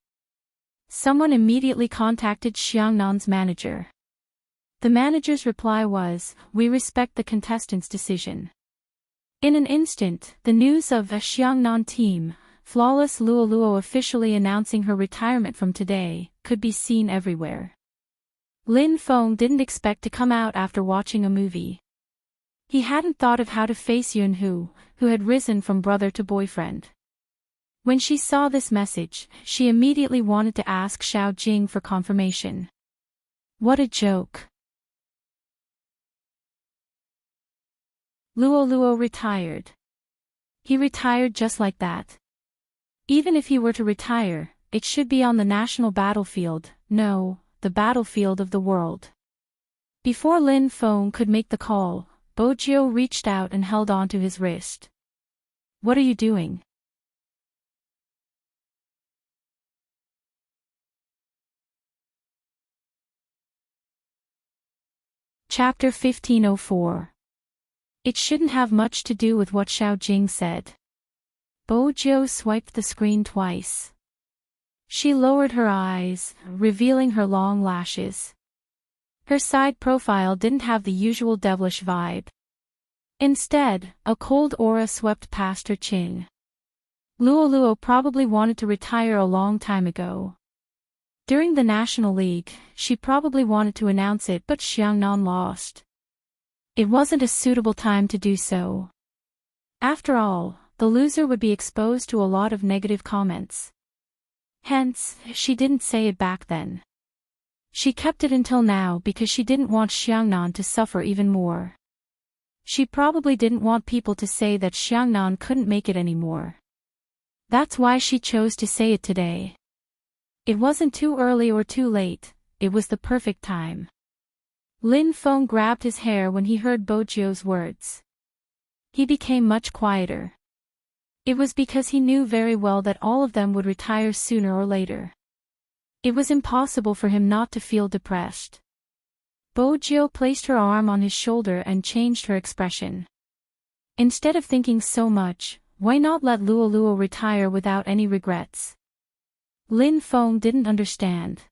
Someone immediately contacted Xiangnan's manager. The manager's reply was, we respect the contestant's decision. In an instant, the news of a Xiangnan team, Flawless Luo officially announcing her retirement from today, could be seen everywhere. Lin Feng didn't expect to come out after watching a movie. He hadn't thought of how to face Yunhu, who had risen from brother to boyfriend. When she saw this message, she immediately wanted to ask Xiao Jing for confirmation. What a joke. Luo retired. He retired just like that. Even if he were to retire, it should be on the national battlefield, no, the battlefield of the world. Before Lin Feng could make the call, Bojiu reached out and held onto his wrist. What are you doing? Chapter 1504. It shouldn't have much to do with what Xiao Jing said. Bojiu swiped the screen twice. She lowered her eyes, revealing her long lashes. Her side profile didn't have the usual devilish vibe. Instead, a cold aura swept past her chin. Luo probably wanted to retire a long time ago. During the National League, she probably wanted to announce it, but Xiangnan lost. It wasn't a suitable time to do so. After all, the loser would be exposed to a lot of negative comments. Hence, she didn't say it back then. She kept it until now because she didn't want Xiangnan to suffer even more. She probably didn't want people to say that Xiangnan couldn't make it anymore. That's why she chose to say it today. It wasn't too early or too late, it was the perfect time. Lin Feng grabbed his hair when he heard Bojiu's words. He became much quieter. It was because he knew very well that all of them would retire sooner or later. It was impossible for him not to feel depressed. Bojiu placed her arm on his shoulder and changed her expression. Instead of thinking so much, why not let Luo retire without any regrets? Lin Feng didn't understand.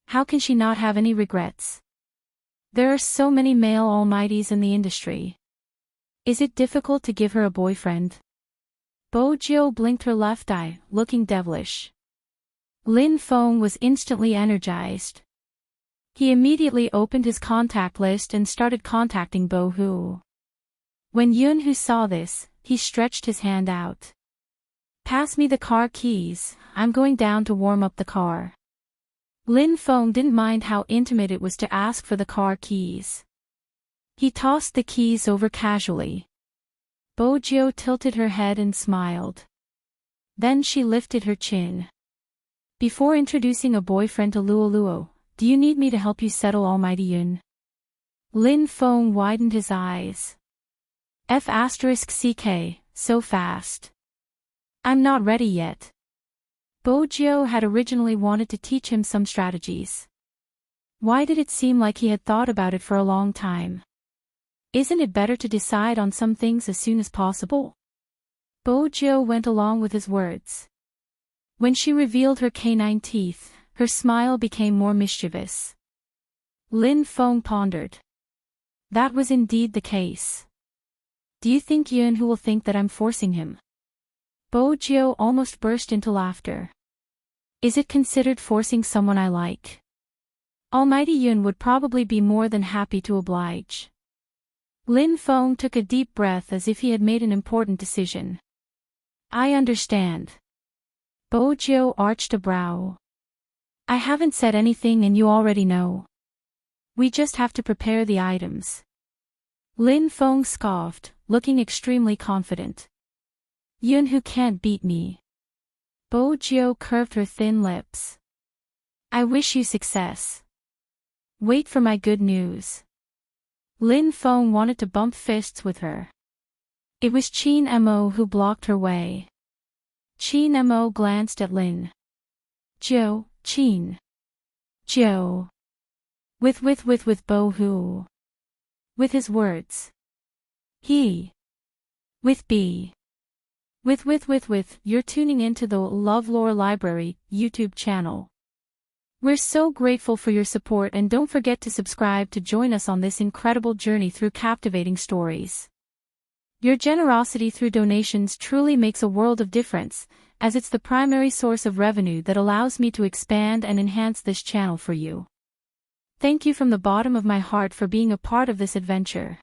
How can she not have any regrets? There are so many male almighties in the industry. Is it difficult to give her a boyfriend? Bojiu blinked her left eye, looking devilish. Lin Feng was instantly energized. He immediately opened his contact list and started contacting Bo-hu. When Yun-hu saw this, he stretched his hand out. "Pass me the car keys, I'm going down to warm up the car." Lin Feng didn't mind how intimate it was to ask for the car keys. He tossed the keys over casually. Bo Jiu tilted her head and smiled. Then she lifted her chin. "Before introducing a boyfriend to Luo Luo, do you need me to help you settle Almighty Yun?" Lin Feng widened his eyes. F***ck, so fast. "I'm not ready yet." Bo Jiu had originally wanted to teach him some strategies. Why did it seem like he had thought about it for a long time? Isn't it better to decide on some things as soon as possible? Bo Jiu went along with his words. When she revealed her canine teeth, her smile became more mischievous. Lin Feng pondered. That was indeed the case. "Do you think Yun-hu will think that I'm forcing him?" Bo Jiu almost burst into laughter. "Is it considered forcing someone I like? Almighty Yun would probably be more than happy to oblige." Lin Feng took a deep breath as if he had made an important decision. "I understand." Bo Jiu arched a brow. "I haven't said anything and you already know. We just have to prepare the items." Lin Feng scoffed, looking extremely confident. "Yun-hu can't beat me." Bo Jiu curved her thin lips. "I wish you success. Wait for my good news." Lin Feng wanted to bump fists with her. It was Qin Mo who blocked her way. Qin Mo glanced at Lin. "Jiu, Qin. Jiu. With Bo-hu." With his words. He. With B. With. You're tuning into the LoveLore Library YouTube channel. We're so grateful for your support and don't forget to subscribe to join us on this incredible journey through captivating stories. Your generosity through donations truly makes a world of difference, as it's the primary source of revenue that allows me to expand and enhance this channel for you. Thank you from the bottom of my heart for being a part of this adventure.